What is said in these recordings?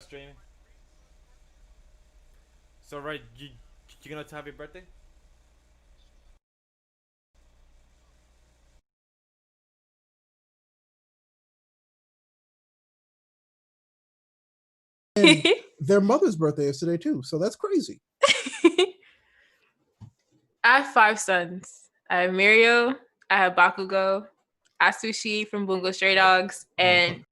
Streaming. So right, you gonna have your birthday? And their mother's birthday is today too, so that's crazy. I have 5 sons. I have Mirio, I have Bakugo, Asushi from Bungo Stray Dogs, and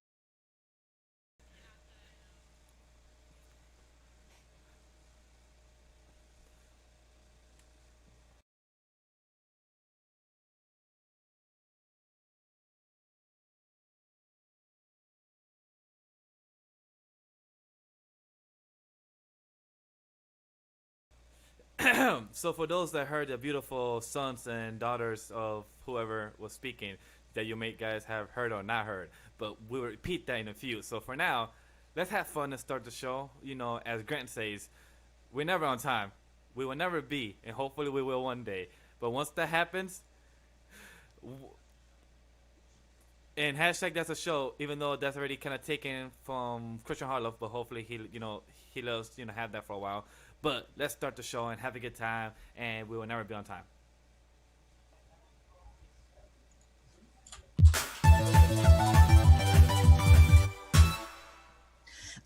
So for those that heard the beautiful sons and daughters of whoever was speaking, that you may guys have heard or not heard, but we'll repeat that in a few. So for now, let's have fun and start the show. You know, as Grant says, we're never on time. We will never be, and hopefully we will one day. But once that happens, and hashtag that's a show, even though that's already kind of taken from Christian Harloff, but hopefully he loves have that for a while. But let's start the show and have a good time, and we will never be on time.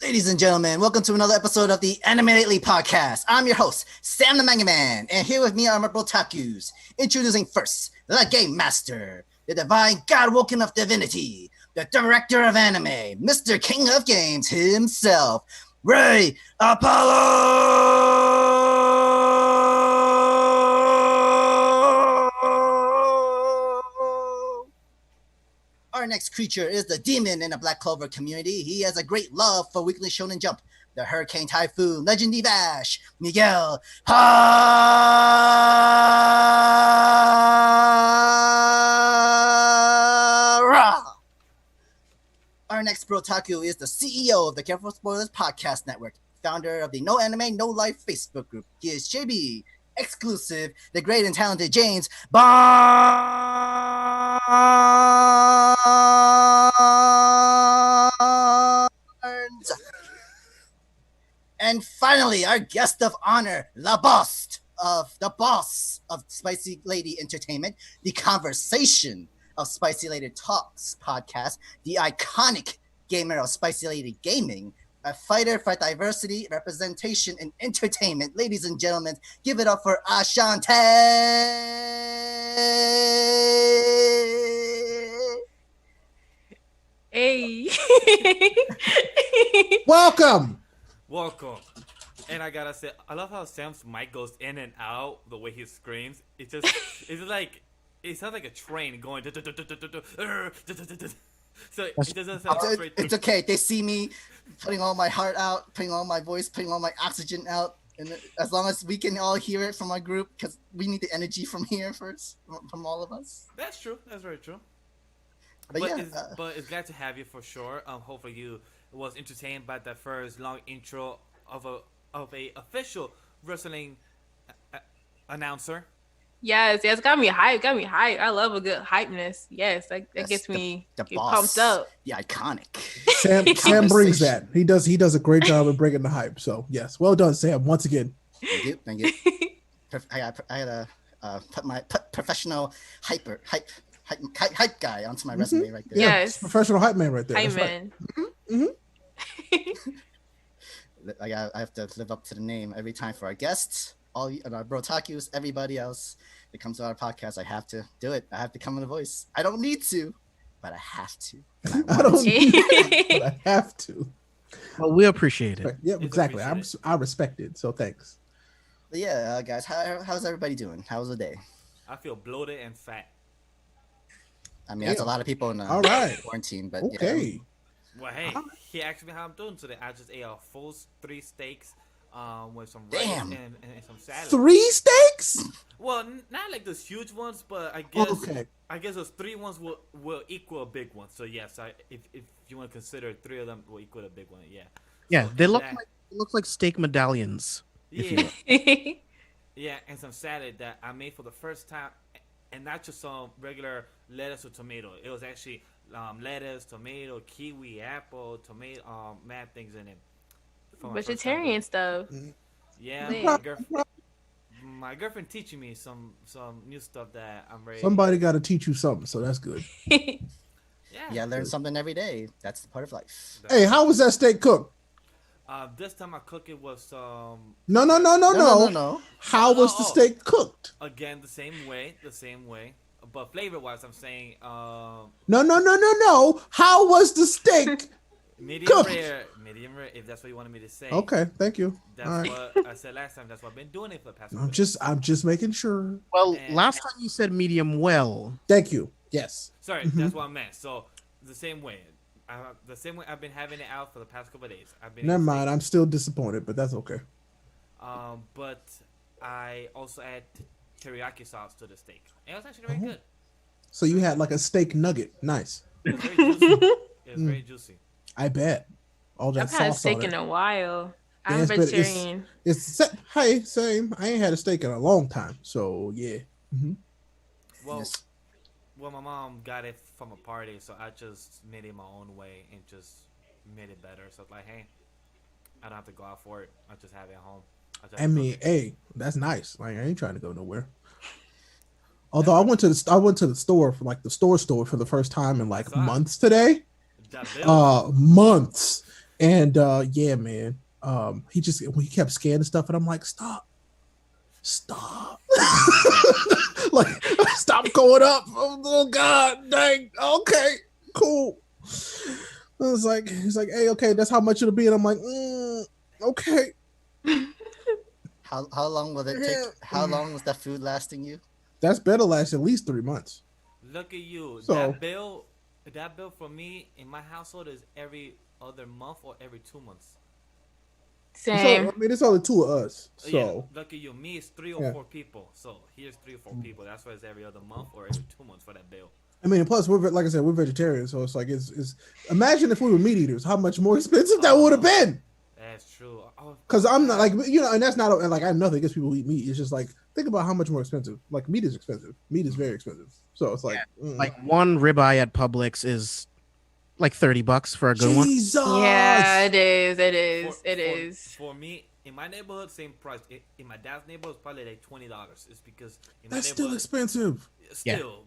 Ladies and gentlemen, welcome to another episode of the Anime Lately podcast. I'm your host, Sam the Manga Man, and here with me are my brotakus. Introducing first, the Game Master, the divine god woken of divinity, the director of anime, Mr. King of Games himself, Ray Apollo! Our next creature is the demon in the Black Clover community. He has a great love for Weekly Shonen Jump, the Hurricane Typhoon, Legendy Bash, Miguel Hara. Our next Brotaku is the CEO of the Careful Spoilers Podcast Network, founder of the No Anime, No Life Facebook group. He is JB, exclusive, the great and talented James Barnes. And finally, our guest of honor, the boss of Spicy Lady Entertainment, the conversation of Spicy Lady Talks podcast, the iconic gamer of Spicy Lady Gaming, a fighter for diversity, representation, and entertainment. Ladies and gentlemen, give it up for Ashanti. hey. Welcome. And I gotta say, I love how Sam's mic goes in and out. The way he screams, it's like it sounds like a train going. So it doesn't sound straight. It's okay. They see me putting all my heart out, putting all my voice, putting all my oxygen out, and as long as we can all hear it from our group, because we need the energy from here first, from all of us. That's true. That's very true. But yeah, it's glad to have you for sure. Hopefully you was entertained by that first long intro of a official wrestling announcer. Yes, got me hyped. I love a good hypeness. Yes, that gets me the get boss, pumped up. the iconic. Sam brings that. He does a great job of bringing the hype. So yes, well done, Sam. Once again. Thank you. I had to put professional hype guy onto my resume right there. Yes, professional hype man right there. Hype That's man. Right. I have to live up to the name every time for our guests, all our brotakus, everybody else that comes to our podcast. I have to do it. I have to come in the voice. I don't need to, but I have to. I don't need to, but I have to. Well, we appreciate it. Right. Yeah, exactly. I respect it. So thanks. But yeah, guys, how's everybody doing? How was the day? I feel bloated and fat. I mean, that's a lot of people in all right. quarantine, but okay. Yeah. Well, hey, he asked me how I'm doing today. I just ate a full 3 steaks, with some rice and some salad. 3 steaks? Well, not like those huge ones, but I guess Okay. I guess those 3 ones will equal a big one. So yes, if you want to consider 3 of them will equal a big one, yeah. Yeah, So they look like steak medallions. Yeah, yeah, and some salad that I made for the first time, and not just some regular lettuce or tomato. It was actually lettuce, tomato, kiwi, apple, tomato, mad things in it. for my first time Vegetarian doing it. stuff. Yeah, Yeah. my girlfriend teaching me some new stuff that I'm ready. Somebody got to teach you something, so that's good. Yeah. Yeah, learn something every day. That's the part of life. Hey, how was that steak cooked? This time I cook it was No. No. How was the steak cooked? again the same way, but flavor wise, I'm saying No. How was the steak? medium Cooked. rare, if that's what you wanted me to say. Okay, thank you. That's All right. what I said last time. That's what I've been doing it for the past. I'm just making sure. Well, And- last time you said medium well. Thank you. Yes. Sorry, that's what I meant. So the same way. I've been having it out for the past couple of days. I've been Never eating mind. I'm still disappointed, but that's okay. steak. But I also add teriyaki sauce to the steak. And it was actually very good. So you had like a steak nugget. Nice. It was very juicy. It was very juicy. I bet. All that I've had a sauce on steak it. in a while. Yeah, I'm it's been- vegetarian. Hey, same. I ain't had a steak in a long time, so yeah. Well, Yes. well, my mom got it from a party, so I just made it my own way and just made it better. So it's like, hey, I don't have to go out for it. I just have it at home. I mean, hey, that's nice. Like I ain't trying to go nowhere. Although I went to the store for like the store for the first time in like That's all. months today. that bill, Months. And yeah, man. He kept scanning stuff, and I'm like, stop. Like, stop going up. Oh God, dang. Okay, cool. He's like, hey, okay, that's how much it'll be, and I'm like, okay. How long will it take? How long was that food lasting you? That's better last at least 3 months. look at you. So- That bill for me in my household is every other month or every 2 months. Same. I mean, it's only 2 of us, Yeah, so look at you. Me, it's 3 or Yeah. 4 people. So here's 3 or 4 people. That's why it's every other month or every 2 months for that bill. I mean, plus like I said, we're vegetarians, so it's like it's. Imagine if we were meat eaters, how much more expensive that would have been. That's true. Because I'm not like and that's not like I have nothing against people who eat meat. It's just like think about how much more expensive. Like meat is expensive. Meat is very expensive. So it's like Like one ribeye at Publix is like $30 for a good one. Jesus. Yeah, it is. It is. For- It for- is. For me, in my neighborhood, same price. In my dad's neighborhood, it's probably like $20. It's because in my That's still neighborhood, expensive.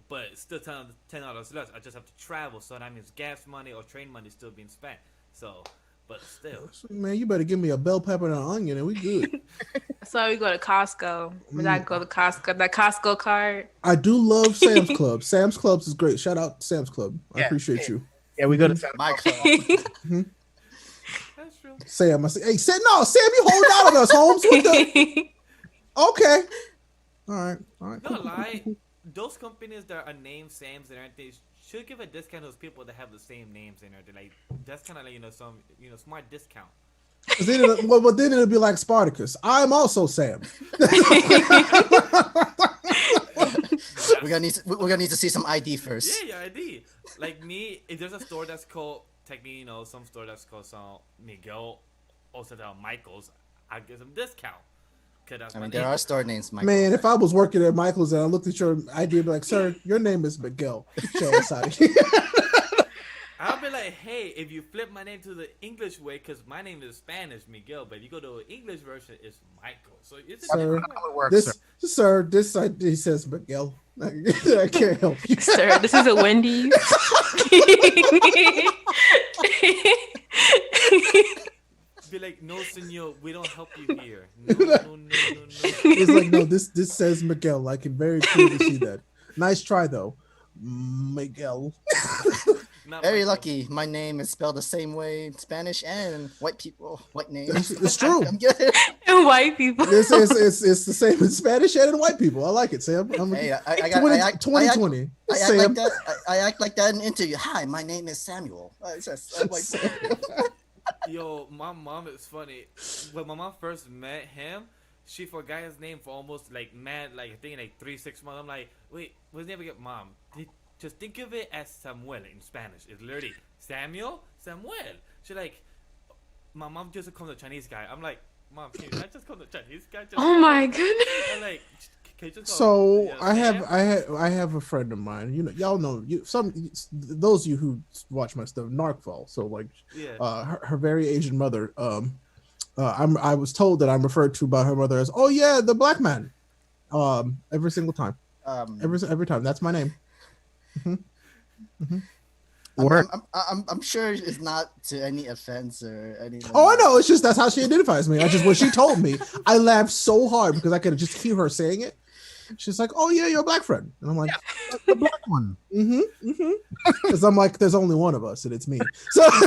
but it's still $10 less. I just have to travel, so that means gas money or train money still being spent. So, but still, Man, you better give me a bell pepper and an onion, and we good. That's why we go to Costco. When I go to Costco, that Costco card. I do love Sam's Club. Sam's Clubs is great. Shout out to Sam's Club. I Yeah. appreciate you, Yeah, we go to My club. that's true. Sam. I say, hey, Sam, you holding out on us, Holmes. What the? Okay. All right. No lie, those companies that are named Sam's and everything should give a discount to those people that have the same names and everything. Like that's kind of like some smart discount. Then it'll be like Spartacus. I'm also Sam. We're gonna need to see some ID first. Yeah, ID. Like me, if there's a store that's called technically, some store that's called Miguel, also Michael's, I give them discount. Cause that's I my mean, name. there are store names, Michael. Man, if I was working at Michael's and I looked at your ID, I'd be like, sir, your name is Miguel. Get your ass out of here. I'll be like, hey, if you flip my name to the English way, because my name is Spanish, Miguel, but if you go to an English version, it's Michael. So it's a Sir, different way. how it works. this ID says Miguel. I can't help you. Sir, this is a Wendy's. Be like, no, senor, we don't help you here. No. It's like, no, this says Miguel. I can very clearly see that. Nice try, though. Miguel. Not Very Michael. lucky. My name is spelled the same way in Spanish and white people, white names. It's true. I'm good. And white people. It's the same in Spanish and in white people. I like it, Sam. Hey, 2020. I act like that in an interview. Hi, my name is Samuel. I'm like, Yo, my mom is funny. When my mom first met him, she forgot his name for almost like I think like 3-6 months. I'm like, wait, what's his name again? Mom, just think of it as Samuel in Spanish. It's literally Samuel. She's like, my mom just called the Chinese guy. I'm like, Mom, can you not just call the Chinese guy? Oh my goodness. I'm like, can you just call So Sam? I have a friend of mine. Y'all know those of you who watch my stuff, Narcfall. So like, Yeah. her very Asian mother I was told that I'm referred to by her mother as, oh yeah, the black man. Every single time. Every time. That's my name. I'm sure it's not to any offense or anything. Oh, I know. It's just that's how she identifies me. When she told me, I laughed so hard because I could just hear her saying it. She's like, "Oh yeah, your black friend," and I'm like, The black one. Because I'm like, there's only one of us, and it's me. So That's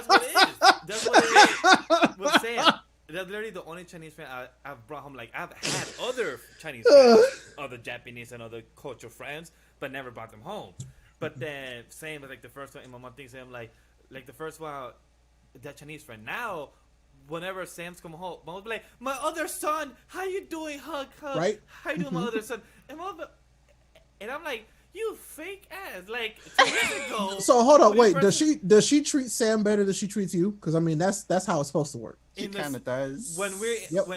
what it is. That's what it is. With Sam, that's literally the only Chinese friend I've brought home. Like I've had other Chinese friends, other Japanese and other cultural friends, but never brought them home. But then same with like the first one, and my mom thinks I'm like the first one, that Chinese friend. Now, whenever Sam's come home, mom will be like, "My other son, how you doing? Hug, hug. Right? How you doing, my other son?" And I'm like, "You fake ass!" Like 2 years ago. So hold on, when you wait. first- Does she treat Sam better than she treats you? Because I mean, that's how it's supposed to work. She in the- kind of does. When we're Yep.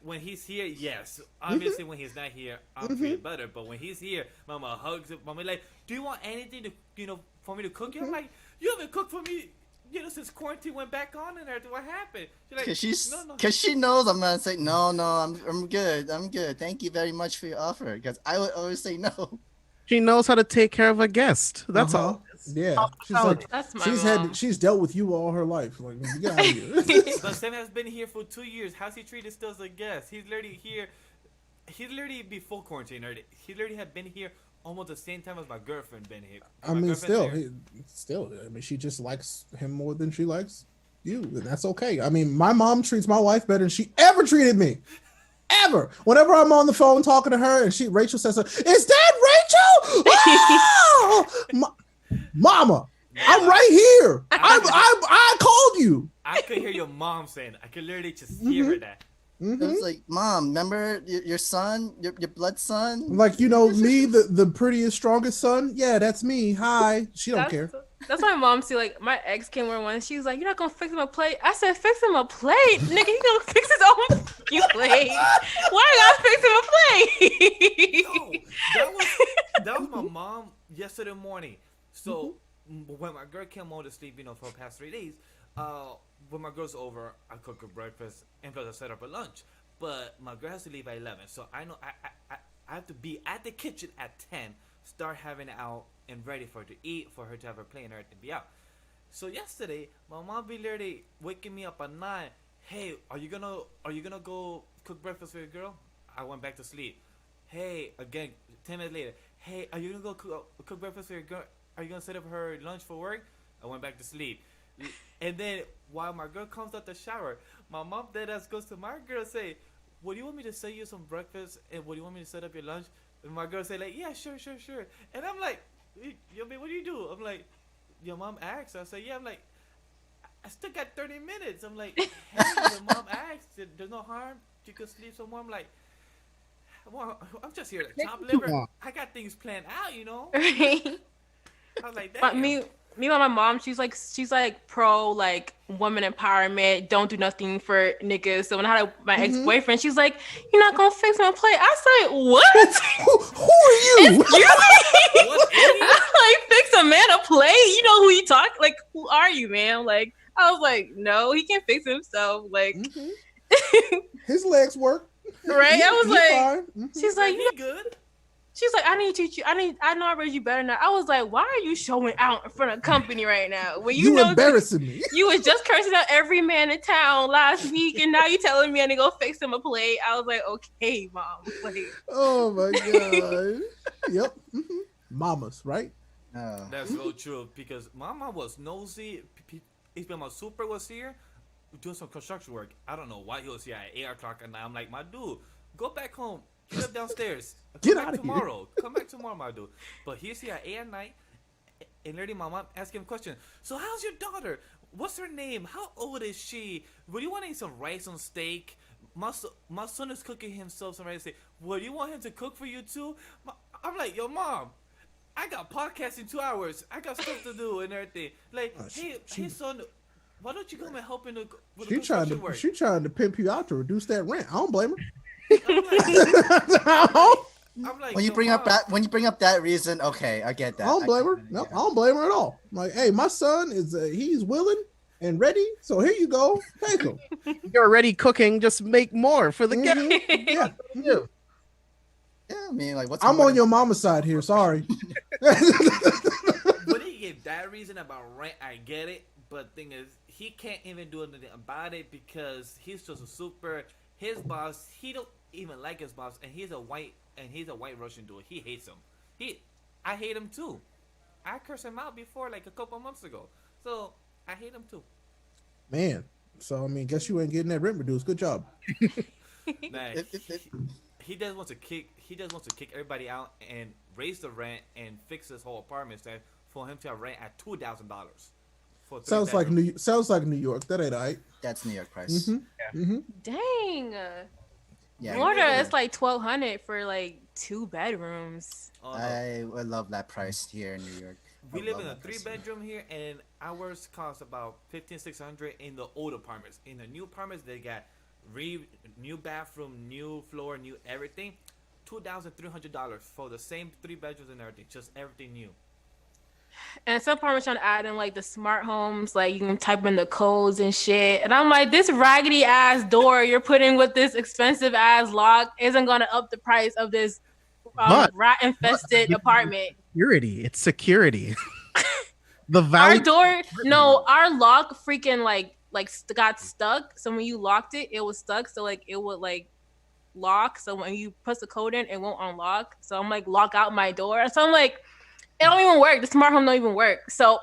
when he's here, yes. Obviously, when he's not here, I'll treat better. But when he's here, Mama hugs him. Mama like, "Do you want anything to for me to cook you?" I'm like, "You haven't cooked for me, since quarantine went back on and everything. What happened?" She's like, Cause she knows I'm gonna say no. I'm good. Thank you very much for your offer. Because I would always say no. She knows how to take care of a guest. That's all. Yeah, she's like, That's my mom. she's dealt with you all her life. Like, get out of here. But Sam has been here for 2 years. How's he treated still as a guest? He's literally here. He's literally before quarantine. He literally had been here almost the same time as my girlfriend been here. I mean, still, I mean, she just likes him more than she likes you, and that's okay. I mean, my mom treats my wife better than she ever treated me. Ever. Whenever I'm on the phone talking to her, and Rachel says, "Is that Rachel?" Oh! Mama, I'm right here. I called you. I could hear your mom saying, I could literally just hear her that. It was like, Mom, remember your son, your blood son? Like, me, the prettiest, strongest son. Yeah, that's me. Hi. She don't care. That's my mom see. Like my ex came over once. She was like, "You're not gonna fix him a plate." I said, "Fix him a plate, nigga. He gonna fix his own fucking plate. Why I gotta fix him a plate?" No, that was my mom yesterday morning. So when my girl came home to sleep, for the past 3 days, when my girl's over, I cook her breakfast and plus I set up her lunch. But my girl has to leave at 11, so I know I have to be at the kitchen at 10, start having it out and ready for her to eat, for her to have her plate and everything be out. So yesterday, my mom be literally waking me up at 9. Hey, are you gonna go cook breakfast for your girl? I went back to sleep. Hey, again, 10 minutes later. Hey, are you gonna go cook breakfast for your girl? Are you gonna set up her lunch for work? I went back to sleep. And then while my girl comes out the shower, my mom deadass goes to my girl and say, "What do you want me to set you some breakfast? And what do you want me to set up your lunch?" And my girl say like, "Yeah, sure. And I'm like, "Yo, babe, what do you do?" I'm like, "Your mom asked." I say, "Yeah." I'm like, "I still got 30 minutes." I'm like, "Hey, your mom asked. There's no harm. You could sleep somewhere." I'm like, "Well, I'm just here to chop liver. I got things planned out, I was like, But "Damn." meanwhile, my mom, she's like pro like woman empowerment. Don't do nothing for niggas. So when I had my ex-boyfriend, she's like, "You're not gonna fix my plate." I said, "What? Who are you? What idiot? Like fix a man a plate? You know who you talk? Like who are you, man?" Like I was like, "No, he can fix himself." Like His legs work. right? I was He like, fine. she's like, He good? she's like, "I need to teach you. I know I raised you better now." I was like, "Why are you showing out in front of company right now? When you know embarrassing me. you was just cursing out every man in town last week, and now you telling me I need to go fix him a plate." I was like, "Okay, mom." Like, Oh my god. Yep. Mamas, right? No. That's so true because my mom was nosy. If my super was here doing some construction work, I don't know why he was here at 8 o'clock, and I'm like, "My dude, go back home. Get up downstairs. Get Come out back of here." tomorrow. Come back tomorrow, my dude." But he's here at 8 at night, and literally my mom asked him a question. "So how's your daughter? What's her name? How old is she? Would you want to eat some rice on steak? My son is cooking himself some rice on steak. Would you want him to cook for you too?" I'm like, "Yo, mom, I got podcasts in 2 hours. I got stuff to do and everything. Like, hey, son, why don't you come and help with the construction work?" She trying to pimp you out to reduce that rent. I don't blame her. I'm like, When you "Yo, bring up Mom, that reason, okay, I get that. I don't blame her. get No, that. I don't blame her at all. I'm like, hey, my son he's willing. and ready. So here you go. Take them. You're already cooking. Just make more for the guest. Yeah. Yeah. Yeah, I mean, like, what's I'm more on your than- mama's side here. Sorry. When he gave that reason about rent, I get it. But thing is, he can't even do anything about it because he's just a super. His boss, he don't even like his boss, and he's a white Russian dude. He hates him. I hate him too. I cursed him out before, like a couple months ago. So I hate him too. Man. So I mean, guess you ain't getting that rent reduced. Good job. Man, he does want to kick. He does want to kick everybody out and raise the rent and fix his whole apartment instead for him to have rent at $2,000. Sounds like New York. That ain't right. That's New York price. Dang. Yeah, Florida, it's like $1,200 for like 2 bedrooms. Oh, no. I would love that price here in New York. We I live love in a that price. 3-bedroom here, and ours cost about $1,500-$600 in the old apartments. In the new apartments, they got new bathroom, new floor, new everything. $2,300 for the same 3 bedrooms and everything, just everything new. And some apartments trying to add in like the smart homes, like you can type in the codes and shit. And I'm like, this raggedy ass door you're putting with this expensive ass lock isn't gonna up the price of this rat infested apartment. Security. It's security. The Our value. door, no, our lock freaking got stuck. So when you locked it, it was stuck. So like it would like lock. So when you press the code in, it won't unlock. So I'm like lock out my door. So I'm like, it don't even work. The smart home don't even work. So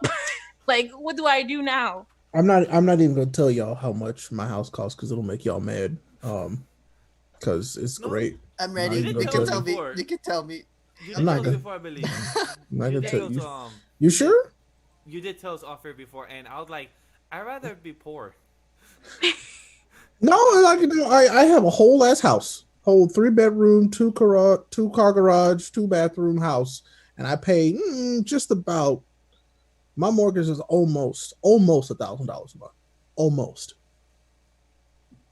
like, what do I do now? I'm not even gonna tell y'all how much my house costs because it'll make y'all mad. Because it's great. I'm ready. No, You you can did tell me. before. You can tell me. You I'm did not tell us gonna- before, I believe. I'm not You gonna did tell tell you. us, You sure? you did tell us off air before, and I was like, I'd rather be poor. No, I have a whole ass house, whole 3-bedroom, 2-car garage, 2-bathroom house, and I pay just about. My mortgage is almost $1,000 a month, almost.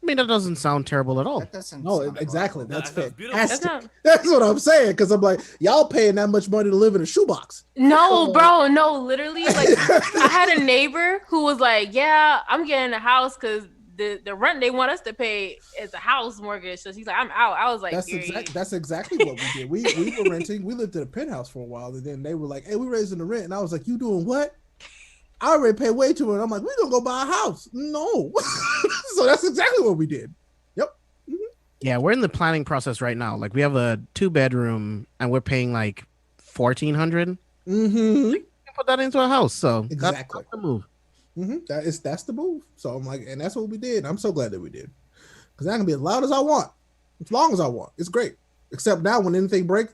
I mean, that doesn't sound terrible at all. That doesn't. No, sound exactly. horrible. That's That's beautiful. fantastic. That's not- That's what I'm saying. Because I'm like, y'all paying that much money to live in a shoebox. No, bro, no, literally. Like, I had a neighbor who was like, "Yeah, I'm getting a house because the rent they want us to pay is a house mortgage." So she's like, "I'm out." I was like, That's exactly what we did. We were renting. We lived in a penthouse for a while, and then they were like, "Hey, we're raising the rent," and I was like, "You doing what?" I already paid way too much. I'm like, "We gonna go buy a house?" No. So that's exactly what we did. Yeah, we're in the planning process right now. Like we have a 2-bedroom and we're paying like $1,400. Mm-hmm. Put that into a house. So Exactly. that's the move. That's the move. So I'm like, and that's what we did. I'm so glad that we did, because I can be as loud as I want, as long as I want. It's great. Except now, when anything breaks,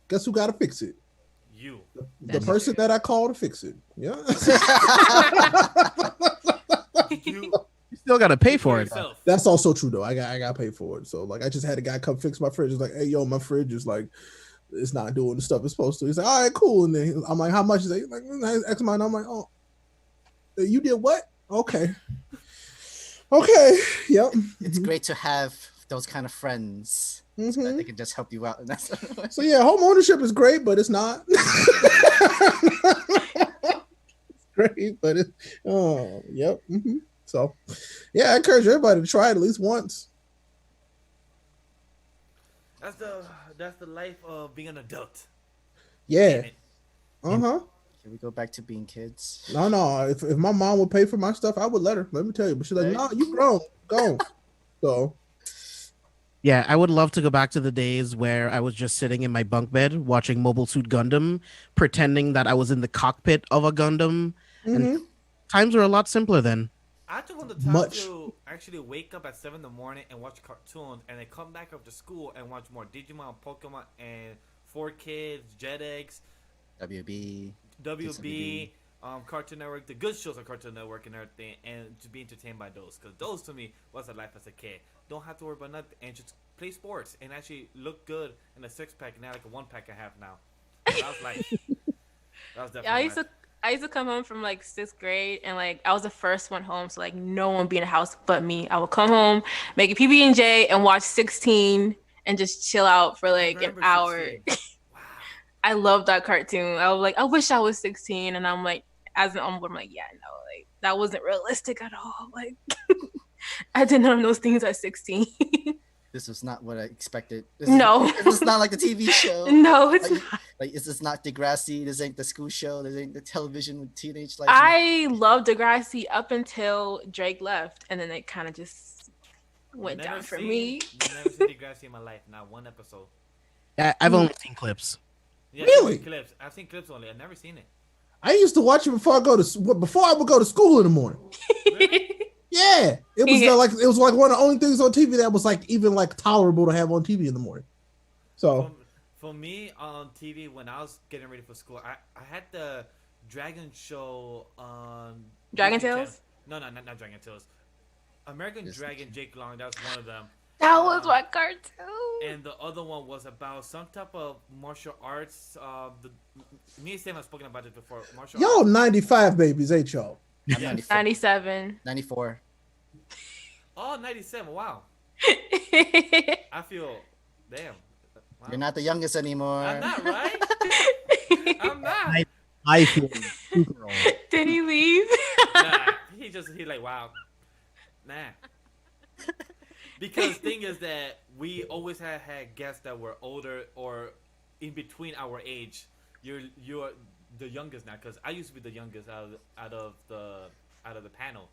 guess who got to fix it? You. The That's person true. that I call to fix it. Yeah. You You still got to pay for it. yourself. That's also true though. I got paid for it. So like, I just had a guy come fix my fridge. It's like, hey, yo, my fridge is like, it's not doing the stuff it's supposed to. He's like, all right, cool. And then I'm like, how much is it? He's like, X amount. I'm like, oh, you did what? Okay. Okay. Yep. It's great to have those kind of friends that Mhm. they can just help you out. And that's So yeah, home ownership is great, but it's not. It's great, but it. Oh, yep. So, yeah, I encourage everybody to try it at least once. That's the life of being an adult. Yeah. Damn it. Uh-huh. Can we go back to being kids? No. If my mom would pay for my stuff, I would let her. Let me tell you. But she's like, Right. no, you grown. Go. So Yeah, I would love to go back to the days where I was just sitting in my bunk bed watching Mobile Suit Gundam, pretending that I was in the cockpit of a Gundam. mhm. Times were a lot simpler then. I just want the time Much. to actually wake up at 7 in the morning and watch cartoons, and then come back after school and watch more Digimon, Pokemon, and 4Kids, Jetix, WB. WB, Cartoon Network, the good shows on Cartoon Network and everything, and to be entertained by those. Because those to me was a life as a kid. Don't have to worry about nothing and just play sports and actually look good in a 6-pack, now like a 1-pack I have now. So that was like, that was definitely Yeah, life. I used to come home from like 6th grade, and like I was the first one home, so like no one would be in the house but me. I would come home, make a PB and J, and watch 16, and just chill out for like an Remember hour. 16. Wow. I love that cartoon. I was like, I wish I was 16, and I'm like, as an onward, I'm like, yeah, no, like that wasn't realistic at all. Like I did none of those things at 16. This was not what I expected. No. This is not like the TV show. No, it's like, not. like this is not Degrassi. This ain't the school show. This ain't the television with teenage life. I loved Degrassi up until Drake left, and then it kind of just went down for me. I've never seen Degrassi in my life, not one episode. I've only seen clips. Yeah, Really? Clips. I've seen clips only. I've never seen it. I used to watch it before I would go to school in the morning. Yeah, it was it was like one of the only things on TV that was like even like tolerable to have on TV in the morning. So for me on TV when I was getting ready for school, I had the Dragon show on Dragon Tales. No, not Dragon Tales. American Dragon. Jake Long. That was one of them. That was my cartoon. And the other one was about some type of martial arts. Me and Sam have spoken about it before. Martial y'all arts. 95 babies, ain't y'all? I'm 94. 97. 94. Oh, 97. Wow. I feel, damn. Wow. You're not the youngest anymore. I'm not, right? I'm not. I feel super old. Did he leave? Nah, he like, wow. Nah. Because thing is that we always had guests that were older or in between our age. You're the youngest now, because I used to be the youngest out of the panel.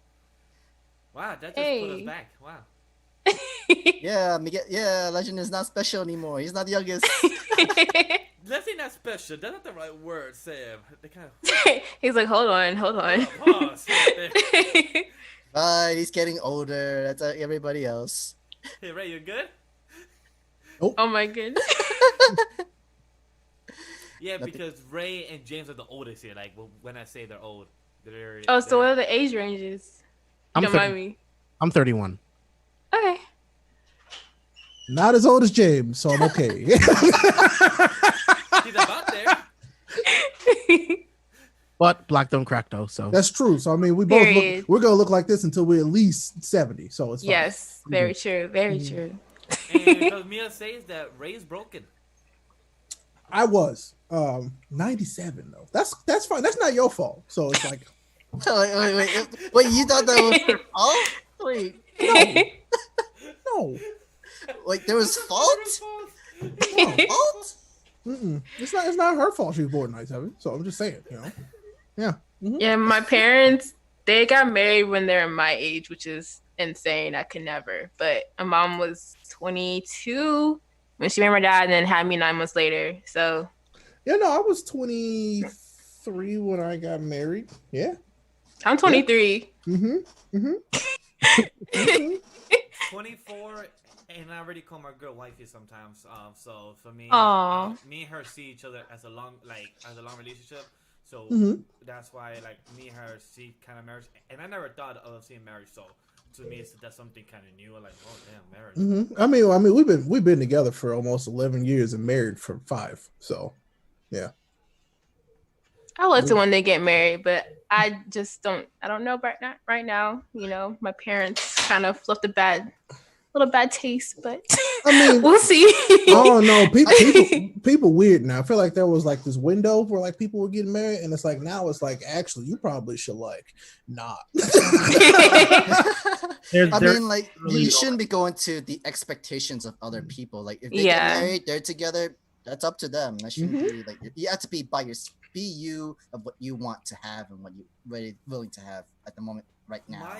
Wow, that just put us back. Wow. Yeah, Legend is not special anymore. He's not the youngest. Let's say not special. That's not the right word, Sam. They kind of He's like, hold on. pause. But he's getting older. That's like everybody else. Hey, Ray, you good? Oh my goodness. Yeah, because Ray and James are the oldest here. Like when I say they're old, So what are the age ranges? I'm Don't mind me. I'm 31. Okay. Not as old as James, so I'm okay. He's about there. But black don't crack though, so That's true. So I mean, we're gonna look like this until we're at least 70. So it's fine. Yes, very true. Very true. And because Mia says that Ray's broken. I was 97 though. That's fine. That's not your fault. So it's like Wait, you thought that was her fault? Wait, no, like there was fault? no. Fault? It's not her fault she was born 97. So I'm just saying, Yeah. Yeah, my parents, they got married when they're my age, which is insane. I could never. But my mom was 22 when she married my dad and then had me 9 months later. So Yeah, no, I was 23 when I got married. Yeah. I'm 23. 24, and I already call my girl wifey sometimes. So for me, me and her see each other as a long relationship. So that's why me and her see kind of marriage, and I never thought of seeing marriage. So to me, that's something kind of new. Like, oh damn, marriage. I mean, we've been together for almost 11 years and married for 5. So, yeah. I'll let when they get married, but I just don't know right now. You know, my parents kind of left a little bad taste, but I mean, we'll see. Oh no, people weird now. I feel like there was like this window where like people were getting married, and it's like now it's like actually you probably should like not. I mean, like you shouldn't be going to the expectations of other people. Like if they get married, they're together. That's up to them. That shouldn't be like you have to be be you of what you want to have and what you really willing to have at the moment right now.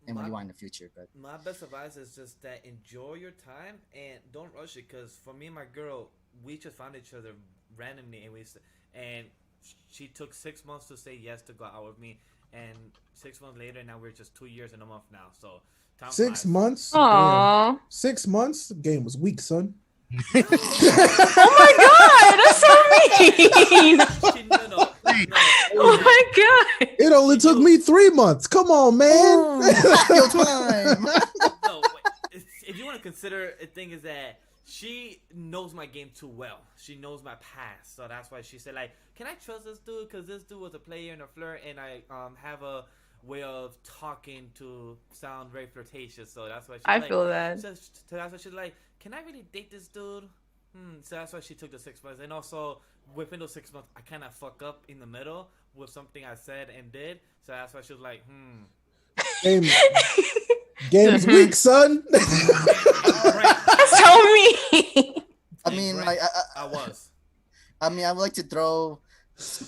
And what you want in the future, but my best advice is just that enjoy your time and don't rush it. Because for me and my girl, we just found each other randomly, and she took 6 months to say yes to go out with me, and 6 months later, now we're just 2 years and a month now. So time 6 flies. months. Aww. Damn. 6 months. The game was weak, son. Oh my god, that's so mean. No. Oh my god. It only took me 3 months. Come on, man. your time. No, if you want to consider, the thing is that she knows my game too well. She knows my past, so that's why she said like, "Can I trust this dude? Because this dude was a player and a flirt, and I have a way of talking to sound very flirtatious." So that's why I feel that. So that's why she's like, "Can I really date this dude?" So that's why she took the 6 months, and also within those 6 months, I kind of fuck up in the middle with something I said and did. So that's why she was like, Game's weak, son. So me. I mean, like, I was. I mean, I would like to throw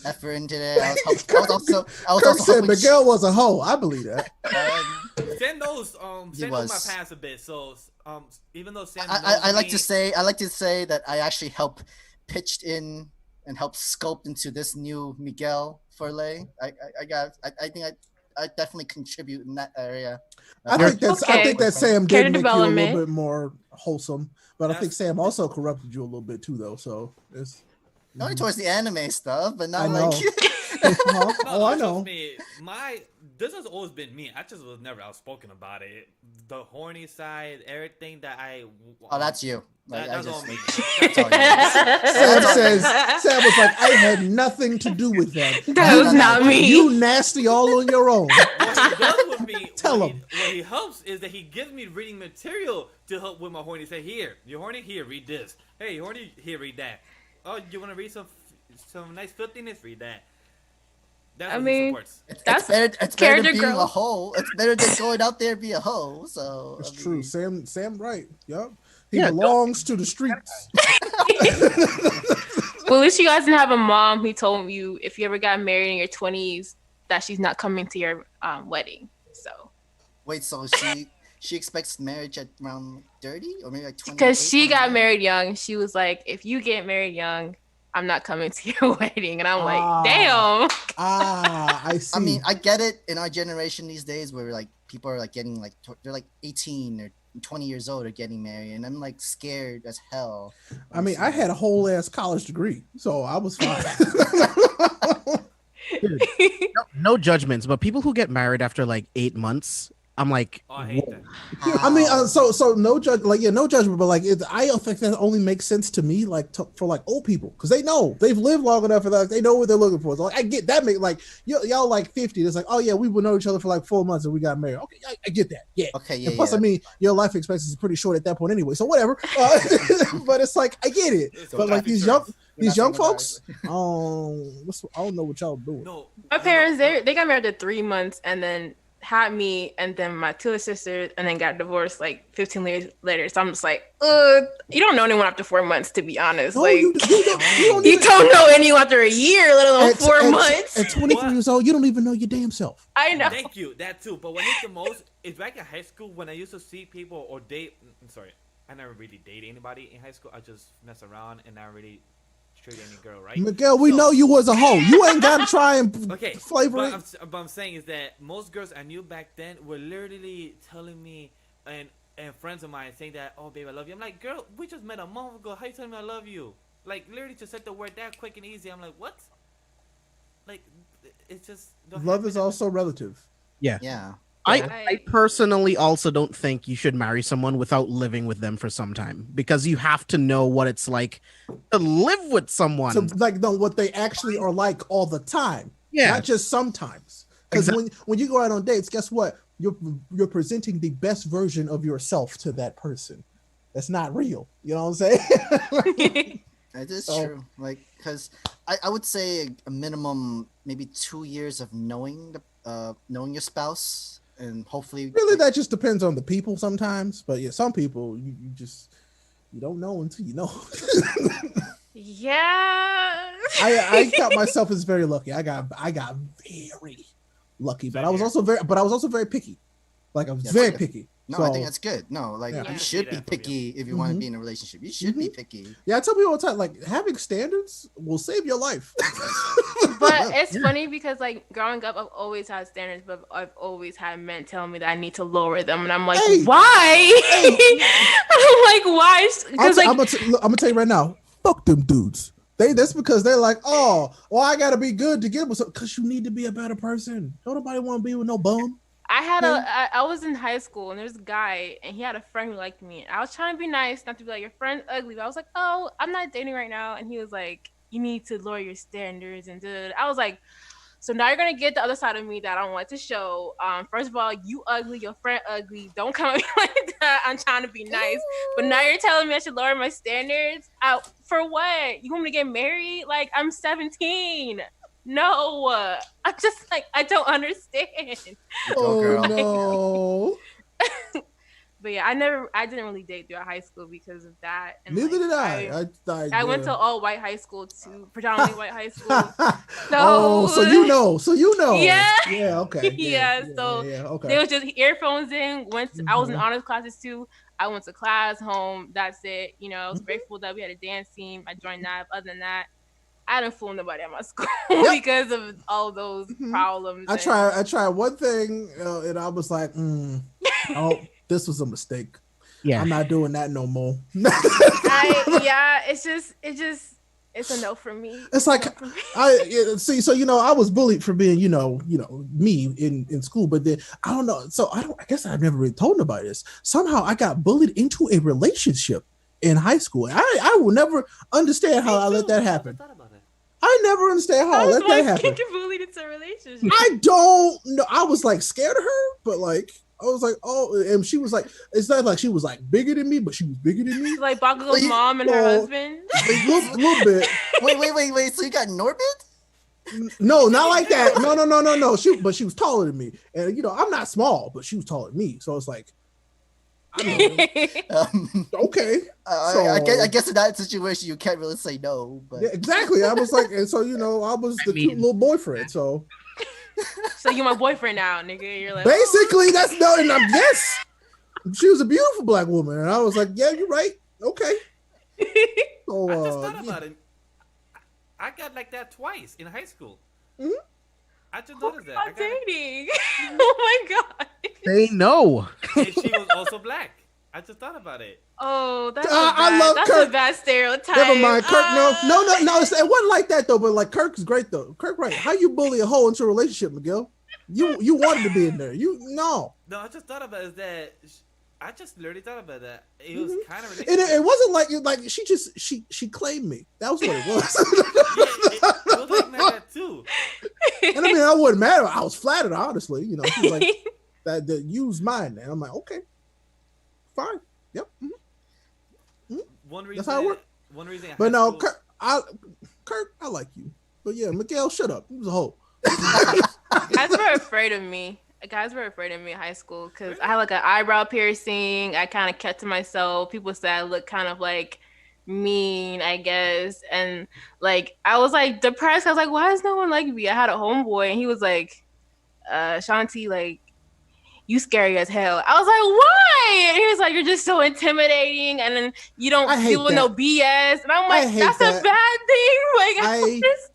effort into there. I was also Kirk said hoping Miguel was a hoe. I believe that. Sam knows my past a bit, so even though Sam knows I like me, to say that I actually helped pitched in and helped sculpt into this new Miguel for Lay. I think I definitely contribute in that area. I think that Sam did make you a little bit more wholesome, but I think Sam also corrupted you a little bit too, though. So it's only towards the anime stuff, but not I like. I know. Me, this has always been me. I just was never outspoken about it. The horny side, everything that I. Oh, that's you. Like, that's all me. That's all you. Sam was like, I had nothing to do with that. That was not me. You nasty all on your own. What he does with me, Tell him. What he helps is that he gives me reading material to help with my horny. Say, here, you're horny? Here, read this. Hey, you're horny? Here, read that. Oh, you want to read some nice filthiness? Read that. That's what he supports. It's better than being a hoe. It's better than going out there and be a hoe. So it's true. Sam right. Yep. He belongs to the streets. Well, at least you guys didn't have a mom who told you if you ever got married in your 20s that she's not coming to your wedding. So wait, so she expects marriage at around 30 or maybe like 20? Because she got married young. She was like, if you get married young, I'm not coming to your wedding. And I'm like, damn. I see. I mean, I get it in our generation these days where like people are like getting like they're like 18 or 20 years old are getting married, and I'm like scared as hell. I mean, I had a whole ass college degree, so I was fine. Dude, no judgments, but people who get married after like 8 months, I'm like, I hate that. I mean, so no judge, like no judgment, but like I don't think that only makes sense to me, like for like old people, because they know they've lived long enough for that, they know what they're looking for. So like, I get that. Make like y'all like 50. It's like, oh yeah, we would know each other for like 4 months and we got married. Okay, I get that. Yeah. Okay. Yeah. And plus, I mean, your life expectancy is pretty short at that point anyway. So whatever. But it's like I get it. But like these young folks, I don't know what y'all doing. No, my parents, they got married at 3 months and then had me, and then my two sisters, and then got divorced like 15 years later. So I'm just like, you don't know anyone after 4 months, to be honest. No, like you don't know anyone after a year, let alone 4 months. At 23 years old, you don't even know your damn self. I know. Thank you, that too. But what is the most is back in high school when I used to see people or date. I'm sorry, I never really dated anybody in high school. I just mess around and not really treat any girl, right? Miguel, we know you was a hoe. You ain't got to try and flavor it. But I'm saying is that most girls I knew back then were literally telling me and friends of mine saying that, oh, babe, I love you. I'm like, girl, we just met a month ago. How you telling me I love you? Like, literally just said the word that quick and easy. I'm like, what? Like, it's just... Love is also relative. Yeah. I personally also don't think you should marry someone without living with them for some time, because you have to know what it's like to live with someone. So, like, know what they actually are like all the time. Yeah. Not just sometimes. Because when you go out on dates, guess what? You're presenting the best version of yourself to that person. That's not real. You know what I'm saying? It is true. Like, because I would say a minimum maybe 2 years of knowing your spouse. And hopefully, really, that just depends on the people sometimes. But yeah, some people you don't know until you know. Yeah. I count myself as very lucky. I got very lucky, but I was also very picky. Like I was very picky. No, so, I think that's good. No, like you should be picky if you want to be in a relationship. You should be picky. Yeah, I tell people all the time, like having standards will save your life. But it's funny because like growing up, I've always had standards, but I've always had men telling me that I need to lower them, and I'm like, why? I'm like, why? Because I'm gonna tell you right now, fuck them dudes. That's because they're like, oh, well, I gotta be good to get with something, because you need to be a better person. Don't nobody want to be with no bum. I was in high school, and there's a guy, and he had a friend who liked me. I was trying to be nice, not to be like, your friend's ugly. But I was like, oh, I'm not dating right now. And he was like, you need to lower your standards. And I was like, so now you're going to get the other side of me that I don't want to show. First of all, you ugly, your friend ugly. Don't come at me like that. I'm trying to be nice. But now you're telling me I should lower my standards? For what? You want me to get married? Like, I'm 17. No, I'm just like I don't understand. Go, girl. no. But yeah, I didn't really date throughout high school because of that. And Neither like, did I. I went to all white high school too, predominantly white high school. Oh, so you know. Yeah. Yeah. Okay. Yeah, so Okay. there was just earphones in. I was in Mhm. honors classes too. I went to class, home. That's it. You know, I was Mhm. grateful that we had a dance team. I joined that. Other than that, I didn't fool nobody at my school Yep. because of all those Mhm. problems. I tried one thing, and I was like, oh, this was a mistake. Yeah. I'm not doing that no more. It's a no for me. It's like No for me. see. So I was bullied for being me in school, but then I don't know. So I guess I've never really told nobody this. Somehow I got bullied into a relationship in high school. I will never understand how I let that happen. I never understand how I let that happen. Bullied into a relationship. I don't know. I was like scared of her, but like I was like, oh, and she was like, it's not like she was like bigger than me, but she was bigger than me. Like Bakugo's mom and her husband. A little bit. Wait. So you got Norbit? No, not like that. No. But she was taller than me, and I'm not small, but she was taller than me. So it's like, I don't know. Okay. I guess in that situation you can't really say no. But Yeah, exactly. I was like, and so I was the cute little boyfriend. So So you're my boyfriend now, nigga. You're like basically that's no, and yes, she was a beautiful black woman, and I was like, yeah, you're right. Okay. So I just thought about it. I got like that twice in high school. Mhm. I just noticed that. I'm dating. Oh my god. Say no. And she was also black. I just thought about it. Oh, that's I love Kirk. a bad stereotype. Never mind, Kirk. No. It wasn't like that though. But like Kirk's great though. Kirk, right? How you bully a hoe into a relationship, Miguel? You wanted to be in there. No. No, I just thought about it is that I just literally thought about that. It was kind of And it wasn't like she claimed me. That was what it was. it was like that too. And I mean, I wouldn't matter. I was flattered, honestly. She was like that use mine, and I'm like, okay, fine, yep. One reason. That's how it worked. One reason. But no, Kirk, I like you. But yeah, Miguel, shut up. He was a hoe. Guys were afraid of me. Guys were afraid of me in high school because I had like an eyebrow piercing. I kind of kept to myself. People said I looked kind of like mean, I guess. And like I was like depressed. I was like, why is no one like me? I had a homeboy and he was like, Ashanti, like, you scary as hell. I was like, why? And he was like, you're just so intimidating, and then you don't deal with no BS. And I'm like, that's a bad thing. Like,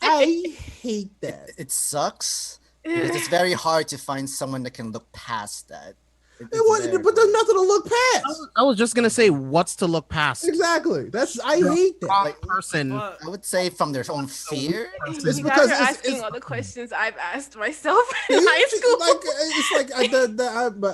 I hate that. It sucks because it's very hard to find someone that can look past that. But there's nothing to look past. I was just gonna say, what's to look past? Exactly. I hate that. Like, person. I would say from their own fear. It's you because guys are asking all the questions I've asked myself in high school. But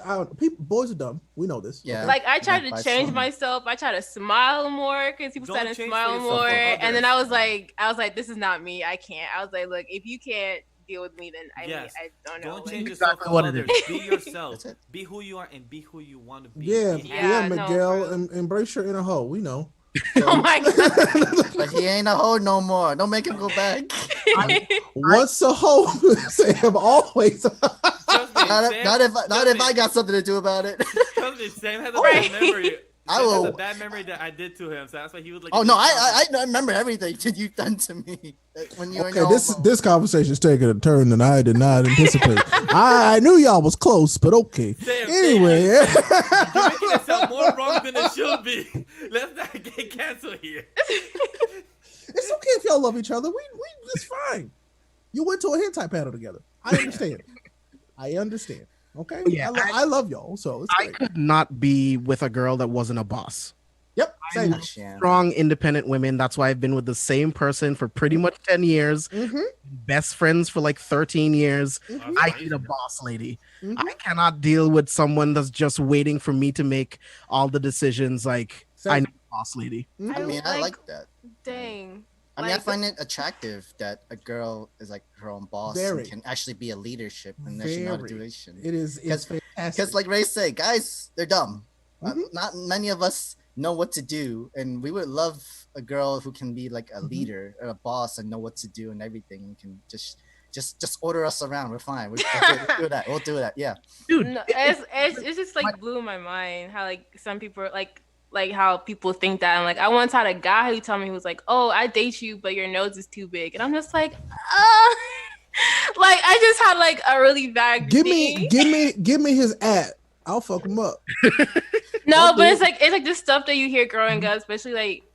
boys are dumb. We know this. Yeah. Like I tried to change myself. I tried to smile more because people said to smile more, and then I was like, this is not me. I can't. I was like, look, if you can't deal with me, then I don't know. Don't change Exactly yourself for what it others. is. Be yourself. Be who you are and be who you want to be. Yeah, no, Miguel, embrace your inner hoe. We know. Oh my god. But he ain't a hoe no more. Don't make him go back. Once a hoe, say I'm always. Not if I got something to do about it. Trust me, Sam has a bad memory. I will. Has a bad memory that I did to him, so that's why he was like. Oh no, I remember everything you've done to me when you were in your this conversation is taking a turn that I did not anticipate. I knew y'all was close, but okay. Anyway, you're making it sound more wrong than it should be. Let's not get canceled here. It's okay if y'all love each other. It's fine. You went to a hentai panel together. I understand. Okay. Yeah, I love y'all. So it's I could not be with a girl that wasn't a boss. Yep. Same. Strong, independent women. That's why I've been with the same person for pretty much 10 years. Mm-hmm. Best friends for like 13 years. Mm-hmm. I need a boss lady. Mm-hmm. I cannot deal with someone that's just waiting for me to make all the decisions. Like, Same. I need a boss lady. Mm-hmm. I mean, I like that. Dang. I mean, I find it attractive that a girl is like her own boss Very. and can actually be a leadership in that situation. It is fantastic. Because, like Ray said, guys, they're dumb. Mm-hmm. Not many of us know what to do, and we would love a girl who can be like a leader or a boss and know what to do and everything, and can just Just order us around. We're fine. We'll do that. We'll do that. Yeah. Dude, No, it's just like blew my mind how like some people like how people think that. And like I once had a guy who told me, he was like, "Oh, I date you, but your nose is too big," and I'm just like, like I just had like a really bad Give day. me his ad. I'll fuck him up. No, but it's like the stuff that you hear growing up, especially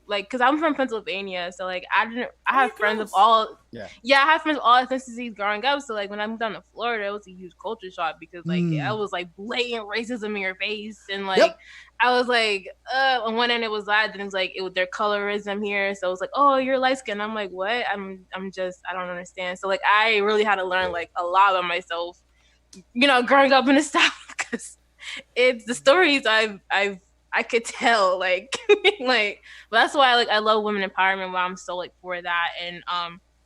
like because I'm from Pennsylvania, so like I have friends of all I have friends of all ethnicities growing up. So like when I moved down to Florida, it was a huge culture shock because like I was like blatant racism in your face, and like I was like on one end it was that, then it was like it was their colorism here, so it was like, oh, you're light skinned. I'm like, what? I'm just I don't understand. So like I really had to learn like a lot about myself, you know, growing up in the South, because it's the stories I could tell like like, but that's why like I love women empowerment, why I'm so like for that. And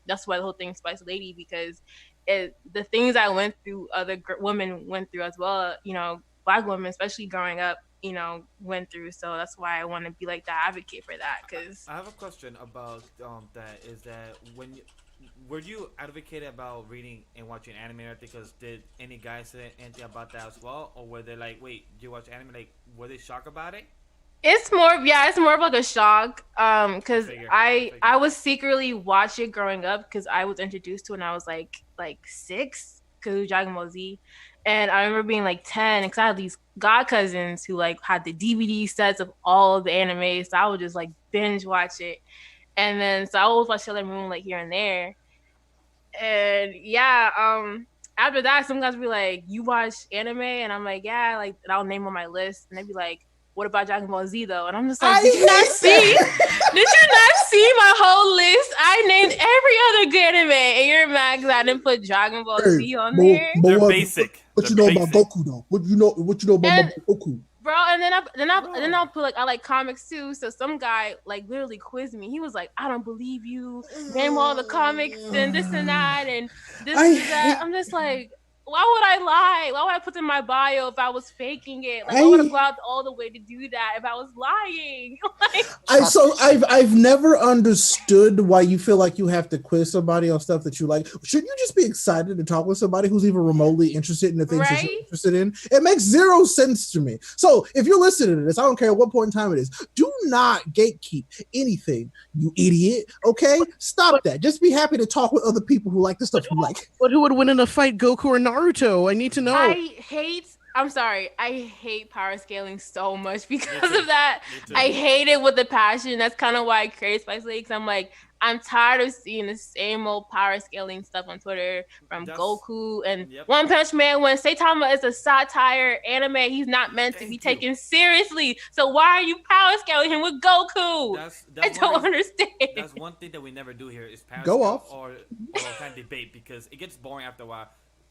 that's why the whole thing Spice Lady, because the things I went through other women went through as well, you know, Black women especially growing up, you know, went through. So that's why I want to be like the advocate for that. Because I have a question about that is that were you advocating about reading and watching anime, because did any guys say anything about that as well, or were they like, wait, you watch anime, like were they shocked about it? it's more of like a shock, because I was secretly watching growing up because I was introduced to it when I was like 6, because it was Dragon Ball Z. And I remember being like 10, because I had these god cousins who like had the DVD sets of all of the anime, so I would just like binge watch it. And then so I always watch Sailor Moon like here and there. And after that, some guys be like, "You watch anime?" And I'm like, "Yeah," like, and I'll name on my list, and they'd be like, "What about Dragon Ball Z though?" And I'm just like, "Did you not see my whole list? I named every other good anime, and you're mad because I didn't put Dragon Ball Z on there." They're basic. What you know about Goku though? What you know about Goku? Bro, and then I'll put like I like comics too. So some guy like literally quizzed me. He was like, "I don't believe you. Name all the comics and this and that and this and that." I'm just like, why would I lie? Why would I put in my bio if I was faking it? Like I would have gone all the way to do that if I was lying. I've never understood why you feel like you have to quiz somebody on stuff that you like. Shouldn't you just be excited to talk with somebody who's even remotely interested in the things that you're interested in? It makes zero sense to me. So if you're listening to this, I don't care what point in time it is, do not gatekeep anything, you idiot. Okay? Stop that. Just be happy to talk with other people who like the stuff you like. But who would win in a fight, Goku or Naruto? I need to know. I hate power scaling so much because of that. I hate it with a passion. That's kind of why I created Spice Lady, because I'm like, I'm tired of seeing the same old power scaling stuff on Twitter from Goku and One Punch Man. When Saitama is a satire anime, he's not meant to be taken seriously. So why are you power scaling him with Goku? I don't understand. That's one thing that we never do here is power Go scale off. or kind of debate, because it gets boring after a while.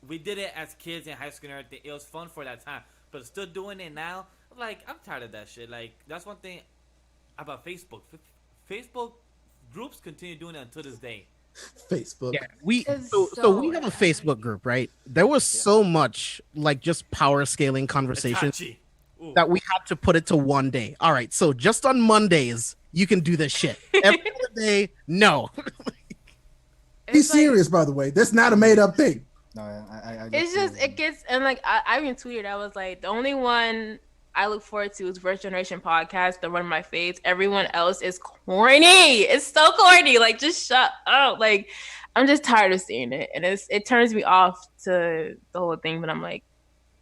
We did it as kids in high school and everything. It was fun for that time, but still doing it now, like I'm tired of that shit. Like that's one thing about Facebook. Facebook groups continue doing it until this day. Facebook. Yeah, we have a Facebook group, right? There was so much like just power scaling conversations that we had to put it to one day. All right, so just on Mondays you can do this shit. Every other day, no. Be serious, by the way. That's not a made up thing. No, it's just it gets, and like I even tweeted, I was like, the only one I look forward to is First Generation Podcast, the one of my faves. Everyone else is corny. It's so corny. Like, just shut up. Like, I'm just tired of seeing it, and it turns me off to the whole thing. But I'm like,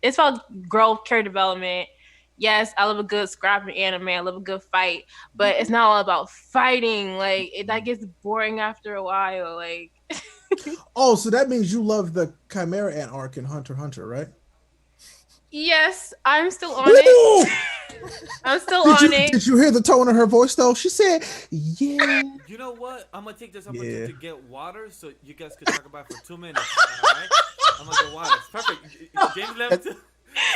it's about growth, character development. Yes, I love a good scrapping anime. I love a good fight, but it's not all about fighting. Like, that gets boring after a while. Like. Oh, so that means you love the Chimera Ant arc in Hunter x Hunter, right? Yes, I'm still on it. I'm still on it. Did you hear the tone of her voice, though? She said, yeah. You know what? I'm going to take this opportunity to get water so you guys can talk about it for 2 minutes. All right? I'm going to get water. It's perfect. James left too.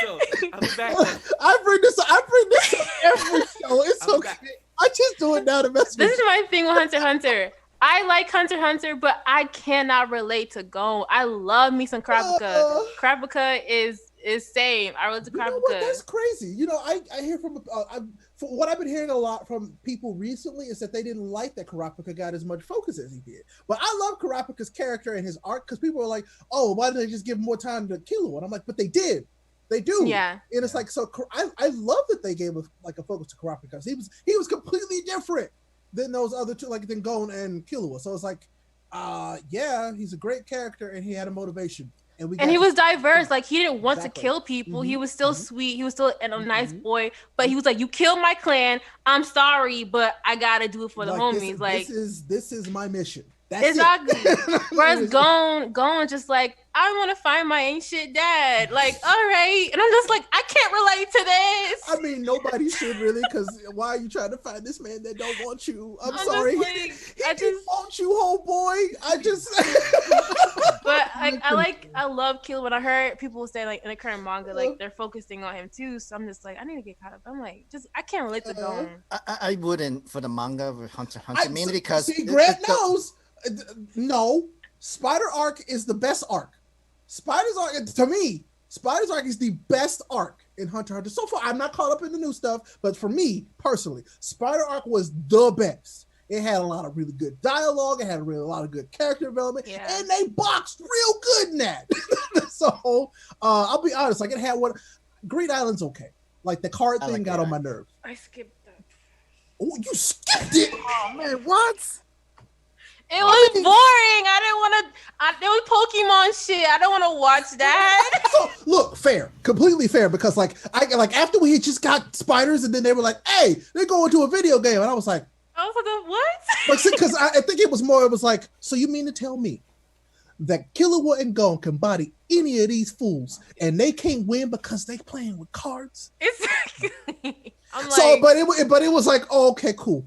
So, I'll be back then. I bring this up every show. It's okay. I just do it now to mess with This is my thing with Hunter x Hunter. I like Hunter x Hunter, but I cannot relate to Gon. I love me some Kurapika. Kurapika is It's same. I relate to You know what? That's Kurapika. crazy. You know, I hear from what I've been hearing a lot from people recently is that they didn't like that Kurapika got as much focus as he did. But I love Kurapika's character and his arc because people are like, "Oh, why didn't they just give more time to Killua?" And I'm like, "But they did. They do." Yeah. And it's like, so I love that they gave a focus to Kurapika because he was completely different than those other two, like than Gon and Killua. So it's like, yeah, he's a great character and he had a motivation. And he was diverse. Like he didn't want to Exactly. kill people. He was still sweet. He was still a nice boy. But he was like, "You killed my clan. I'm sorry, but I gotta do it for the homies." This is my mission. That's exactly. it. Whereas Gon just like, I want to find my ancient dad. Like, all right. And I'm just like, I can't relate to this. I mean, nobody should really, because why are you trying to find this man that don't want you? I'm just sorry. like, He didn't want you, whole boy. I just. But I love Kill. When I heard people say like in the current manga, like they're focusing on him too. So I'm just like, I need to get caught up. I'm like, I can't relate to Gon. I wouldn't for the manga with Hunter x Hunter, mainly because Grant knows. No, Spider arc is the best arc. Spider's arc, to me, Spider's arc is the best arc in Hunter x Hunter. So far, I'm not caught up in the new stuff, but for me personally, Spider arc was the best. It had a lot of really good dialogue. It had a lot of good character development, and they boxed real good in that. So I'll be honest, like it had one. Great Island's okay. Like the card thing like got on my nerves. I skipped that. Oh, you skipped it? Oh man, what? It was boring. I didn't want to. There was Pokemon shit. I don't want to watch that. So, look, fair, completely fair, because like after we had just got spiders, and then they were like, "Hey, they're going to a video game," and I was like, I was like, what? But because I think it was more, it was like, so you mean to tell me that Killua and Gon can body any of these fools, and they can't win because they playing with cards? Exactly. I'm like, So, but it was like, oh, okay, cool.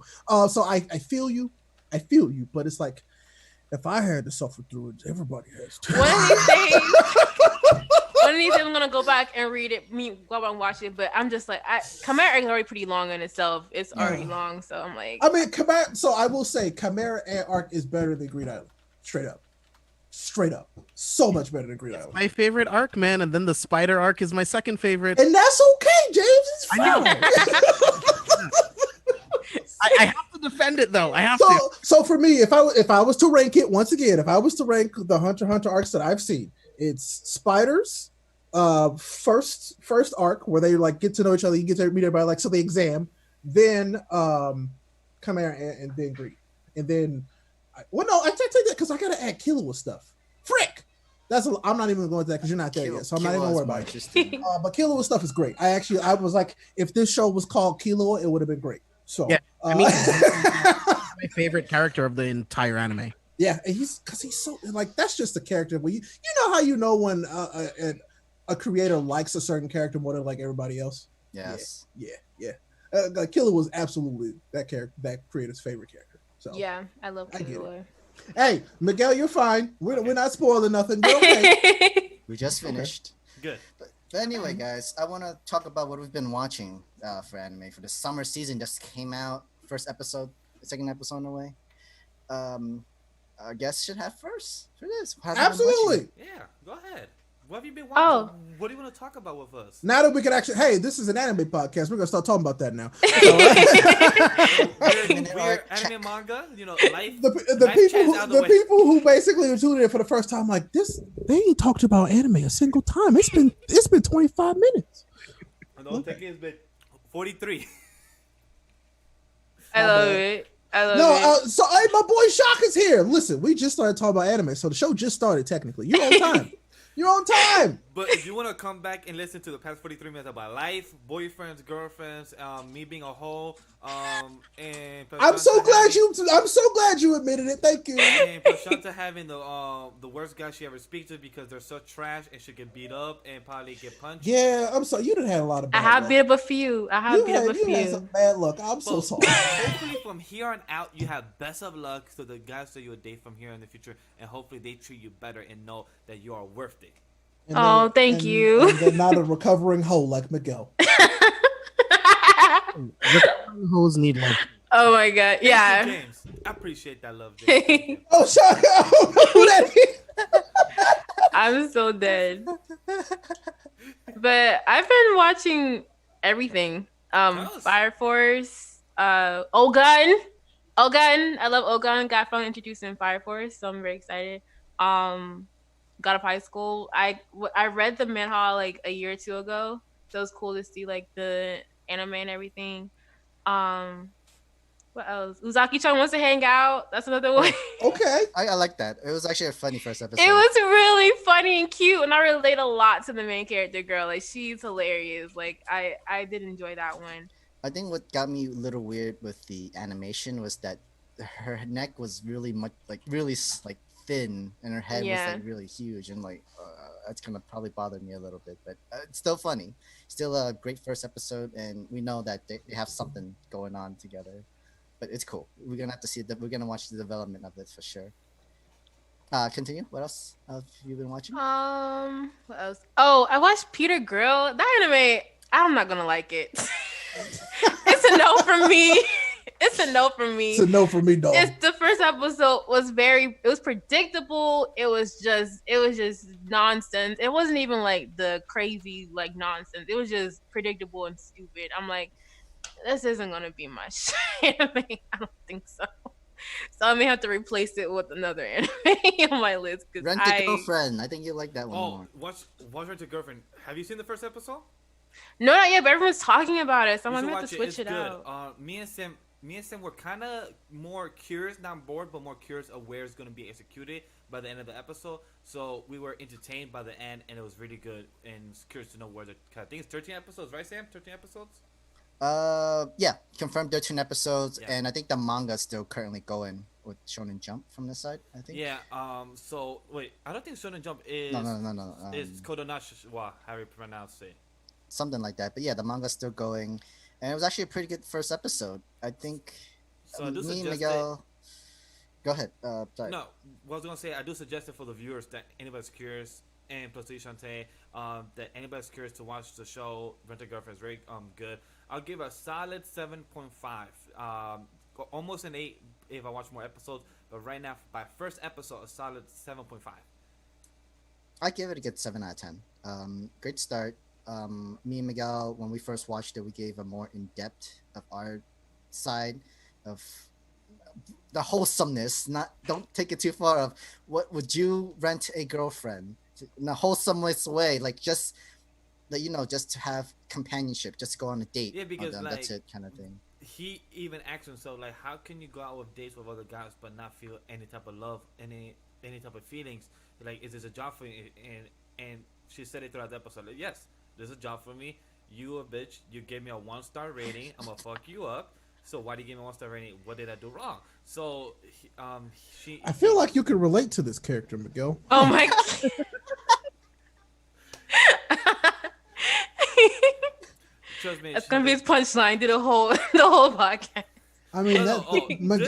So I feel you. I feel you, but it's like if I had to suffer through it, everybody has to. One of these days, I'm gonna go back and read it. Go back and watch it. But I'm just like, Chimera is already pretty long in itself. It's already long, so I'm like, I mean, Chimera. So I will say, Chimera and arc is better than Green Island. Straight up, so much better than Green Island. My favorite arc, man, and then the Spider arc is my second favorite. And that's okay, James. It's fine. I have to defend it though. I have to. So for me, if I was to rank it once again, if I was to rank the Hunter x Hunter arcs that I've seen, it's Spiders, first arc where they like get to know each other, you get to meet everybody, like so the exam, then Chimera and then Greed, and then I take that because I gotta add Killua stuff. Frick. I'm not even going to that because you're not there yet, so I'm not even gonna worry about it. But Killua stuff is great. I was like, if this show was called Killua, it would have been great. So yeah, I mean, my favorite character of the entire anime. Yeah, and he's so like that's just a character. Where you know how you know when a creator likes a certain character more than like everybody else. Yes. Yeah. Killer was absolutely that creator's favorite character. So yeah, I love Killua. Hey, Miguel, you're fine. We're not spoiling nothing. You're okay. We just finished. Good. But anyway, guys, I want to talk about what we've been watching for anime for the summer season. Just came out. Second episode in a way. I guess should have first for this. Absolutely. Yeah, go ahead. What have you been watching? What do you want to talk about with us? Now that we can actually, hey, this is an anime podcast. We're gonna start talking about that now. We're anime manga, life. The people who basically are tuning in for the first time, like this, they ain't talked about anime a single time. It's been 25 minutes. I don't think it's been 43. I love it. So hey, my boy Shock is here. Listen, we just started talking about anime, so the show just started technically. You're on time. You're on time. But if you want to come back and listen to the past 43 minutes about life, boyfriends, girlfriends, me being a hoe, and I'm so glad you admitted it. Thank you. And Prashanta having the worst guy she ever speaks to because they're so trash and should get beat up and probably get punched. Yeah, I'm sorry. You done had a lot of bad luck. I have beat up a few. You had some bad luck. I'm so sorry. Hopefully from here on out, you have best of luck to the guys that you would date from here in the future, and hopefully they treat you better and know that you are worth it. Thank you. And they're not a recovering hoe like Miguel. Recovering hoes need love. Oh my god, yeah. Thank you, James. I appreciate that love, James. Oh, Shock. Who that is? I'm so dead. But I've been watching everything. Us. Fire Force, Ogun. I love Ogun. Got finally introduced in Fire Force, so I'm very excited. God of High School. I read the manhwa like a year or two ago, so it was cool to see like the anime and everything. Um, what else? Uzaki-chan wants to hang out. That's another one. Okay. I like that. It was actually a funny first episode. It was really funny and cute, and I relate a lot to the main character girl. Like she's hilarious. Like I did enjoy that one. I think what got me a little weird with the animation was that her neck was really much really like thin, and her head was like really huge, and like that's gonna probably bother me a little bit. But it's still funny. Still a great first episode, and we know that they have something going on together. But it's cool. We're gonna have to see that. We're gonna watch the development of this for sure. Continue. What else have you been watching? What else? Oh, I watched Peter Grill. That anime, I'm not gonna like it. It's a no from me. It's a no from me. It's a no for me, dog. It's the first episode was it was predictable. It was just nonsense. It wasn't even like the crazy like nonsense. It was just predictable and stupid. I'm like, this isn't gonna be much anime. I don't think so. So I may have to replace it with another anime on my list. Rent a Girlfriend. I think you like that one more. Watch Rent a Girlfriend. Have you seen the first episode? No, not yet, but everyone's talking about it, so I'm You gonna should have to watch switch It's it good. out. Me and Sam were kind of more curious, not bored, but more curious of where it's going to be executed by the end of the episode. So we were entertained by the end, and it was really good, and curious to know where I think it's 13 episodes, right, Sam? 13 episodes? Yeah, confirmed 13 episodes, Yeah. and I think the manga is still currently going with Shonen Jump from this side. I think. Yeah. So wait, I don't think Shonen Jump is. No. It's Kodonashi. How you pronounce it? Something like that. But yeah, the manga's still going, and it was actually a pretty good first episode. I think. So I do me and suggest Miguel. Go ahead. Sorry. No, what I was gonna say, I do suggest it for the viewers that anybody's curious, and plus Shantae, that anybody's curious to watch the show. Rent a Girlfriend is very good. I'll give a solid 7.5. Almost an 8 if I watch more episodes, but right now by first episode, a solid 7.5. I give it a good 7 out of 10. Great start. Me and Miguel, when we first watched it, we gave a more in-depth of our side of the wholesomeness. Don't take it too far. Of what would you rent a girlfriend in a wholesomeness way, like just that, just to have companionship, just to go on a date. Yeah, because like, that's it, kind of thing. He even asked himself like, how can you go out with dates with other guys but not feel any type of love, any type of feelings? Like, is this a job for you? And she said it throughout the episode. Like, yes, this is a job for me. You a bitch. You gave me a 1-star rating. I'm gonna fuck you up. So why do you give me a 1-star rating? What did I do wrong? So I feel like you can relate to this character, Miguel. Oh my god. Trust me, That's gonna be his punchline to the whole podcast. I mean,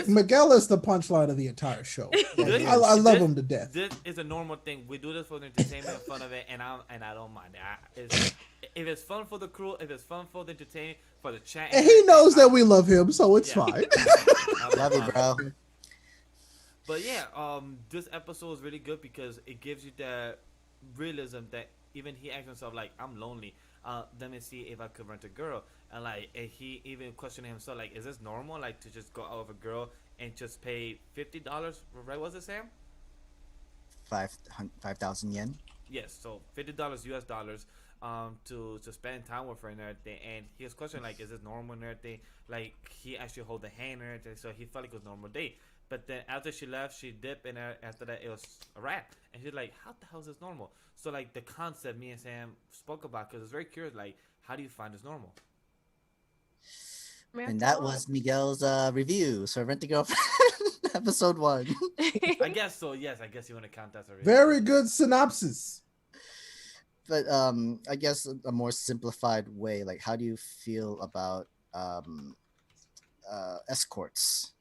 Miguel is the punchline of the entire show. I love him to death. This is a normal thing. We do this for the entertainment and fun of it, and I don't mind it. If it's fun for the crew, if it's fun for the entertainment, for the chat, and he knows that we love him, so it's fine. Love you, bro. But yeah, this episode is really good because it gives you that realism that even he asked himself like, I'm lonely. Let me see if I could rent a girl. And like, and he even questioned himself like, is this normal? Like to just go out with a girl and just pay $50, right? Was it, Sam? 5,000 yen. Yes, so $50 US dollars. To spend time with her and everything. And he was questioning like, is this normal and everything? Like he actually hold the hand and everything, so he felt like it was a normal date. But then after she left, she dipped, and after that, it was a wrap. And she's like, how the hell is this normal? So, like, the concept me and Sam spoke about, because it's very curious, like, how do you find this normal? And that was Miguel's review. So, Rent a Girlfriend, episode 1. I guess so, yes. I guess you want to count that as a review. Very good synopsis. But I guess a more simplified way, like, how do you feel about escorts,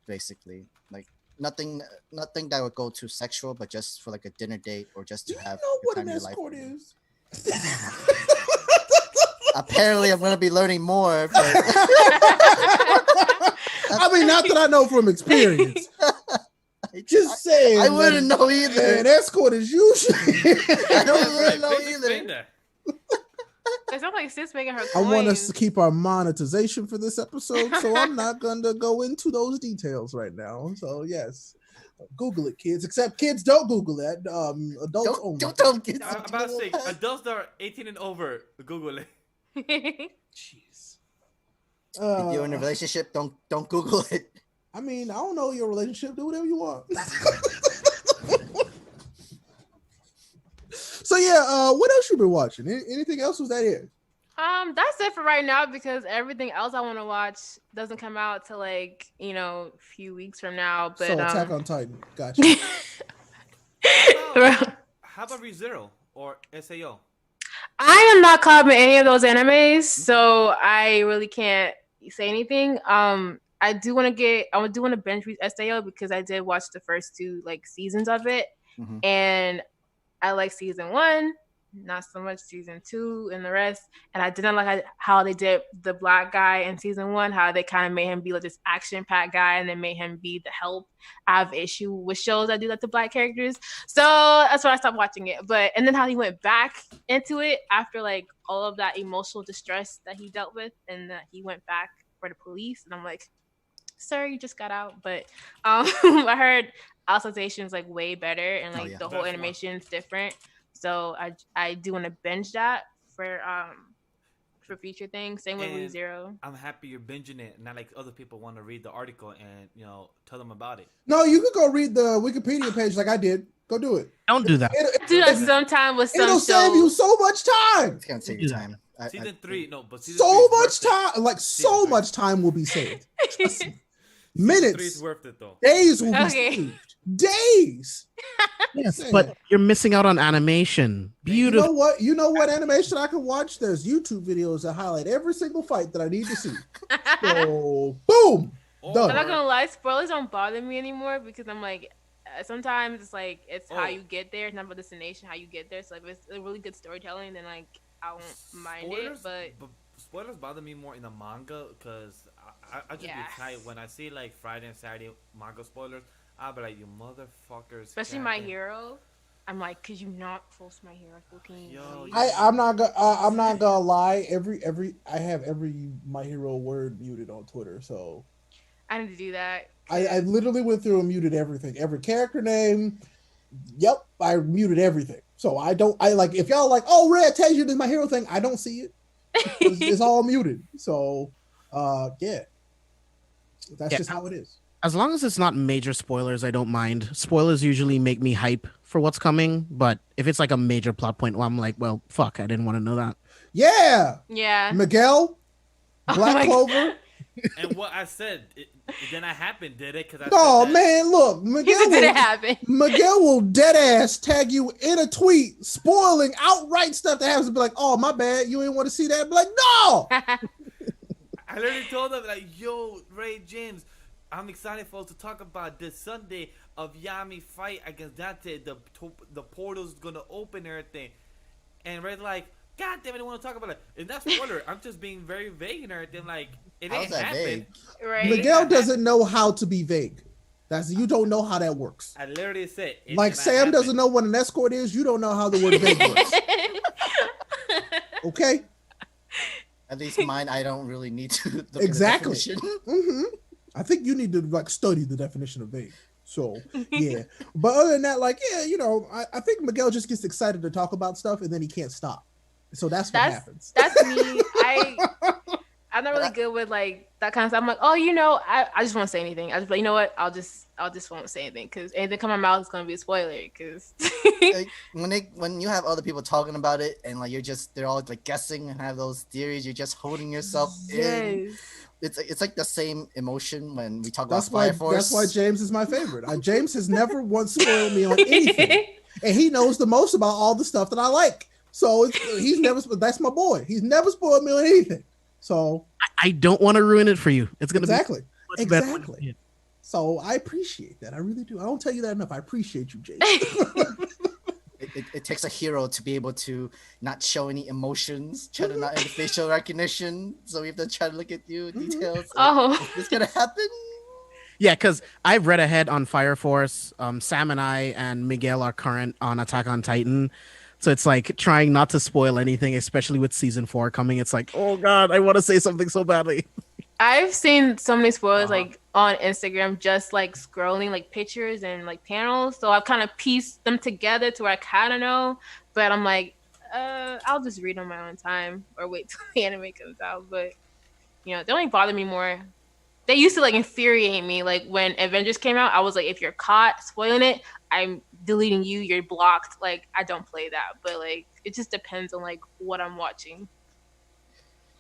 basically? Like, nothing that would go too sexual, but just for like a dinner date or just to have. Do you know what time an in your life. escort is? Apparently, I'm gonna be learning more. But... I mean, not that I know from experience. Just saying. I wouldn't know either. An escort is usually. I don't really know either. It sounds like sis making her I coins. want us to keep our monetization for this episode, so I'm not going to go into those details right now. So yes, Google it, kids. Except kids don't Google it. Adults only. Don't get. I'm about to say, adults that are 18 and over, Google it. Jeez. If you're in a relationship, don't Google it. I mean, I don't know your relationship. Do whatever you want. So yeah, what else you been watching? Anything else? Was that it? That's it for right now because everything else I want to watch doesn't come out till like a few weeks from now. But So Attack on Titan. Gotcha. How about ReZero or SAO? I am not caught up in any of those animes, so I really can't say anything. I do want to binge read SAO because I did watch the first 2 like seasons of it, and I like season 1, not so much season 2 and the rest. And I didn't like how they did the black guy in season 1, how they kind of made him be like this action-packed guy and then made him be the help. I have issue with shows that do like the black characters. So that's why I stopped watching it. And then how he went back into it after like all of that emotional distress that he dealt with, and that he went back for the police. And I'm like, sir, you just got out. But I heard Alicization is like way better, and like the whole animation is different. So I do want to binge that for future things. Same with ReZero. I'm happy you're binging it, not like other people want to read the article and tell them about it. No, you could go read the Wikipedia page like I did. Go do it. Don't do that. Do that sometime with some It'll save you so much time. It's gonna take your time. Season 3, no, but season So 3 much time, like so much time will be saved. Trust me. Minutes. 3 is worth it though. Days will be saved. Days. Yes, but you're missing out on animation. Beautiful. You know what animation I can watch? There's YouTube videos that highlight every single fight that I need to see. So boom. Done. I'm not gonna lie, spoilers don't bother me anymore because I'm like, sometimes it's like how you get there, it's not about destination, how you get there. So if it's a really good storytelling, then like I won't mind it. But spoilers bother me more in the manga because I just get tight when I see like Friday and Saturday manga spoilers. I'll be like, you motherfuckers. Especially My Hero. I'm like, could you not post My Hero 14? I'm not gonna lie. I have every My Hero word muted on Twitter, so I need to do that. I literally went through and muted everything, every character name. Yep, I muted everything. So I like if y'all like, oh, Red tells you this My Hero thing. I don't see it. It's all muted. So yeah, that's just how it is. As long as it's not major spoilers, I don't mind. Spoilers usually make me hype for what's coming, but if it's like a major plot point, well, I'm like, well, fuck, I didn't want to know that. Yeah. Miguel, Black Clover. And what I said, it didn't happen, did it? Man, look, Miguel didn't happen. Miguel will dead ass tag you in a tweet, spoiling outright stuff that happens. And be like, oh, my bad, you didn't want to see that. Be like, no. I literally told them like, yo, Ray James, I'm excited for us to talk about this Sunday of Yami fight against Dante. The portal's gonna open and everything. And Ray's like, God damn it, I don't want to talk about it. And that's spoiler. I'm just being very vague and everything. Like, it ain't happened. Right. Miguel doesn't know how to be vague. You don't know how that works. I literally said it. Like Sam doesn't know what an escort is. You don't know how the word vague works. Okay. At least mine, I don't really need to look exactly. at the definition. Mm-hmm. I think you need to like study the definition of vague. So yeah, but other than that, like I think Miguel just gets excited to talk about stuff and then he can't stop. So that's what happens. That's me. I'm not really good with like that kind of stuff. I'm like, I just won't say anything. I just like, you know what? I'll just won't say anything because anything come out of my mouth is gonna be a spoiler. Because like, when you have other people talking about it and like they're all like guessing and have those theories, you're just holding yourself in. It's like the same emotion when we talk about Fire Force. That's why James is my favorite. James has never once spoiled me on anything, and he knows the most about all the stuff that I like. So he's never. That's my boy. He's never spoiled me on anything. So I don't want to ruin it for you. It's gonna be exactly. So I appreciate that. I really do. I don't tell you that enough. I appreciate you, James. It takes a hero to be able to not show any emotions, try to not have facial recognition. So we have to try to look at you details. Is this gonna happen? Yeah, because I've read ahead on Fire Force. Sam and I and Miguel are current on Attack on Titan. So it's like trying not to spoil anything, especially with season 4 coming. It's like, oh god, I want to say something so badly. I've seen so many spoilers like on Instagram, just like scrolling like pictures and like panels. So I've kind of pieced them together to where I kind of know, but I'm like, I'll just read on my own time or wait till the anime comes out. But you know, they only bother me more. They used to like infuriate me. Like when Avengers came out, I was like, if you're caught spoiling it, I'm deleting you. You're blocked. Like I don't play that. But like it just depends on like what I'm watching.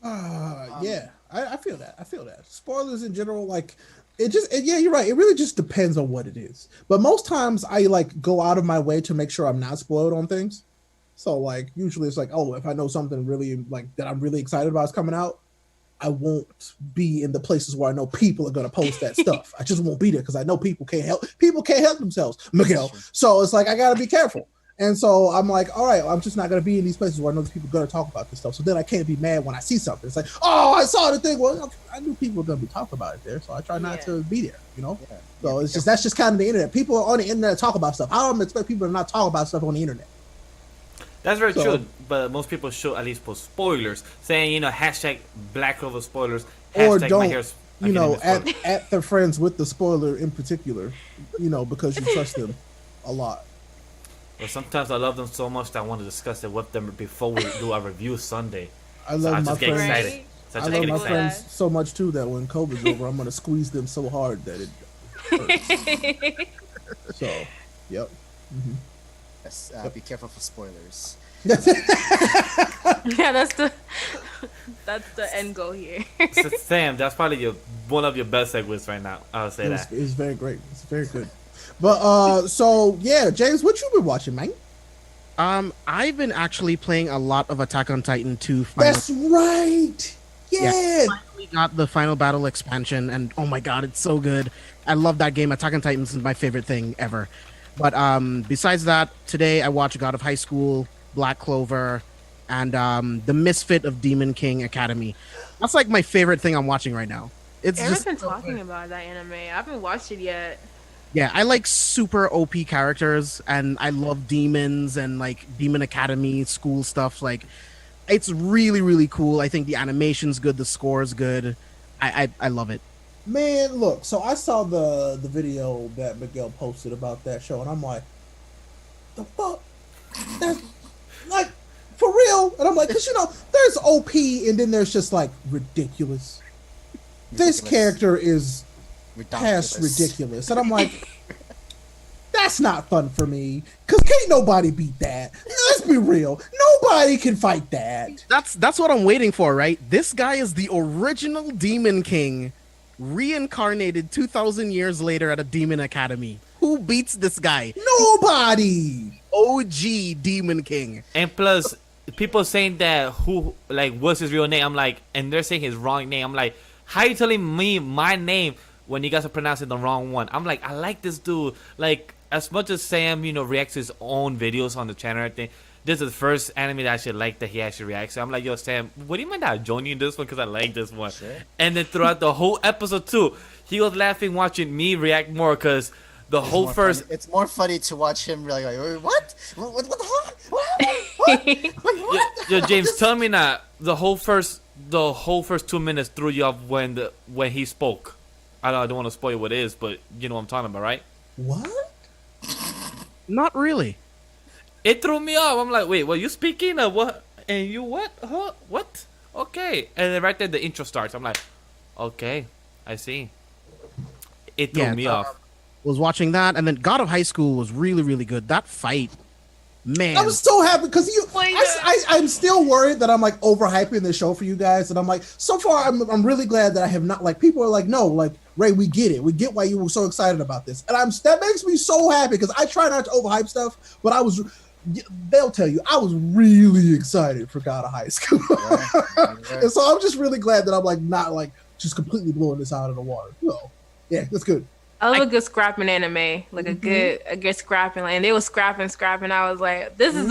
Yeah, I feel that. I feel that. Spoilers in general, like yeah, you're right. It really just depends on what it is. But most times I like go out of my way to make sure I'm not spoiled on things. So like usually it's like, oh, if I know something really like that I'm really excited about is coming out, I won't be in the places where I know people are gonna post that stuff. I just won't be there because I know people can't help themselves, Miguel. So it's like I gotta be careful. And so I'm like, all right, I'm just not going to be in these places where I know people are going to talk about this stuff. So then I can't be mad when I see something. It's like, oh, I saw the thing. Well, I knew people were going to be talking about it there. So I try not to be there, you know? Yeah. So it's just, that's just kind of the internet. People on the internet talk about stuff. I don't expect people to not talk about stuff on the internet. That's very true. But most people should at least post spoilers saying, you know, hashtag Black Clover spoilers. Or don't, you know, at their friends with the spoiler in particular, you know, because you trust them a lot. Well, sometimes I love them so much that I want to discuss it with them before we do our review Sunday. I love my friends. Right? I love my friends so much too that when COVID's over, I'm gonna squeeze them so hard that it hurts. So, yep. Mm-hmm. Yes, be careful for spoilers. Yeah, that's the end goal here. So, Sam, that's probably one of your best segues right now. I'll say that. It's very great. It's very good. But so yeah, James, what you been watching, man? I've been actually playing a lot of Attack on Titan 2. That's right. Yeah. We got the Final Battle expansion, and oh my god, it's so good. I love that game. Attack on Titan is my favorite thing ever. But besides that, today I watched God of High School, Black Clover, and the Misfit of Demon King Academy. That's like my favorite thing I'm watching right now. It's Aaron's been talking about that anime. I haven't watched it yet. Yeah, I like super OP characters, and I love demons and like Demon Academy school stuff. Like, it's really, really cool. I think the animation's good, the score's good. I love it. Man, look, so I saw the video that Miguel posted about that show, and I'm like, the fuck? That's like, for real? And I'm like, because, you know, there's OP, and then there's just like ridiculous. This character is past ridiculous. And I'm like, that's not fun for me, because can't nobody beat that. Let's be real, nobody can fight that. That's what I'm waiting for, right? This guy is the original Demon King, reincarnated 2,000 years later at a Demon Academy. Who beats this guy? Nobody. OG Demon King. And plus, people saying that who, like, what's his real name? I'm like, and they're saying his wrong name. I'm like, how you telling me my name when you guys are pronouncing the wrong one? I'm like, I like this dude. Like, as much as Sam, you know, reacts to his own videos on the channel and everything, this is the first anime that I actually like that he actually reacts to. I'm like, yo, Sam, what do you mind that I join you in this one? Because I like this one. Sure. And then throughout the whole episode, too, he was laughing watching me react more because the whole first... It's more funny to watch him like what? What the fuck? What? Yo, James, tell me now, the whole first 2 minutes threw you off when he spoke. I don't want to spoil what it is, but you know what I'm talking about, right? What? Not really. It threw me off. I'm like, wait, you speaking or what? And you what? Huh? What? Okay. And then right there, the intro starts. I'm like, okay, I see. It threw me off. Was watching that, and then God of High School was really, really good. That fight, man. I was so happy because I'm still worried that I'm like overhyping the show for you guys, and I'm like, so far I'm really glad that I have not, like, people are like, no, like, Ray, we get it, we get why you were so excited about this, and that makes me so happy because I try not to overhype stuff, but they'll tell you I was really excited for God of High School, right. And so I'm just really glad that I'm like not like just completely blowing this out of the water. So yeah, that's good. I love a good scrapping anime, like a good scrapping, like, and they were scrapping. I was like, this is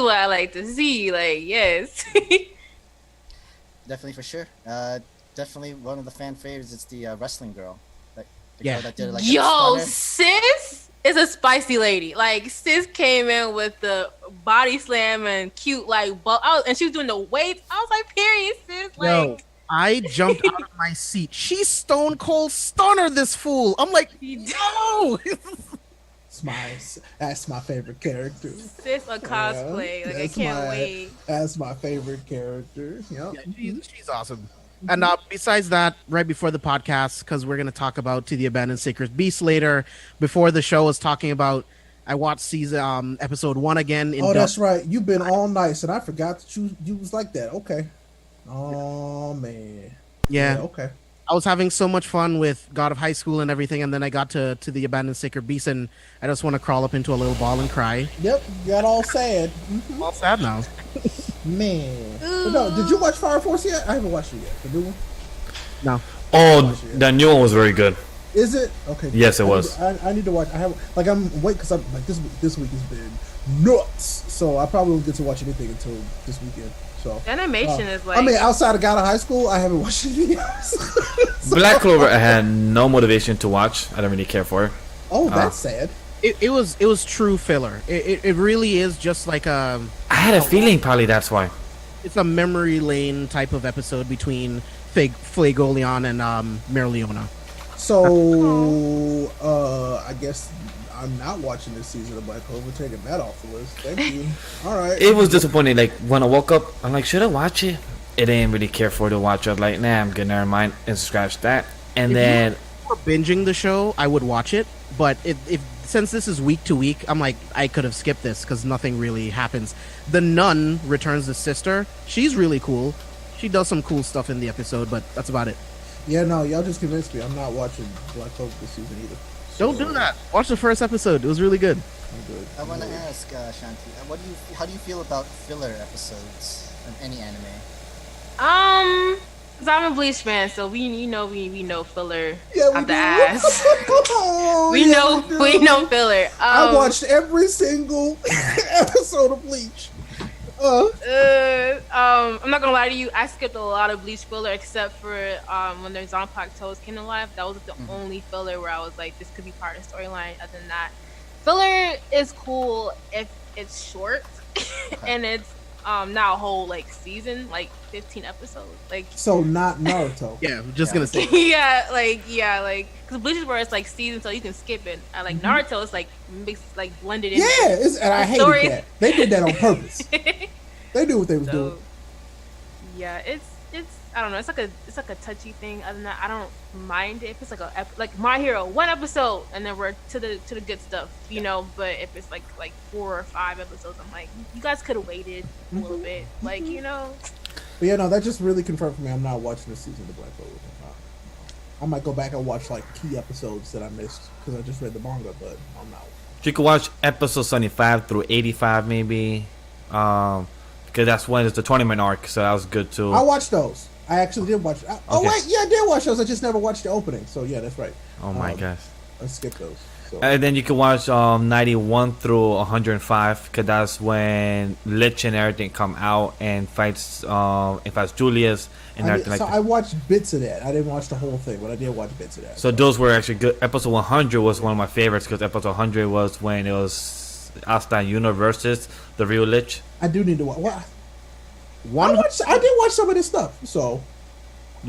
what I like to see. Like, yes, definitely for sure. Definitely one of the fan favorites. It's the wrestling girl. The yeah. girl that did, like, yo, sis, is a spicy lady. Like sis came in with the body slam and cute and she was doing the weights. I was like, period, sis. Yo, Like I jumped out of my seat. She stone cold stunner this fool. I'm like, no. That's my favorite character. Sis a cosplay. Like I can't wait. That's my favorite character. Yep. Yeah, she's awesome. And besides that, right before the podcast, because we're going to talk about To the Abandoned Sacred Beast later, before the show was talking about, I watched season episode 1 again. That's right. You've been all nice, and I forgot that you was like that. Okay. Oh, man. Yeah. Okay. I was having so much fun with God of High School and everything, and then I got to the Abandoned Sacred Beast, and I just want to crawl up into a little ball and cry. Yep, you got all sad. I'm all sad now. Man. But no, did you watch Fire Force yet? I haven't watched it yet. The new one? No. Oh, the new one was very good. Is it? Okay. Yes, it was. I need to watch. I have I'm wait because I'm like this week has been nuts. So I probably won't get to watch anything until this weekend. So animation is like. I mean, outside of God of High School, I haven't watched anything else. Black Clover, I had no motivation to watch. I don't really care for it. Oh, that's sad. It was true filler. It really is just like a. I had a feeling probably that's why. It's a memory lane type of episode between Flagoleon and Merleona. So I guess I'm not watching this season of Black Clover. Taking that off the list. Thank you. All right. It was disappointing. Like when I woke up, I'm like, should I watch it? I didn't really care for it to watch. I was like, nah, I'm good. Never mind, and scratch that. And then for binging the show, I would watch it. But if since this is week to week, I'm like, I could have skipped this because nothing really happens. The nun returns the sister. She's really cool. She does some cool stuff in the episode, but that's about it. Yeah, no, y'all just convinced me. I'm not watching Black Clover this season either. So, don't do that. Watch the first episode. It was really good. I'm good. I want to ask Ashanti, how do you feel about filler episodes of any anime? Cause I'm a Bleach fan, so we know filler Yeah, out the ass. Oh, we know filler. I watched every single episode of Bleach. I'm not gonna lie to you. I skipped a lot of Bleach filler except for when their Zanpakuto Toes came to life. That was the only filler where I was like, this could be part of the storyline. Other than that, filler is cool if it's short and it's not a whole like season, like 15 episodes. Like so, not Naruto. Yeah, I'm just gonna say. yeah, because Bleach is where it's like season, so you can skip it. I like Naruto, it's like mixed, like blended in. Yeah, and I hated that. They did that on purpose. They knew what they was doing. Yeah, it's I don't know. It's like a touchy thing. Other than that, I don't mind it if it's like My Hero, one episode, and then we're to the good stuff, you know. But if it's like 4 or 5 episodes, I'm like, you guys could have waited a little bit, like you know. But yeah, no, that just really confirmed for me. I'm not watching this season of Black Clover. I might go back and watch like key episodes that I missed because I just read the manga, but I'm not. You could watch episode 75 through 85 maybe, because that's when it's the tournament arc, so that was good too. I watched those. I actually did watch. Oh wait, yeah, I did watch those. I just never watched the opening. So yeah, that's right. Oh my gosh. I skipped those. So. And then you can watch 91 through 105, because that's when Lich and everything come out and fights Julius and everything like that. I watched bits of that. I didn't watch the whole thing, but I did watch bits of that. So those were actually good. Episode 100 was one of my favorites, because episode 100 was when it was Asta Yuno versus the real Lich. I do need to watch. What? I did watch some of this stuff. So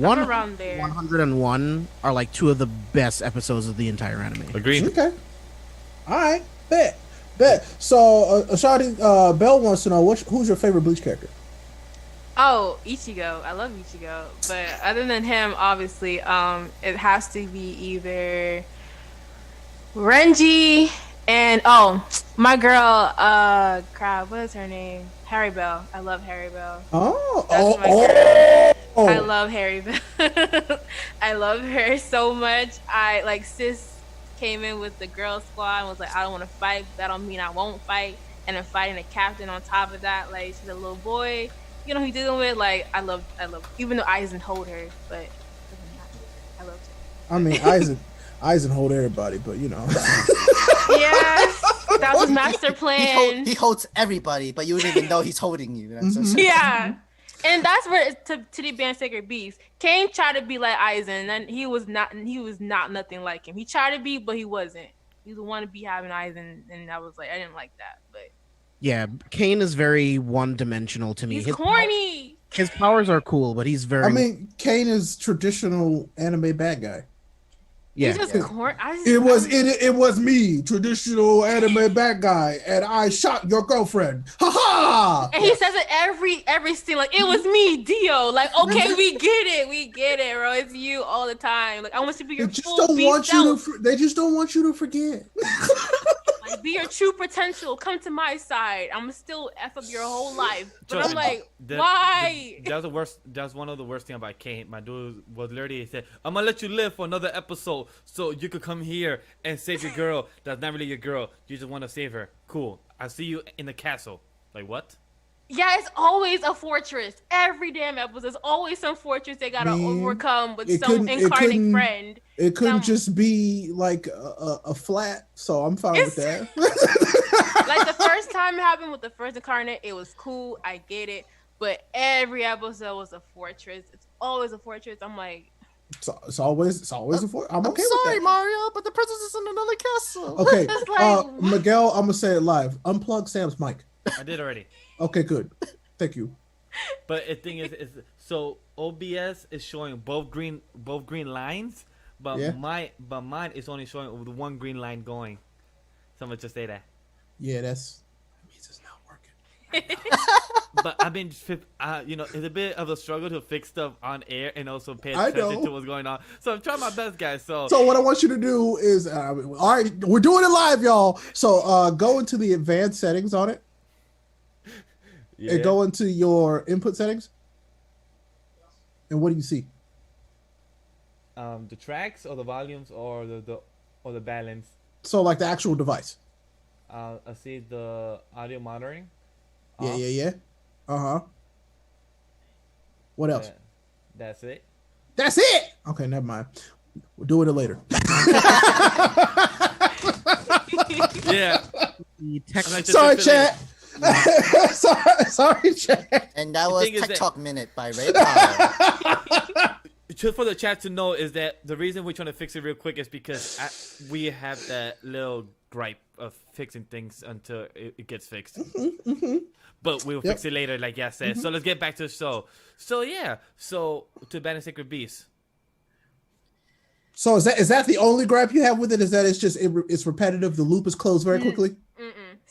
around there. 101 are like 2 of the best episodes of the entire anime. Agreed. Okay. All right. Bet. So Ashanti Bell wants to know who's your favorite Bleach character? Oh, Ichigo. I love Ichigo. But other than him, obviously, it has to be either Renji and my girl, what is her name? Harry Bell. I love Harry Bell. That's my girl. I love Harry Bell. I love her so much. Sis came in with the girl squad and was like, I don't want to fight. That don't mean I won't fight. And then fighting a captain on top of that, like she's a little boy. You know who he's dealing with? Like I love even though Aizen hold her, but I love her. I mean Aizen hold everybody, but you know. Yeah. That was master plan. He holds everybody, but you wouldn't even know he's holding you. Yeah. And that's where to the band Sacred Beast. Kane tried to be like Aizen, and he was not nothing like him. He tried to be, but he wasn't. He's the one to be having eyes, and I was like, I didn't like that. But Yeah, Kane is very one-dimensional to me. he's corny. His powers are cool, but he's very. I mean, Kane is traditional anime bad guy. Yeah. He's just corny. It was me, traditional anime bad guy, and I shot your girlfriend. Ha ha! And he says it every scene, like it was me, Dio. Like, okay, we get it, bro. It's you all the time. Like, I want you to be your full beast self. They just don't want you to forget. Like, be your true potential. Come to my side. I'm still f up your whole life. But I'm like, why? That's the worst. That's one of the worst thing about Kane. My dude was literally said, "I'm gonna let you live for another episode, so you could come here and save your girl. That's not really your girl. You just want to save her. Cool. I'll see you in the castle." Like what? Yeah, it's always a fortress. Every damn episode, there's always some fortress they gotta overcome with some incarnate friend. It couldn't just be like a flat, so I'm fine with that. Like the first time it happened with the first incarnate, it was cool. I get it, but every episode was a fortress. It's always a fortress. I'm like, it's always a fortress. I'm okay with sorry, that. Mario, but the princess is in another castle. Okay, It's like- Miguel, I'm gonna say it live. Unplug Sam's mic. I did already. Okay, good. Thank you. But the thing is so OBS is showing both green lines, but Yeah. mine is only showing the one green line going. Someone just say that. Yeah, that means it's not working. But I've been, it's a bit of a struggle to fix stuff on air and also pay attention to what's going on. So I'm trying my best, guys. So what I want you to do is, all right, we're doing it live, y'all. So go into the advanced settings on it. yeah. And go into your input settings. And what do you see? The tracks or the volumes or the balance. So like the actual device. I see the audio monitoring. Yeah. Uh-huh. What else? That's it. That's it. Okay, never mind. We'll do it later. Yeah. Sorry, chat. sorry, chat. And that was thing is Tech that- Talk Minute by Rayapollo. Just for the chat to know is that the reason we're trying to fix it real quick is because we have that little gripe of fixing things until it gets fixed. But we'll fix it later, like Yas said. So let's get back to the show. So yeah, to Band of Sacred Beasts. So is that the only gripe you have with it? Is that it's repetitive? The loop is closed very quickly.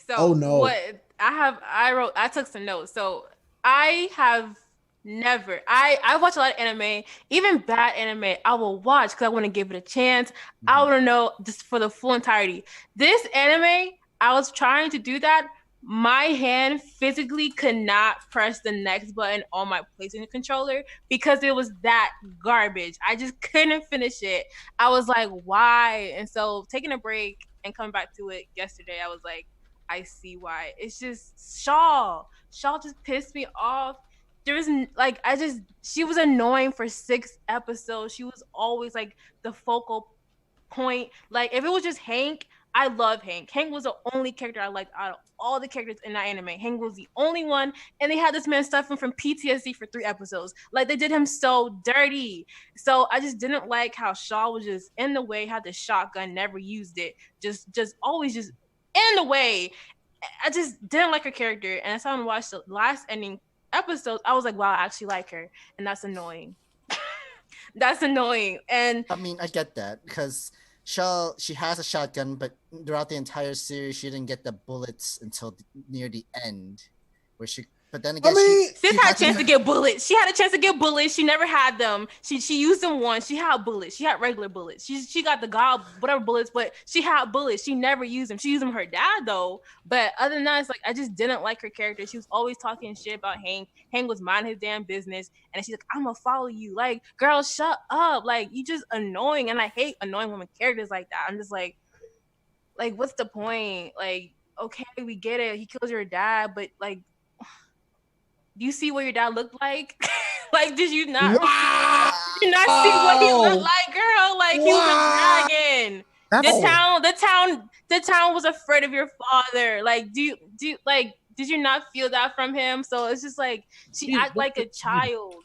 So oh no! What I took some notes. So I have never. I watch a lot of anime, even bad anime. I will watch because I want to give it a chance. I want to know just for the full entirety. This anime, I was trying to do that. My hand physically could not press the next button on my PlayStation controller because it was that garbage. I just couldn't finish it. I was like, why? And so taking a break and coming back to it yesterday, I was like, I see why. It's just Shaw. Shaw just pissed me off. There was she was annoying for 6 episodes. She was always like the focal point. Like if it was just Hank, I love Hank. Hank was the only character I liked out of all the characters in that anime. Hank was the only one, and they had this man suffering from PTSD for 3 episodes. Like they did him so dirty. So I just didn't like how Shaw was just in the way, had the shotgun, never used it, just always just in the way. I just didn't like her character, and as I watched the last ending episodes, I was like, wow, I actually like her, and that's annoying. That's annoying. And I mean, I get that because she has a shotgun, but throughout the entire series, she didn't get the bullets until near the end, where she. But then again, Sis had a chance to get bullets. She had a chance to get bullets. She never had them. She used them once. She had bullets. She had regular bullets. She got the whatever bullets, but she had bullets. She never used them. She used them her dad though. But other than that, it's like I just didn't like her character. She was always talking shit about Hank. Hank was minding his damn business, and she's like, "I'm gonna follow you." Like, girl, shut up. Like, you just annoying, and I hate annoying women characters like that. I'm just like, what's the point? Like, okay, we get it. He kills your dad, but like. Do you see what your dad looked like? Like, did you not? Wow. Did you not see what he looked like, girl? Like, he was a dragon. The town was afraid of your father. Like, did you not feel that from him? So it's just like she act like a child.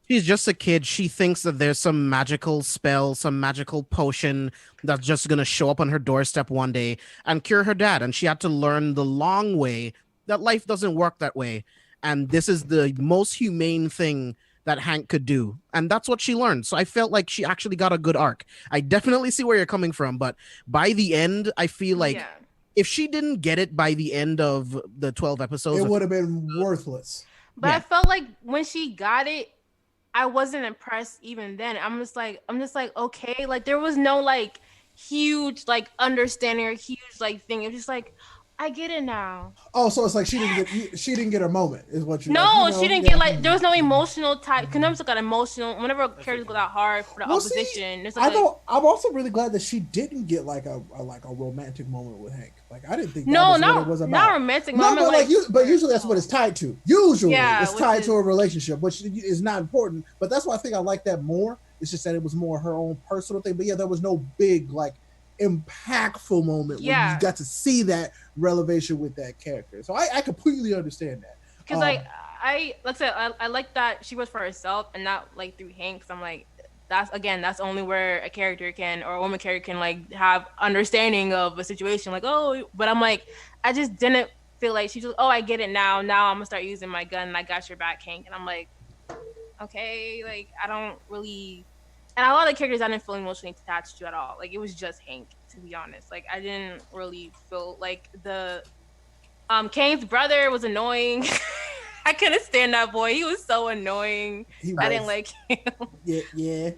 She's just a kid. She thinks that there's some magical spell, some magical potion that's just going to show up on her doorstep one day and cure her dad. And she had to learn the long way that life doesn't work that way. And this is the most humane thing that Hank could do. And that's what she learned. So I felt like she actually got a good arc. I definitely see where you're coming from. But by the end, I feel like if she didn't get it by the end of the 12 episodes, it would have been worthless. But I felt like when she got it, I wasn't impressed even then. I'm just like, okay, like there was no like huge like understanding or huge like thing. It was just like, I get it now. Oh, so it's like she didn't get her moment, is what you? No, like, she didn't get like there was no emotional type. Because never got emotional. Whenever a character goes out hard for the opposition, there's like, I'm also really glad that she didn't get like a romantic moment with Hank. Like I didn't think that no, was not what it was about. not romantic moment. But usually that's what it's tied to. Usually it's tied to a relationship, which is not important. But that's why I think I like that more. It's just that it was more her own personal thing. But yeah, there was no big like impactful moment where you got to see that relevation with that character. So I completely understand that. Because like I like that she was for herself and not like through Hank. Cause I'm like, that's only where a character can or a woman character can like have understanding of a situation. Like, oh, but I'm like, I just didn't feel like she's just, oh, I get it now. Now I'm gonna start using my gun and I got your back, Hank. And I'm like, okay, like I don't really. And a lot of the characters I didn't feel emotionally attached to at all. Like it was just Hank, to be honest. Like I didn't really feel like the Kane's brother was annoying. I couldn't stand that boy. He was so annoying. I didn't like him. Yeah.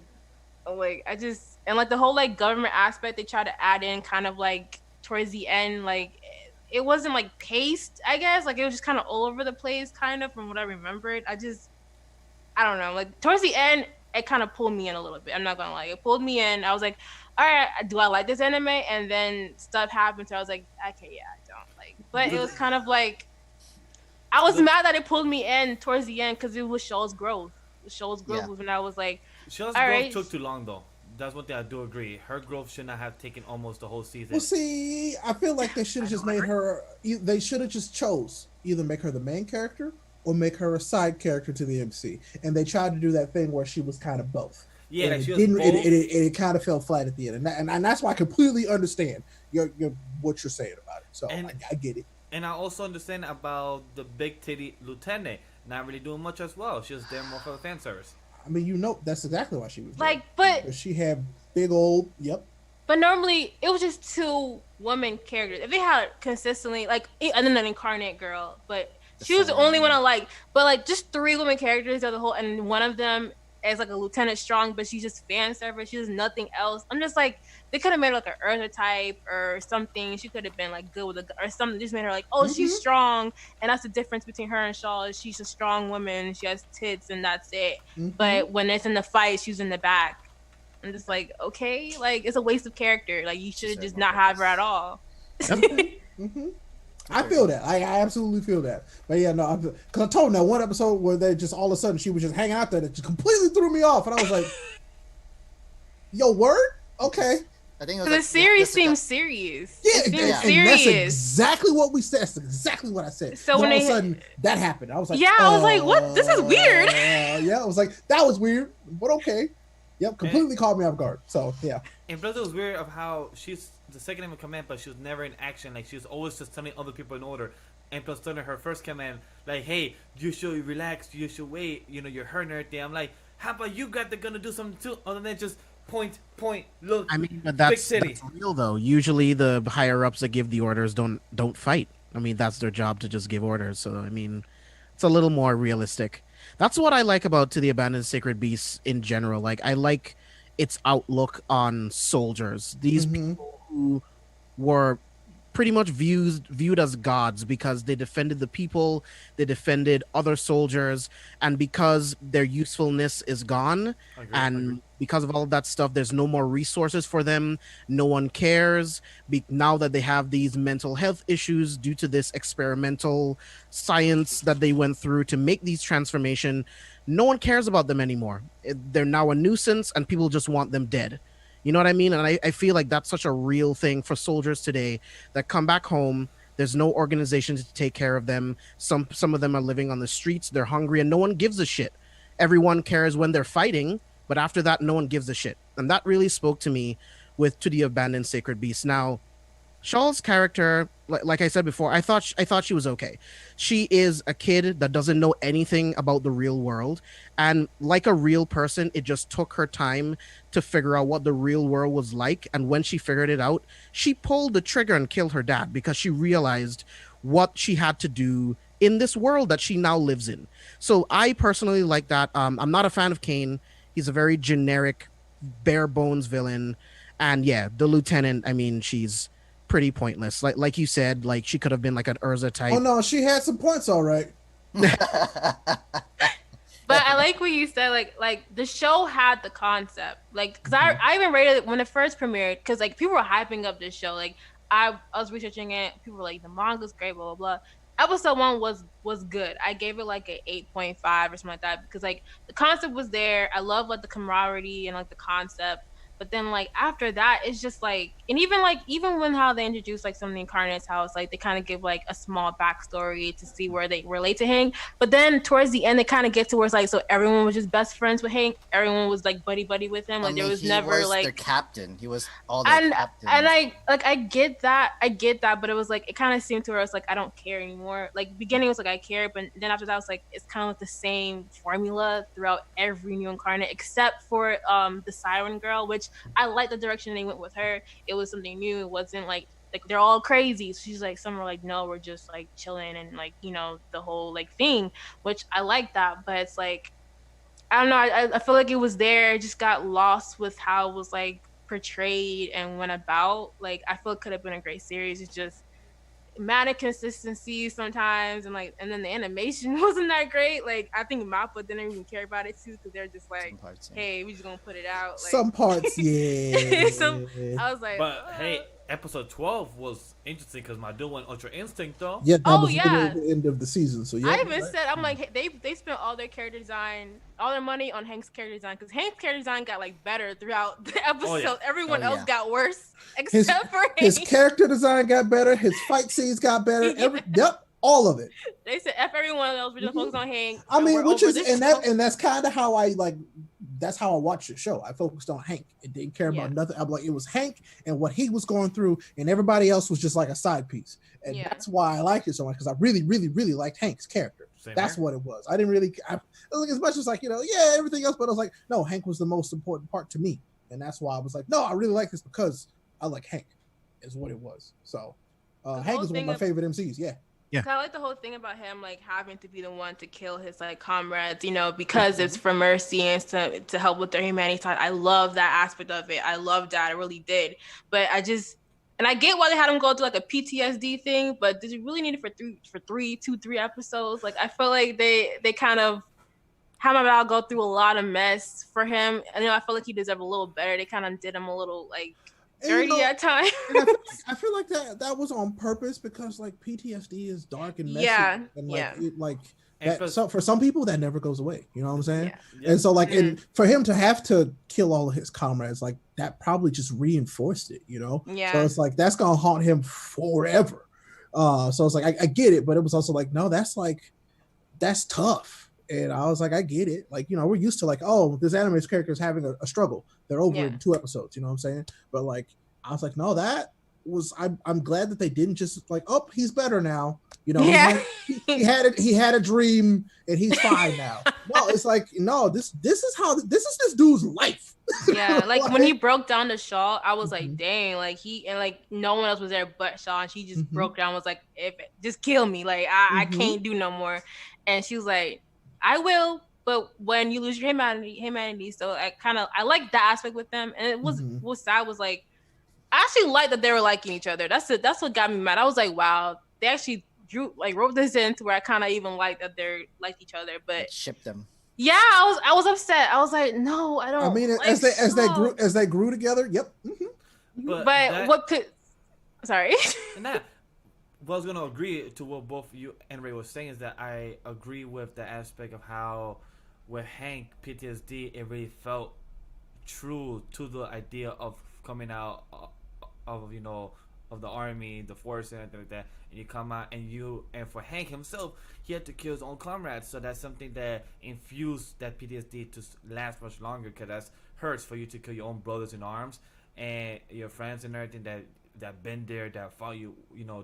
Like I just and like the whole like government aspect they tried to add in kind of like towards the end, like it wasn't like paced, I guess. Like it was just kind of all over the place, kind of from what I remembered. I don't know. Like towards the end, it kind of pulled me in a little bit. I'm not gonna lie. It pulled me in. I was like, all right, do I like this anime? And then stuff happened. So I was like, okay, yeah, I don't like. But it was kind of like, I was mad that it pulled me in towards the end because it was Sho's growth. Sho's growth was when I was like, Sho's growth took too long though. That's one thing I do agree. Her growth should not have taken almost the whole season. Well, see, I feel like they should have just made her. They should have just chose either make her the main character or make her a side character to the MC. And they tried to do that thing where she was kind of both. Yeah, like she was both. It kind of fell flat at the end. And that's why I completely understand what you're saying about it. So I get it. And I also understand about the big titty lieutenant not really doing much as well. She was there more for the fan service. I mean, that's exactly why she was there. Like, but she had big old, But normally it was just 2 women characters. If they had consistently like, and then an incarnate girl, but she was the only one I like. But like just 3 women characters as a whole, and one of them is like a Lieutenant Strong, but she's just fan service. She does nothing else. I'm just like, they could have made her like an Earther type or something. She could have been like good with or something. Just made her like, oh, she's strong, and that's the difference between her and Shaw. Is she's a strong woman. She has tits, and that's it. But when it's in the fight, she's in the back. I'm just like, okay, like it's a waste of character. Like you should just not have her at all. I feel that. I absolutely feel that. But yeah, no, because I told them that one episode where they just all of a sudden she was just hanging out there that just completely threw me off, and I was like, "Yo, word? Okay." I think it was the series seems serious. Yeah, and that's exactly what we said. That's exactly what I said. So when all of a sudden that happened, I was like, I was like, what? This is weird. Yeah, I was like, that was weird, but okay. Yep, completely caught me off guard. So yeah. And plus, it was weird of how she's the second in command, but she was never in action. Like she was always just telling other people in order. And plus, telling her first command, like, "Hey, you should relax. You should wait. You know, you're hurting everything." I'm like, "How about you got the gun to do something too, other than just point, look." I mean, but that's real though. Usually, the higher ups that give the orders don't fight. I mean, that's their job to just give orders. So I mean, it's a little more realistic. That's what I like about To the Abandoned Sacred Beasts in general. Like, I like its outlook on soldiers. These people who were pretty much viewed as gods because they defended the people, they defended other soldiers, and because their usefulness is gone, because of all of that stuff, there's no more resources for them. No one cares. Now that they have these mental health issues due to this experimental science that they went through to make these transformation, no one cares about them anymore. They're now a nuisance, and people just want them dead. You know what I mean? And I feel like that's such a real thing for soldiers today that come back home. There's no organization to take care of them. Some of them are living on the streets. They're hungry, and no one gives a shit. everyone cares when they're fighting, but after that, no one gives a shit. And that really spoke to me with To the Abandoned Sacred Beast. Now, Shaw's character, like I said before, I thought she was okay. She is a kid that doesn't know anything about the real world, and like a real person, it just took her time to figure out what the real world was like. And when she figured it out, she pulled the trigger and killed her dad because she realized what she had to do in this world that she now lives in. So I personally like that. I'm not a fan of Kane. He's a very generic, bare bones villain, and yeah, the lieutenant. I mean, she's pretty pointless. Like you said, like she could have been like an Urza type. Oh no, she had some points, all right. But I like what you said. Like the show had the concept. Like, because I even rated it when it first premiered. Because like people were hyping up this show. Like I was researching it. People were like, the manga's great, blah blah blah. Episode 1 was good. I gave it like an 8.5 or something like that because like the concept was there. I love like the camaraderie and like the concept. But then like after that, it's just like, and even when how they introduce like some of the incarnates, how it's like they kind of give like a small backstory to see where they relate to Hank. But then towards the end, they kind of get to where it's like, so everyone was just best friends with Hank. Everyone was like buddy with him. Like there was never like their captain. He was all their captain. And I get that, but it was like it kind of seemed to where it's like I don't care anymore. Like beginning was like I care, but then after that was like it's kind of like the same formula throughout every new incarnate except for the Siren Girl, which I like the direction they went with her. It was something new. It wasn't like they're all crazy. So she's like, some are like, no, we're just like chilling and like, you know, the whole like thing, which I like that. But it's like, I don't know. I feel like it was there. It just got lost with how it was like portrayed and went about. Like, I feel it could have been a great series. It's just mad inconsistency sometimes, and then the animation wasn't that great. Like I think Mappa didn't even care about it too, because they're just like, parts, yeah. Hey, we just gonna put it out. Like, some parts, yeah. I was like, but hey, episode 12 was interesting because my dude went Ultra Instinct though. Yeah, that was the end of the season. So yeah, I even said, I'm like, hey, they spent all their character design, all their money on Hank's character design, because Hank's character design got like better throughout the episode. Oh, yeah. Everyone else got worse except for Hank. His character design got better. His fight scenes got better. Yep, all of it. They said F everyone else. We're just focused on Hank. I mean, which is and that's kind of how I like. That's how I watched the show. I focused on Hank and didn't care about nothing. I'm like, it was Hank and what he was going through, and everybody else was just like a side piece. And that's why I liked it so much, because I really, really, really liked Hank's character. That's what it was. I didn't really, like, as much as like, everything else, but I was like, no, Hank was the most important part to me. And that's why I was like, no, I really like this because I like Hank, is what it was. So Hank is one of my favorite MCs. Yeah. Yeah. I like the whole thing about him like having to be the one to kill his like comrades, because it's for mercy and to help with their humanity. I love that aspect of it. I love that. I really did. But I get why they had him go through like a PTSD thing, but did you really need it for three episodes? Like I feel like they kind of had my dad go through a lot of mess for him. And I feel like he deserved a little better. They kind of did him a little like dirty at times. I feel like that was on purpose, because like PTSD is dark and messy. And so for some people that never goes away. You know what I'm saying? Yeah. And so like, and for him to have to kill all of his comrades, like that probably just reinforced it. Yeah. So it's like that's gonna haunt him forever. So it's like I get it, but it was also like, no, that's tough. And I was like, I get it. Like, we're used to like, oh, this anime's character is having a struggle. They're over in 2 episodes. You know what I'm saying? But like, I was like, no, I'm glad that they didn't just like, oh, he's better now. He had a dream and he's fine now. No, it's like, no, this is this dude's life. Yeah, like when he broke down to Shaw, I was like, dang, like no one else was there but Shaw, and she just broke down, was like, just kill me, like I can't do no more. And she was like, I will, but when you lose your humanity. So I like that aspect with them. And it was what sad was like, I actually liked that they were liking each other. That's what got me mad. I was like, wow, they actually wrote this in to where I kind of even liked that they liked each other, but shipped them. Yeah, I was upset. I was like, no, I don't. I mean, like as they grew together. Yep. But what could? Sorry. And that. Well, I was gonna agree to what both you and Ray was saying, is that I agree with the aspect of how with Hank PTSD, it really felt true to the idea of coming out of of the army, the force, and everything like that, and you come out and for Hank himself, he had to kill his own comrades. So that's something that infused that PTSD to last much longer, because that hurts for you to kill your own brothers in arms and your friends and everything that been there, that follow you,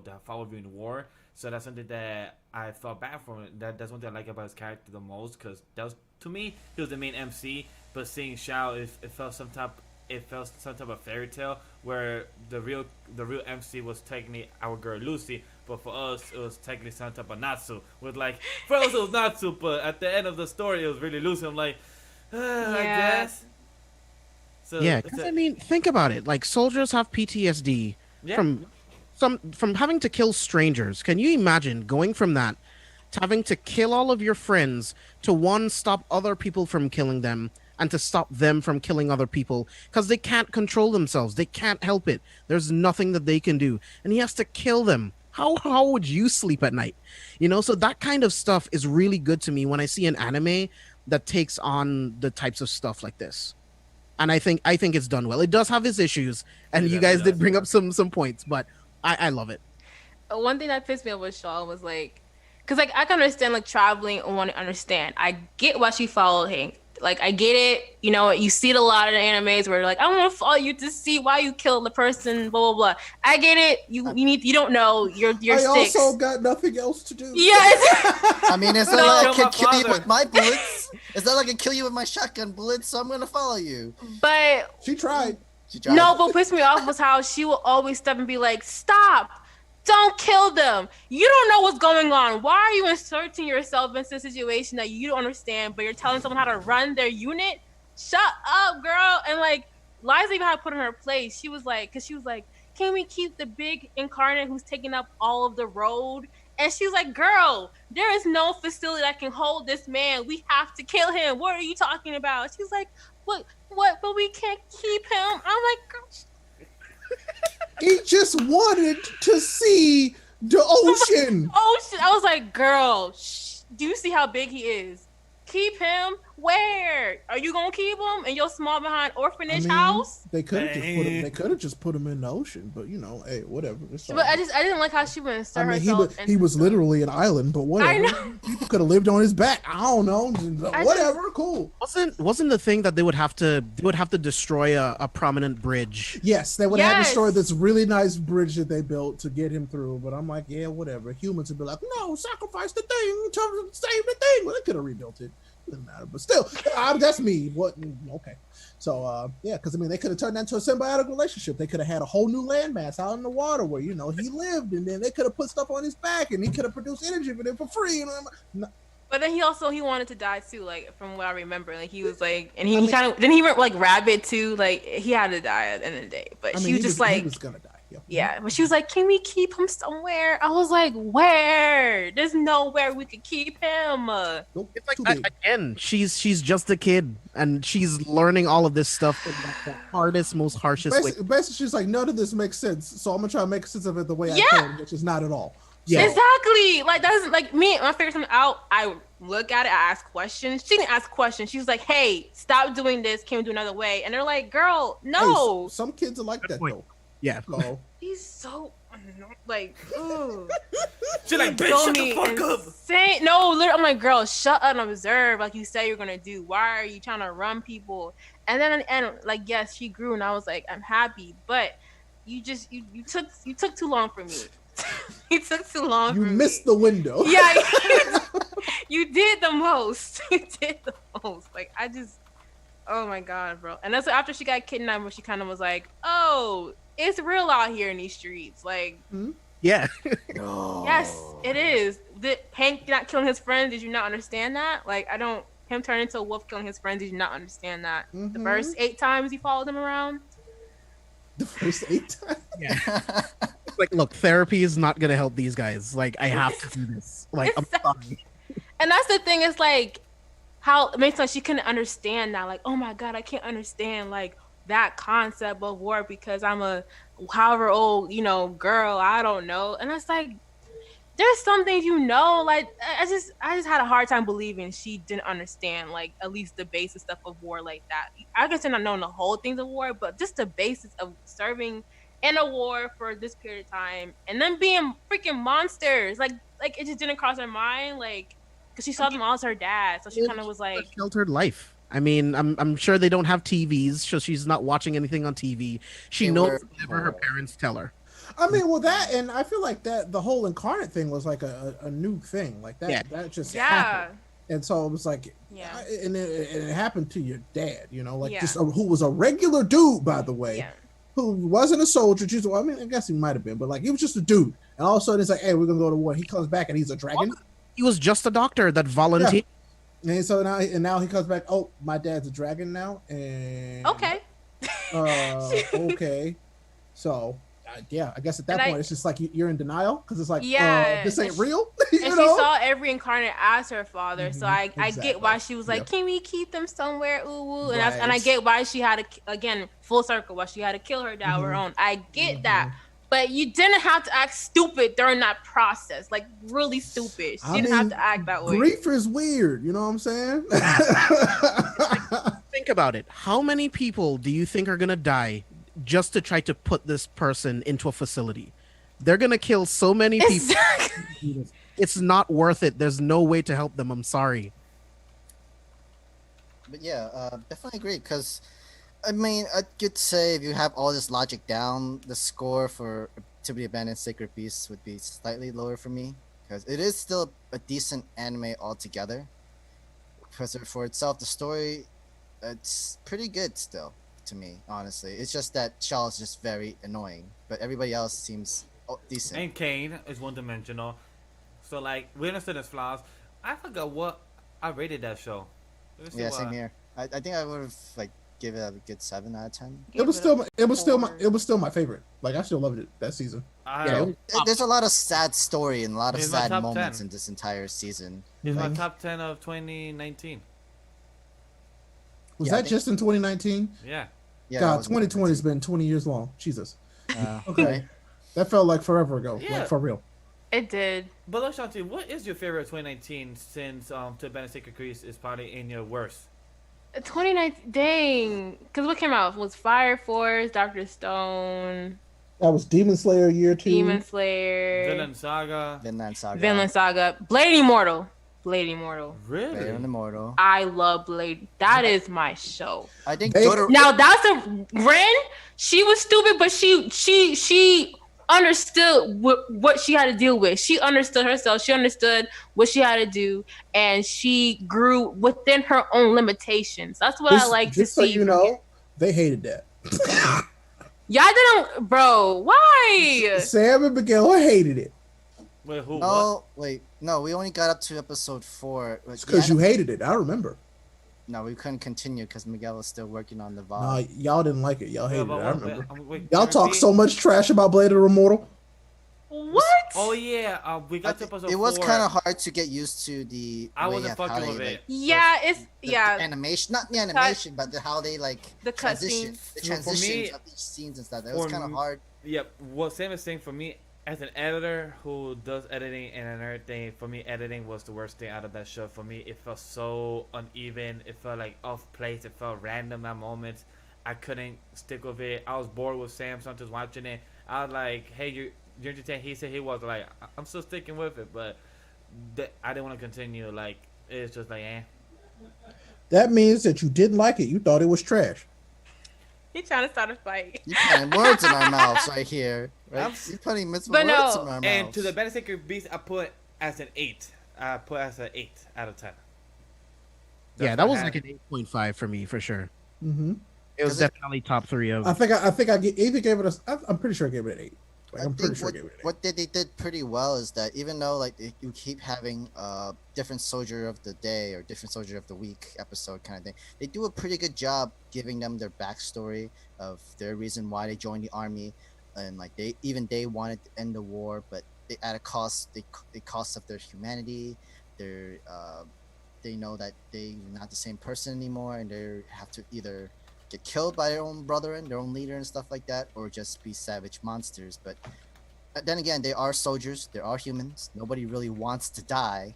that followed you in war. So that's something that I felt bad for him. That's one thing I like about his character the most, because that was, to me, he was the main MC. But seeing Shao, it felt some type of fairy tale, where the real MC was technically our girl Lucy, but for us it was technically some type of Natsu. With like, for us it was Natsu, but at the end of the story it was really Lucy. I'm like, I guess. So yeah, because I mean, think about it. Like, soldiers have PTSD from having to kill strangers. Can you imagine going from that to having to kill all of your friends to, one, stop other people from killing them, and to stop them from killing other people because they can't control themselves. They can't help it. There's nothing that they can do. And he has to kill them. How would you sleep at night? So that kind of stuff is really good to me when I see an anime that takes on the types of stuff like this. And I think it's done well. It does have its issues, and you guys did bring up some points, but I love it. One thing that pissed me off with Shaw was like, because like I can understand like traveling and want to understand. I get why she followed Hank. Like, I get it. You see it a lot in animes where like, I want to follow you to see why you killed the person, blah, blah, blah. I get it. You don't know. You're I six. also got nothing else to do. Yes. I mean, it's not like I can kill you with my bullets. It's not like I can kill you with my shotgun bullets, so I'm going to follow you. But She tried. no, but what pissed me off was how she will always step and be like, stop. Don't kill them. You don't know what's going on. Why are you inserting yourself into a situation that you don't understand, but you're telling someone how to run their unit? Shut up, girl. And like, Liza even had to put in her place. She was like, can we keep the big incarnate who's taking up all of the road? And she's like, girl, there is no facility that can hold this man. We have to kill him. What are you talking about? She's like, what? But we can't keep him. I'm like, girl. He just wanted to see the ocean. I was like, girl, do you see how big he is? Keep him where? Are you gonna keep him in your small behind orphanage house? They could have just put him in the ocean, but hey, whatever. But I didn't like how she went and herself. He was literally an island, but whatever. I know. People could have lived on his back. I don't know. Whatever, cool. Wasn't the thing that they would have to destroy a prominent bridge? Yes, they would have to destroy this really nice bridge that they built to get him through. But I'm like, yeah, whatever. Humans would be like, no, sacrifice the thing to save the thing. Well, they could have rebuilt it. Doesn't matter, but still, that's me. What? Okay, so yeah, because they could have turned that into a symbiotic relationship. They could have had a whole new landmass out in the water where he lived, and then they could have put stuff on his back, and he could have produced energy for them for free. But then he wanted to die too, like from what I remember. Like he was like, and he kind of then he went like rabid too. Like he had to die at the end of the day. But she was just like, he was gonna die. Yeah, but she was like, can we keep him somewhere? I was like, where? There's nowhere we could keep him. Nope, it's like, again, she's just a kid, and she's learning all of this stuff in the hardest, most harshest way. Basically, she's like, none of this makes sense, so I'm gonna try to make sense of it the way I can, which is not at all. Yeah. Exactly. Like, that's like me. When I figure something out, I look at it, I ask questions. She didn't ask questions. She was like, hey, stop doing this. Can we do another way? And they're like, girl, no. Hey, some kids are like that, though. Yeah. So. He's so like, ooh. She's like, bitch, shut the fuck up. No, literally, I'm like, girl, shut up and observe, like you say you're gonna do. Why are you trying to run people? And then, like, yes, she grew, and I was like, I'm happy, but you took too long for me. You took too long. You missed the window. Yeah, you did the most. You did the most. Like, oh my god, bro. And that's after she got kidnapped, where she kind of was like, oh. It's real out here in these streets. Like, yeah. Yes, it is. Did Hank not killing his friends? Did you not understand that? Like, him turning into a wolf killing his friends, did you not understand that? Mm-hmm. The first 8 times he followed them around? The first 8 times? Yeah. Like, look, therapy is not going to help these guys. Like, I have to do this. Like, I'm sorry. And that's the thing, is like, how it makes sense she couldn't understand that. Like, oh my God, I can't understand, like, that concept of war because I'm a however old, girl, I don't know. And it's like, there's some things, like, I just had a hard time believing she didn't understand, like, at least the basic stuff of war like that. I guess not knowing the whole things of war, but just the basis of serving in a war for this period of time, and then being freaking monsters. Like it just didn't cross her mind. Like, because she saw them all as her dad, so she kind of was like, sheltered life. I mean, I'm sure they don't have TVs, so she's not watching anything on TV. She They knows were whatever her poor. parents tell her. I mean, well, that, and I feel like that the whole incarnate thing was like a new thing, like that. Yeah. That just yeah, happened, and so it was like, yeah, and it happened to your dad, like Yeah. just who was a regular dude, by the way, yeah. who wasn't a soldier. Just, well, I mean, I guess he might have been, but like he was just a dude, and all of a sudden it's like, hey, we're gonna go to war. He comes back and he's a dragon, He was just a doctor that volunteered. and so now he comes back. Oh, my dad's a dragon now, and Okay. okay, so. Yeah, I guess at that And point it's just like you're in denial because it's like, Yeah, this ain't and real. And she saw every incarnate as her father, so I exactly. get why she was like, Yep. "Can we keep them somewhere?" Ooh, and Right. I get why she had to, again, full circle, why she had to kill her dad with her own. I get that, but you didn't have to act stupid during that process, like really stupid. She didn't have to act that way. Grief is weird, you know what I'm saying? Think about it. How many people do you think are gonna die just to try to put this person into a facility? They're gonna kill so many people. Exactly. It's not worth it. There's no way to help them. I'm sorry. But yeah, definitely agree. Because, I mean, I could say if you have all this logic down, the score for To Be Abandoned Sacred Beasts would be slightly lower for me. Because it is still a decent anime altogether. Because for itself, the story, it's pretty good still to me, honestly. It's just that Shaw is just very annoying. But everybody else seems decent. And Kane is one dimensional. So like we understand his flaws. I forgot what I rated that show. Let me see Yeah, what- same here. I think I would have like give it a good 7 out of 10. it was still my favorite. Like I still loved it that season. I, There's a lot of sad story and a lot of Here's my sad top moments 10. in this entire season. He's my Like, top 10 of 2019. Was Yeah, I that think- just in 2019? Yeah. yeah, that God, was 2020 has been 20 years long. Jesus. Okay. right? That felt like forever ago. Yeah. Like for real. It did. But Ashanti, what is your favorite of 2019 since To Abandoned Sacred Grease is probably in your worst? 2019, dang. Because what came out was Fire Force, Doctor Stone, That was Demon Slayer year 2. Demon Slayer, Villain Saga. Vinland Saga. Vinland Saga, Blade Immortal. Blade Immortal. Really? Blade and Immortal. I love Blade. That is my show. I think They- Now that's a Ren. She was stupid, but she understood what she had to deal with. She understood herself. She understood what she had to do, and she grew within her own limitations. That's what I like to Just so see. you know, they hated that. Y'all didn't, bro. Why? Sam and Miguel hated it. Wait, who? What? Oh, wait. No, we only got up to episode 4. It's because you hated it. I remember. No, we couldn't continue because Miguel was still working on the VOD. Nah, y'all didn't like it. Y'all Yeah, hated it. but I what- remember. wait, Y'all can you talk repeat? so much trash about Blade of the Immortal. What? Oh yeah, we got to episode it was 4. kind of hard to get used to the. I way wasn't of how fucking they, with like, it. Yeah, it's the yeah. animation, not the animation, but how they like The transition, cutscenes. the For transitions me- of each scenes and stuff. That was for kind of me- hard. Yep. What Sam is saying for me, as an editor who does editing and another thing, for me, editing was the worst thing out of that show. For me, it felt so uneven. It felt like off place. It felt random at moments. I couldn't stick with it. I was bored with Sam sometimes watching it. I was like, hey, you're entertained. He said he was like, I'm still sticking with it, but I didn't want to continue. Like, it's just like, eh. That means that you didn't like it. You thought it was trash. He trying to start a fight. You're putting words in our mouths right here. Right? I'm- You're putting mitzvah But words no. in our mouths. And to the Abandoned Sacred Beast, I put as an 8. I put as an 8 out of 10. Yeah, That's that what was I like had. an 8.5 for me for sure. Mm-hmm. It was 'Cause it- definitely top 3 of. I think I either gave it I'm pretty sure I gave it an 8. Like, I'm pretty sure I gave it an 8. what they did pretty well is that even though like you keep having different soldier of the day or different soldier of the week episode kind of thing, they do a pretty good job giving them their backstory of their reason why they joined the army, and like they wanted to end the war, but at a cost, the cost of their humanity, their they know that they're not the same person anymore, and they have to either get killed by their own brother and their own leader and stuff like that, or just be savage monsters. But then again, they are soldiers, they are humans. Nobody really wants to die.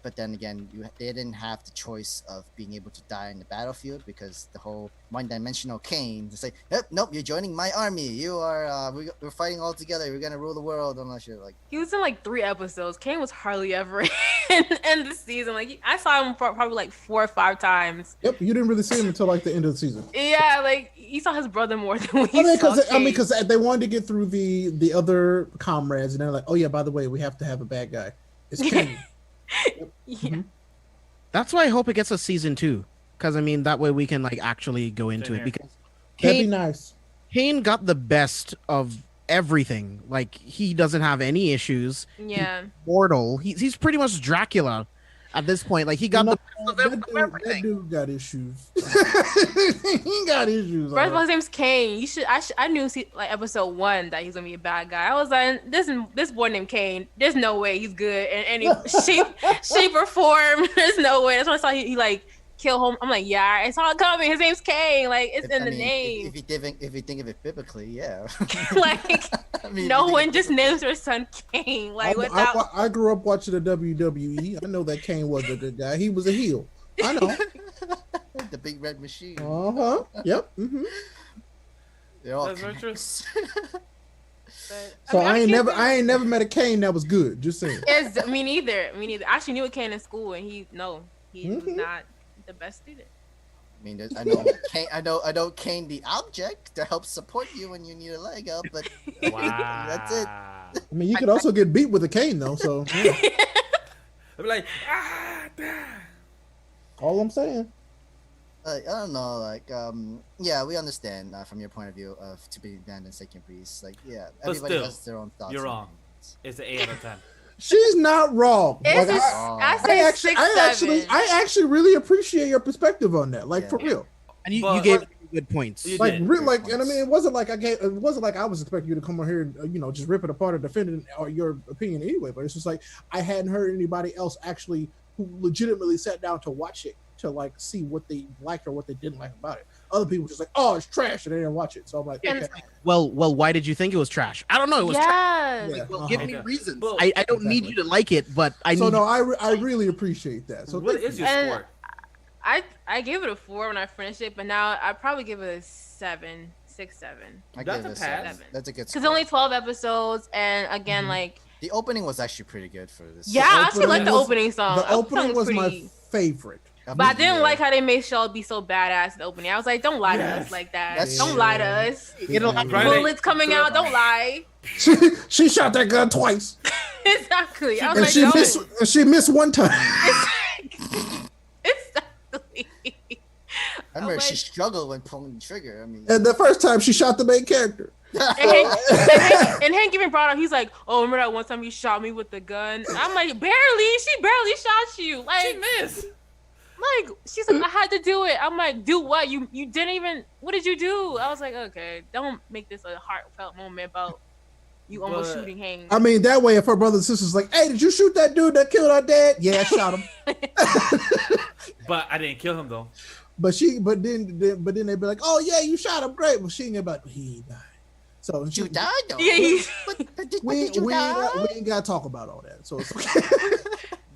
but then again, they didn't have the choice of being able to die in the battlefield because the whole one-dimensional Kane to say, nope, you're joining my army. You are, we're fighting all together. We're gonna rule the world. I'm not sure. Like He was in like 3 episodes. Kane was hardly ever in the season. Like I saw him probably like 4 or 5 times. Yep, you didn't really see him until like the end of the season. Yeah, like you saw his brother more than we saw. Because they wanted to get through the other comrades, and they're like, oh yeah, by the way, we have to have a bad guy. It's Kane. Yep. Yeah. Mm-hmm. That's why I hope it gets a season 2, because I mean that way we can like actually go into it. Because That'd be nice. Kane got the best of everything. Like he doesn't have any issues. Yeah. He's mortal. He's pretty much Dracula at this point. Like he got the best of everything. That dude got issues. He got issues. First of all, his name's Kane. I knew like episode 1 that he's gonna be a bad guy. I was like, this boy named Kane. There's no way he's good in any shape or form. There's no way. That's when I saw he like kill home. I'm like, yeah, I saw it coming. His name's Kane. Like it's in the name. If you think of it biblically, yeah. Like no one just names their son Kane. Like without. I grew up watching the WWE. I know that Kane was a good guy. He was a heel. I know. The big red machine. Yep. Mm-hmm. They're all That's very true. So I ain't never met a Kane that was good. Just saying. Me neither. I actually knew a Kane in school, and he was not the best student. I mean, I know Kane the object to help support you when you need a leg up, but Wow. that's it. I mean, you could also get beat with a cane though. So yeah. I'm like, All I'm saying. I don't know, like, yeah, we understand from your point of view of to be banned in second priest. Like, yeah, But everybody still, has their own thoughts. you're and wrong. opinions. It's an 8 out of 10. She's not wrong. It's Like, I say 6, 7. I actually really appreciate your perspective on that. Like for real. And you But- gave good points. You Like, did. and I mean, it wasn't like I was expecting you to come on here and just rip it apart or defend it or your opinion anyway. But it's just like I hadn't heard anybody else actually who legitimately sat down to watch it to like see what they liked or what they didn't like about it. Other people were just like, oh, it's trash, and they didn't watch it. So I'm like, And- okay. Well, why did you think it was trash? I don't know. It was trash. Yeah. Yeah. Well, give Uh-huh. me Okay. reasons. Well, I don't need you to like it, but I need. So no, I really appreciate that. So What thank is you. your And- score? I gave it a 4 when I finished it, but now I probably give it a 7, 6, 7. I That's give a it pass. 7. That's a good. Because Score. only 12 episodes, and again, Mm-hmm. like The opening was actually pretty good for this. yeah, I actually like the was- opening song. The opening was pretty. my favorite. But I didn't like how they made Shaw be so badass in the opening. I was like, don't lie to us like that. That's Don't true. lie to us. It'll Yeah. Right. Bullets coming out. Don't lie. She shot that gun twice, Exactly. I was and like, she no. missed. And she missed one time. Exactly. I remember she like- struggled when pulling the trigger. I mean, And the first time she shot the main character. And Hank even brought up, he's like, oh, remember that one time you shot me with the gun? I'm like, barely. She barely shot you. She Like, missed. she's like, I had to do it. I'm like, do what? You didn't even. What did you do? I was like, okay, don't make this a heartfelt moment about you almost But- shooting Hank. I mean, that way, if her brother and sister's like, "Hey, did you shoot that dude that killed our dad?" Yeah, I shot him. But I didn't kill him though. But then they'd be like, "Oh yeah, you shot him, great." Well, she ain't about he died. So you died though. Yeah, But did We you die? ain't gotta talk about all that. So it's okay.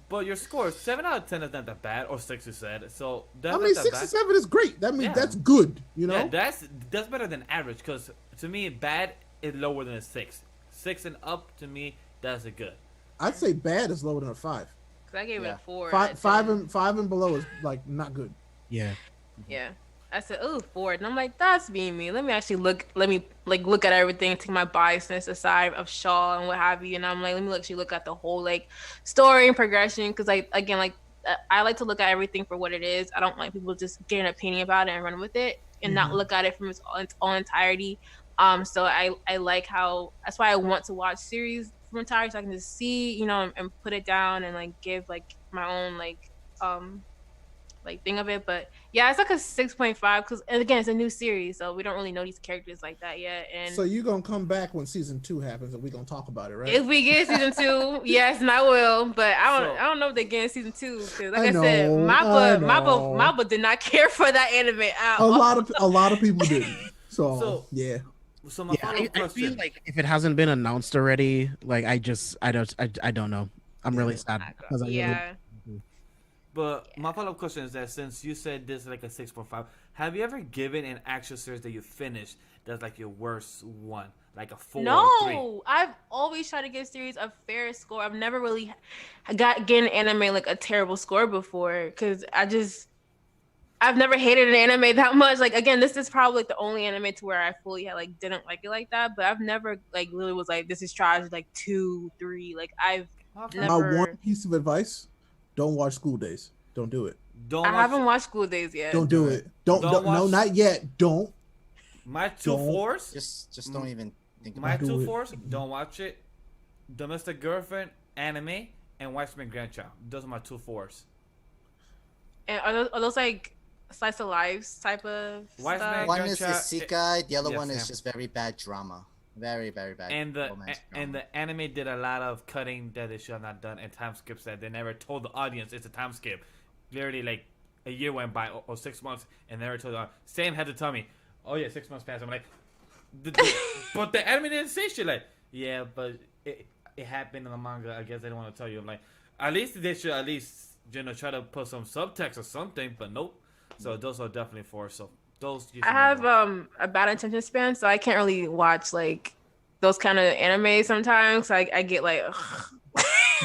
But your score 7 out of 10 is not that bad, or 6 you said. So that's I mean, not that 6 bad. and 7 is great. That means Yeah. that's good. You know. Yeah, that's better than average. Because to me, bad is lower than a 6. 6 and up to me, that's a good. I'd say bad is lower than a 5. 'Cause I gave it Yeah. a 4. Five and below is like not good. Yeah. Yeah. I said, oh, 4. And I'm like, that's being me. Let me actually look at everything, take my biasness aside of Shaw and what have you. And I'm like, let me actually look at the whole like story and progression. Because I like to look at everything for what it is. I don't like people just get an opinion about it and run with it and not look at it from its all entirety. So I like how, that's why I want to watch series from entirety, so I can just see, and put it down and like give like my own thing of it. But yeah, it's like a 6.5 because, and again, it's a new series, so we don't really know these characters like that yet. And So you're gonna come back when season 2 happens, and we're gonna talk about it, right? if we get season 2, yes, and I will. But I So- don't know if they get season 2 because, like I I said, know, Mappa did not care for that anime at a all. lot of people didn't. So, So- yeah. So my Yeah, follow-up I question. feel like if it hasn't been announced already, like I don't know. I'm really sad because I really, Yeah. But my follow-up question is that since you said this is like a 6.5, have you ever given an actual series that you finished that's like your worst one, like a 4 or 3? No, I've always tried to give series a fair score. I've never really given anime like a terrible score before because I've never hated an anime that much. Like again, this is probably like the only anime to where I fully like didn't like it like that. But I've never like literally was like this is trash like 2, 3. Like I've never. My one piece of advice: don't watch School Days. Don't do it. I haven't watched School Days yet. Don't do it. Don't no, not yet. Don't. My two fours. Just don't even think my about it. 2 fours. Don't watch it. Domestic Girlfriend, anime, and Wife's Man Grandchild. Those are my 2 fours. And are those like slice of lives type of stuff? One is isekai, the other one is just very bad drama. Very, very bad. And the anime did a lot of cutting that they should have not done, and time skips that they never told the audience it's a time skip. Literally, like a year went by or 6 months, and they never told the audience. Same had to tell me, oh yeah, 6 months passed. I'm like, but the anime didn't say shit. Like, yeah, but it happened in the manga. I guess they don't want to tell you. I'm like, at least they should try to put some subtext or something. But nope. So those are definitely 4. So those. I have a bad attention span, so I can't really watch like those kind of anime sometimes. I get like,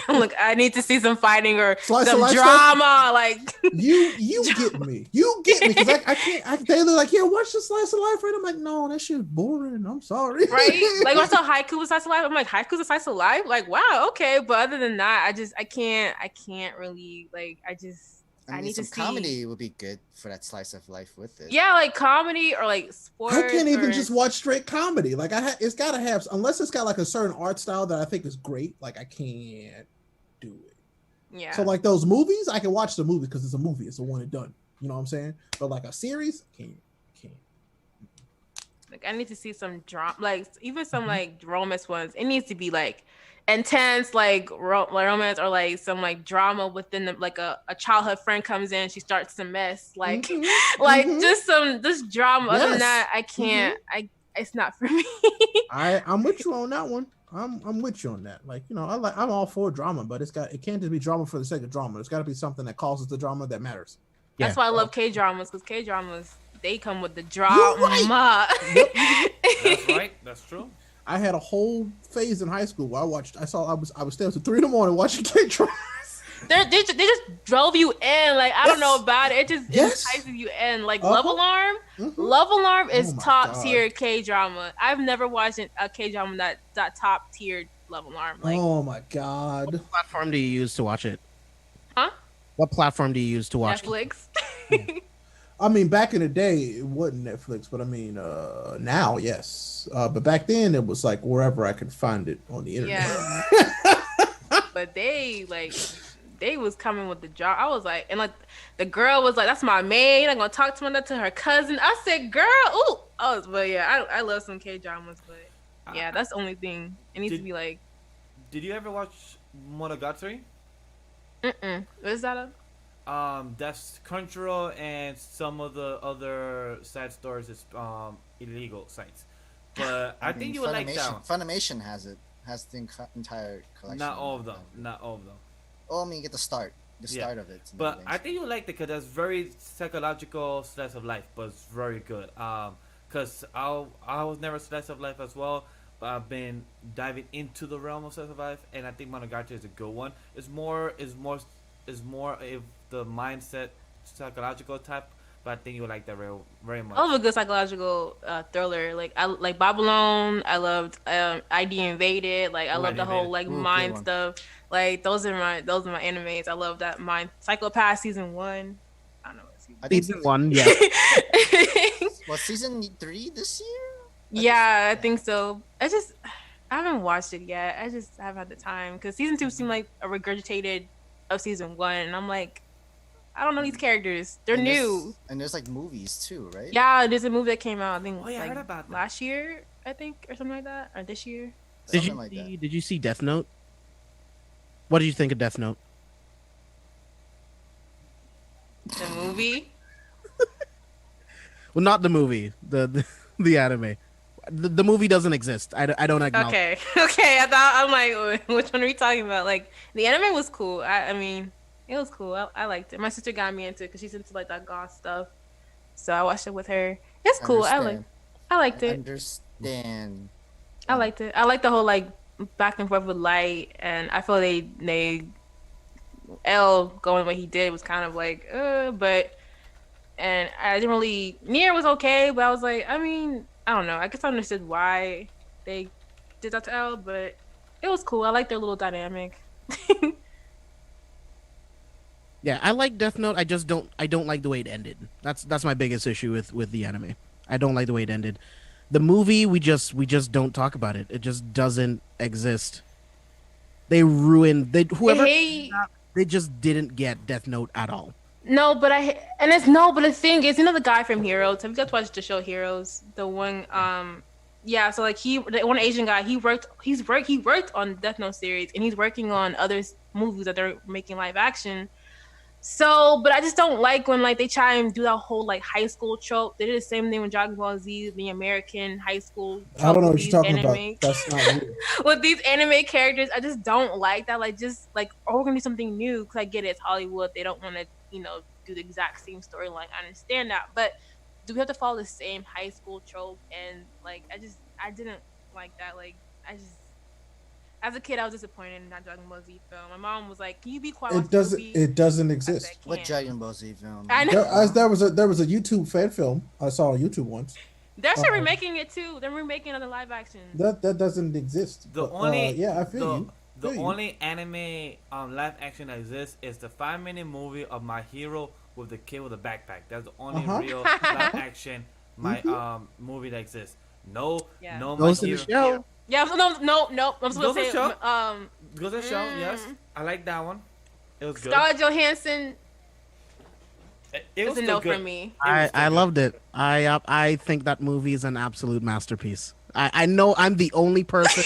I'm like, I need to see some fighting or some drama. Like you get me. You get me because I can't. They're like, yeah, watch the slice of life, right? I'm like, no, that shit's boring. I'm sorry. Right? Like I saw haikyuu was slice of life. I'm like, haikyuu's a slice of life. Like, wow, okay. But other than that, I can't really like. I need to see comedy would be good for that slice of life with it. Yeah, like comedy or like sports. I can't even just watch straight comedy. Like it's got to have, unless it's got like a certain art style that I think is great. Like I can't do it. Yeah. So like those movies, I can watch the movie because it's a movie. It's a one and done. You know what I'm saying? But like a series, can't. Like I need to see some drama, like even some like romance ones. It needs to be like intense, like romance or like some like drama within the, like a childhood friend comes in, she starts to mess, like just drama. Other than that, I can't. It's not for me. I'm with you on that one. I'm with you on that. Like, you know, I'm all for drama, but it can't just be drama for the sake of drama. It's got to be something that causes the drama that matters. That's why I love K-dramas, because K-dramas, they come with the drama. Right. That's right. That's true. I had a whole phase in high school where I was staying till 3 a.m. watching K-dramas. They just drove you in. Like, I don't know about it. It just entices you in. Like, Love Alarm. Love Alarm is top tier K-drama. I've never watched a K-drama that top tiered Love Alarm. Like, oh my God. What platform do you use to watch it? Huh? What platform do you use to watch Netflix. I mean, back in the day, it wasn't Netflix, but I mean, now, yes. But back then, it was like wherever I could find it on the internet. Yeah. But they was coming with the job. I was like, and like the girl was like, "That's my maid. You're not gonna talk to her cousin." I said, "Girl, ooh." But yeah, I love some K dramas, but yeah, that's the only thing. It needs to be like. Did you ever watch Monogatari? What is that? That's Crunchyroll, and some of the other side stores is illegal sites. But I think you would like that one. Funimation has it. Has the entire collection. Not all of them. Not all of them. Oh, I mean, get the start of it. But I think you would like it because that's very psychological slice of life, but it's very good. Because I was never slice of life as well, but I've been diving into the realm of slice of life, and I think Monogatari is a good one. It's more if the mindset psychological type, but I think you would like that very much. I love a good psychological thriller. Like I like Babylon. I loved ID Invaded. Like I love the whole like mind stuff. Like those are my animes. I love that mind. Psychopath season 1. I don't know. Season 1, yeah. Was season 3 this year? Yeah, I think so. I haven't watched it yet. I just haven't had the time because season 2 seemed like a regurgitated of season 1, and I'm like, I don't know these characters. They're new. And there's like movies too, right? Yeah, there's a movie that came out. I think I heard about that. Last year, I think, or something like that, or this year. Did you see Death Note? What did you think of Death Note? The movie? Well, not the movie. The anime. The movie doesn't exist. I don't acknowledge. Okay. I'm like, which one are we talking about? Like, the anime was cool. I mean, It was cool. I liked it. My sister got me into it because she's into like that goth stuff. So I watched it with her. It's cool. I liked it. Understand. I liked it. I liked the whole like back and forth with Light, and I feel they L going what he did was kind of like but and I didn't really Nier was okay, but I was like, I mean, I don't know. I guess I understood why they did that to L, but it was cool. I like their little dynamic. Yeah, I like Death Note. I don't like the way it ended. That's my biggest issue with the anime. I don't like the way it ended. The movie, we just don't talk about it. It just doesn't exist. They ruined they just didn't get Death Note at all. No, but but the thing is, the guy from Heroes. Have you guys watched the show Heroes? The one, yeah. So like the one Asian guy, he worked on Death Note series, and he's working on other movies that they're making live action. So, but I just don't like when like they try and do that whole like high school trope. They did the same thing with Dragon Ball Z, the American high school trope. I don't know what you're talking about. That's not real. With these anime characters, I just don't like that. Like, just like, we're gonna do something new because I get it, it's Hollywood. They don't want to, do the exact same storyline. I understand that, but do we have to follow the same high school trope? And like, I didn't like that. Like, as a kid, I was disappointed in that Dragon Ball Z film. My mom was like, "Can you be quiet?" It doesn't exist. Said, What Dragon Ball Z film? I know. There was a YouTube fan film I saw on YouTube once. They're actually remaking it too. They're remaking another live action. That doesn't exist. The only I feel you. The only anime live action that exists is the 5-minute movie of My Hero with the kid with a backpack. That's the only real live action movie that exists. No Goes to the show. Yeah, no. I'm supposed to say Goes to the show. Yes, I like that one. It was good. Scarlett Johansson. It was a no for me. I loved it. I think that movie is an absolute masterpiece. I know I'm the only person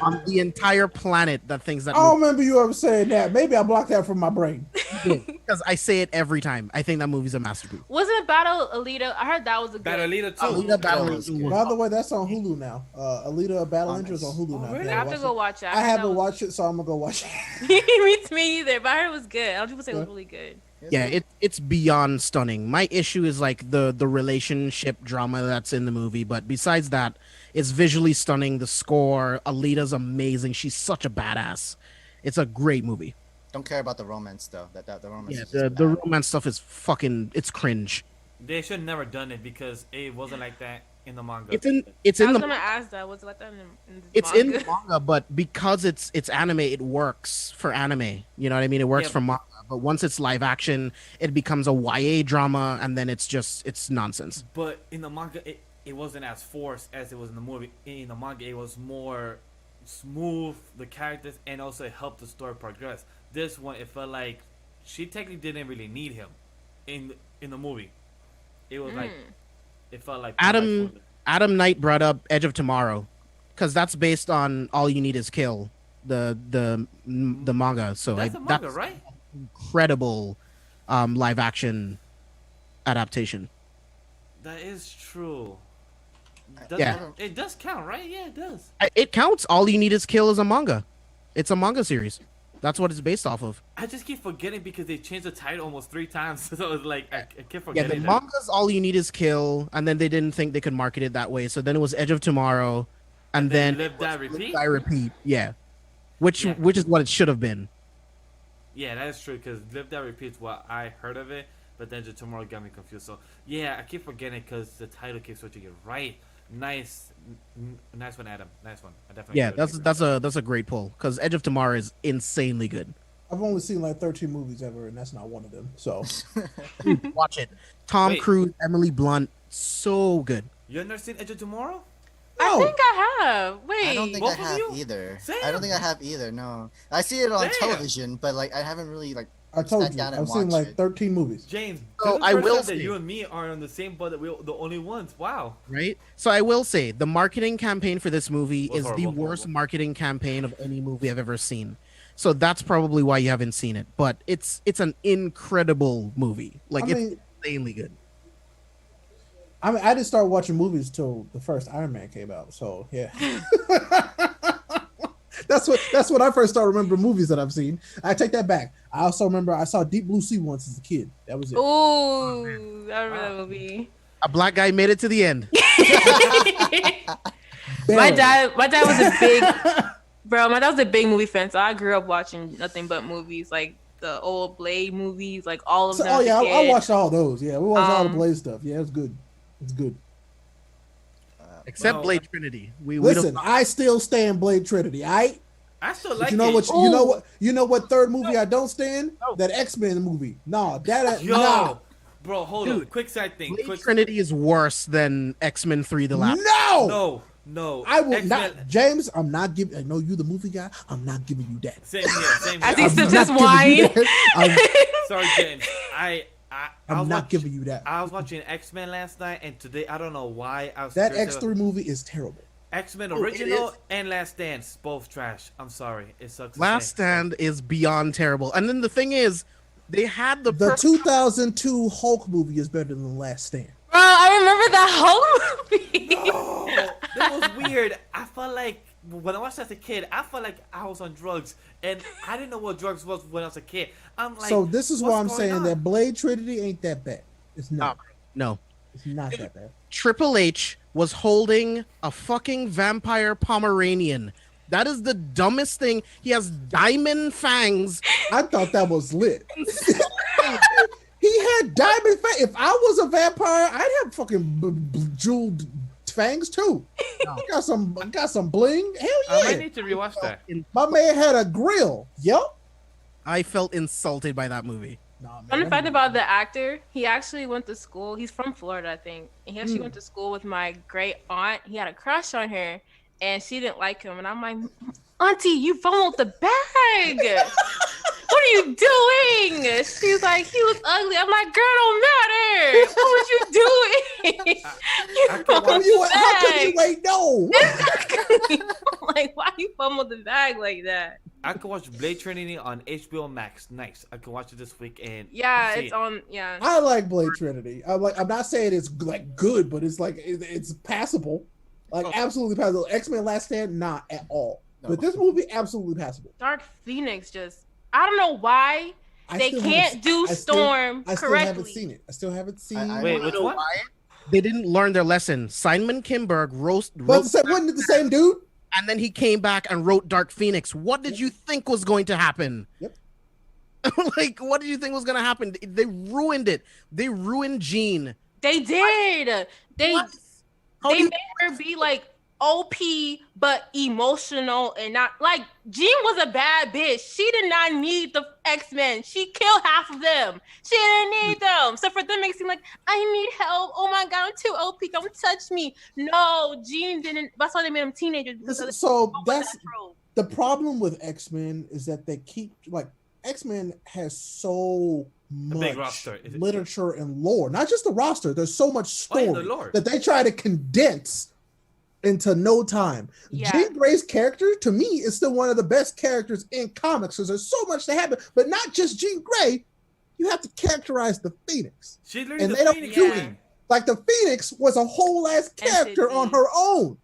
on the entire planet that thinks that. I don't remember you ever saying that. Maybe I blocked that from my brain. Because I say it every time. I think that movie's a masterpiece. Wasn't it Battle Alita? I heard that was a good. Battle Alita too. Alita Battle Alita. By the way, that's on Hulu now. Alita Battle Ninja is on Hulu now. Really? I have to go watch it. I haven't watched it, so I'm gonna go watch it. Me either, but I heard it was good. Other people say it was really good. Yeah, it's beyond stunning. My issue is like the relationship drama that's in the movie, but besides that, it's visually stunning. The score, Alita's amazing. She's such a badass. It's a great movie. Don't care about the romance though. The romance. Yeah, the romance stuff is it's cringe. They should never done it because it wasn't like that in the manga. It's in I was the gonna ask that. Was it like that in the it's manga? in the manga, but because it's anime, it works for anime. You know what I mean? It works for manga. But once it's live action, it becomes a YA drama, and then it's nonsense. But in the manga, it wasn't as forced as it was in the movie. In the manga, it was more smooth, the characters, and also it helped the story progress. This one, it felt like she technically didn't really need him in the movie. It was like it felt like Adam Knight brought up Edge of Tomorrow, because that's based on All You Need Is Kill, the manga. So that's a manga, right? Incredible live action adaptation. That is true. It does count, right? Yeah, it does. It counts. All You Need Is Kill is a manga. It's a manga series. That's what it's based off of. I just keep forgetting because they changed the title almost 3 times. So it's like I keep forgetting. Yeah, the manga's All You Need Is Kill, and then they didn't think they could market it that way. So then it was Edge of Tomorrow, and then Live, Die, Repeat. Live, Die, Repeat. Yeah, which is what it should have been. Yeah, that is true because Live, Die, Repeat is what I heard of it, but then just Tomorrow got me confused. So yeah, I keep forgetting because the title keeps switching it. Right. Nice one, Adam. Nice one. I definitely. That's a great pull because Edge of Tomorrow is insanely good. I've only seen like 13 movies ever, and that's not one of them. So watch it. Tom Cruise, Emily Blunt, so good. You ever seen Edge of Tomorrow? I think I have. Wait, I don't think I have either. I don't think I have either. No, I see it on television, but like I haven't really like. I told you, I've seen like 13 movies. James, so I will say that you and me are on the same boat. That we're the only ones. Wow. Right. So I will say the marketing campaign for this movie is the worst marketing campaign of any movie I've ever seen. So that's probably why you haven't seen it. But it's an incredible movie. Like it's insanely good. I mean, I didn't start watching movies till the first Iron Man came out. So yeah. That's what I first started remembering movies that I've seen. I take that back. I also remember I saw Deep Blue Sea once as a kid. That was it. Ooh, I remember that movie. A black guy made it to the end. my dad was a big bro. My dad was a big movie fan, so I grew up watching nothing but movies, like the old Blade movies, like all of them. Oh yeah, I watched all those. Yeah, we watched all the Blade stuff. Yeah, it's good. It's good. Except Blade Trinity. Listen, I still stand Blade Trinity. I still like you know it. What? You know what third movie I don't stand? That X-Men movie. No, nah. Bro, hold on. Quick side thing. Blade Trinity is worse than X-Men 3: The Last. No. I will not, James. I'm not giving. I know you, the movie guy. I'm not giving you that. Same here. I think it's just wine. Sorry, James. I'm not giving you that. I was watching X-Men last night, and today I don't know why I was. That X3 movie is terrible. X-Men original and Last Dance, both trash. I'm sorry, it sucks. Last Stand is beyond terrible. And then the thing is, they had the 2002 Hulk movie is better than Last Stand. Bro, I remember that Hulk movie. No, that was weird. I felt like when I watched as a kid, I felt like I was on drugs, and I didn't know what drugs was when I was a kid. I'm like, so this is why I'm saying that Blade Trinity ain't that bad. It's not. No, it's not that bad. Triple H was holding a fucking vampire Pomeranian. That is the dumbest thing. He has diamond fangs. I thought that was lit. He had diamond fangs. If I was a vampire, I'd have fucking jeweled fangs too. No. Got some bling. Hell yeah! I might need to rewatch that. My man had a grill. Yep. I felt insulted by that movie. Fun fact about the actor, he actually went to school. He's from Florida, I think. And he actually went to school with my great aunt. He had a crush on her, and she didn't like him. And I'm like, Auntie, you fumbled the bag. What are you doing? She's like, he was ugly. I'm like, girl, don't matter. What was you doing? How come you ain't know? Exactly. Like, why you fumbled the bag like that? I could watch Blade Trinity on HBO Max. Nice. I can watch it this weekend. Yeah, it's on. Yeah. I like Blade Trinity. I'm not saying it's like good, but it's like it's passable. Like absolutely passable. X-Men Last Stand, not at all. No. But this movie, absolutely passable. Dark Phoenix I don't know why they can't do Storm correctly. I still haven't seen it. I still haven't seen. Wait, which one? They didn't learn their lesson. Simon Kinberg wrote wasn't it the same dude? And then he came back and wrote Dark Phoenix. What did you think was going to happen? Yep. Like, what did you think was going to happen? They ruined it. They ruined Jean. They did. They made her be like OP, but emotional and not like Jean was a bad bitch. She did not need the X-Men. She killed half of them. She didn't need them. So for them, it makes it seem like I need help. Oh my god, I'm too OP. Don't touch me. No, Jean didn't. That's why they made them teenagers. So that's the problem with X-Men is that they keep like X-Men has so much literature and lore. Not just the roster. There's so much story that they try to condense into no time. Yeah. Jean Grey's character, to me, is still one of the best characters in comics because there's so much to happen. But not just Jean Grey, you have to characterize the Phoenix. She learned the Phoenix. Like the Phoenix was a whole ass character on her own,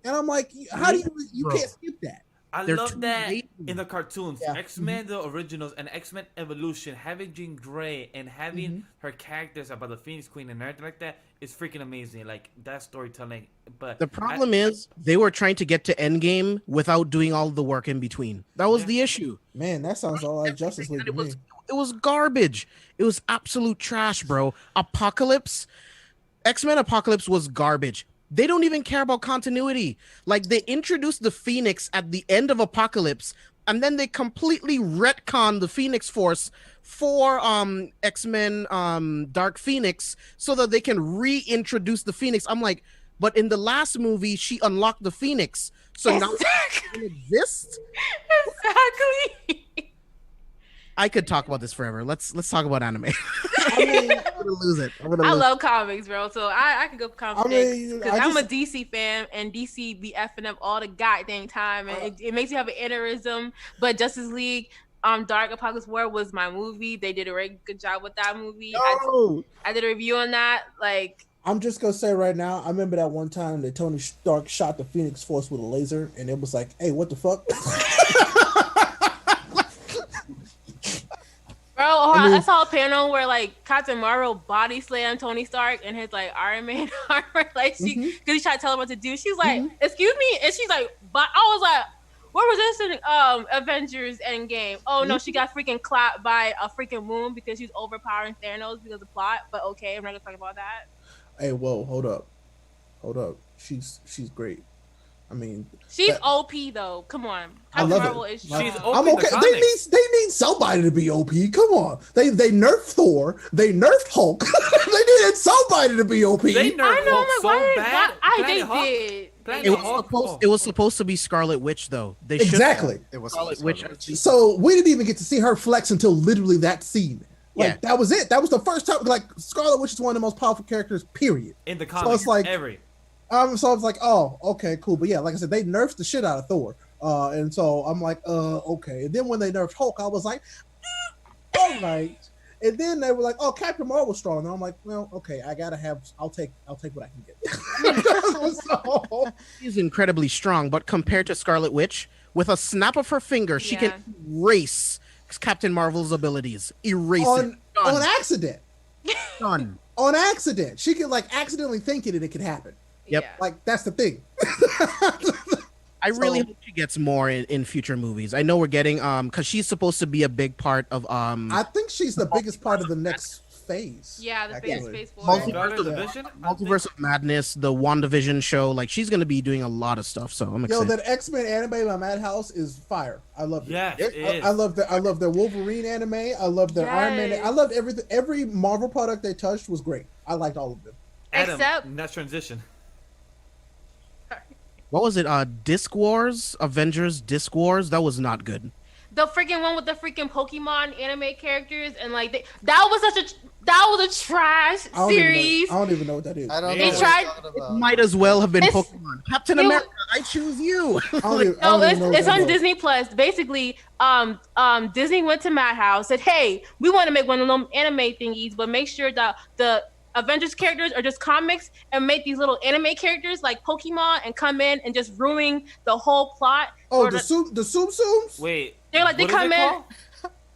and I'm like, how do you can't skip that? I love that in the cartoons. Yeah. X-Men, the originals, and X-Men Evolution, having Jean Grey and having her characters about the Phoenix Queen and everything like that is freaking amazing. Like, that storytelling. But the problem is they were trying to get to Endgame without doing all the work in between. That was the issue. Man, that sounds all like Justice League to me. It was garbage. It was absolute trash, bro. X-Men Apocalypse was garbage. They don't even care about continuity. Like, they introduced the Phoenix at the end of Apocalypse, and then they completely retcon the Phoenix Force for X-Men Dark Phoenix so that they can reintroduce the Phoenix. I'm like, but in the last movie, she unlocked the Phoenix. So now it doesn't exist? Exactly. I could talk about this forever. Let's talk about anime. I'm gonna lose it. I love comics, bro. So I could go for comics because I'm a DC fan, and DC be effing up all the goddamn time, and it makes you have an aneurysm. But Justice League, Dark Apocalypse War was my movie. They did a very good job with that movie. I did a review on that. Like, I'm just gonna say right now. I remember that one time that Tony Stark shot the Phoenix Force with a laser, and it was like, "Hey, what the fuck?" Bro, I I saw a panel where like Captain Marvel body slammed Tony Stark and his like Iron Man armor, like she, because he tried to tell her what to do. She's like, "Excuse me," and she's like, "But I was like, where was this in Avengers Endgame? Oh no, she got freaking clapped by a freaking moon because she's overpowering Thanos because of the plot. But okay, I'm not gonna talk about that. Hey, whoa, hold up. She's great. I mean, She's OP though. Come on, I Captain love Marvel it. is She's strong. OP I'm in the okay. comics. They need somebody to be OP. Come on. They nerfed Thor. They nerfed Hulk. They needed somebody to be OP. They nerfed I know, Hulk I'm so like, bad. they Planet Hulk- did. Planet It was Hulk- supposed. It was supposed to be Scarlet Witch, though. They should- Exactly. It was Scarlet Scarlet Witch. Witch. So we didn't even get to see her flex until literally that scene. Like Yeah. that was it. That was the first time. Like Scarlet Witch is one of the most powerful characters. Period. in the So comics. it's like every. So it's like, oh, okay, cool. But yeah, like I said, they nerfed the shit out of Thor. And so I'm like, okay. And then when they nerfed Hulk, I was like, all right. And then they were like, oh, Captain Marvel's strong. And I'm like, well, okay, I'll take what I can get. So, She's incredibly strong, but compared to Scarlet Witch, with a snap of her finger, she Yeah. can erase Captain Marvel's abilities. Erase it. on Done. accident. Done. On accident. She could like accidentally think it and it could happen. Yep. Yeah. Like that's the thing. I really So- hope she gets more in future movies. I know we're getting because she's supposed to be a big part of I think she's the biggest part of the next phase. Yeah, the actually. Phase 4. Multi- Scarlet Yeah. Vision? Multiverse of Madness, the WandaVision show. Like she's gonna be doing a lot of stuff. So I'm Yo, excited. that X-Men anime by Madhouse is fire. I love it. Yes, it is. I love their Wolverine anime. I love their Iron Man. Yes. I loved everything. Every Marvel product they touched was great. I liked all of them. Adam, Except- next transition. What was it? Disc Wars, Avengers Disc Wars. That was not good. The freaking one with the freaking Pokemon anime characters and like that was a trash I don't even know- series. I don't even know what that is. I don't They know. what tried- you're talking about. Might as well have been It's- Pokemon. Captain it- America, I choose you. I don't even No, know it's what that on is. Disney Plus. Basically, Disney went to Madhouse, said, "Hey, we want to make one of them anime thingies, but make sure that the Avengers characters are just comics and make these little anime characters like Pokemon and come in and just ruin the whole plot." Oh, Or the Tsum Tsums? Wait. They're like, they what is come it in- called?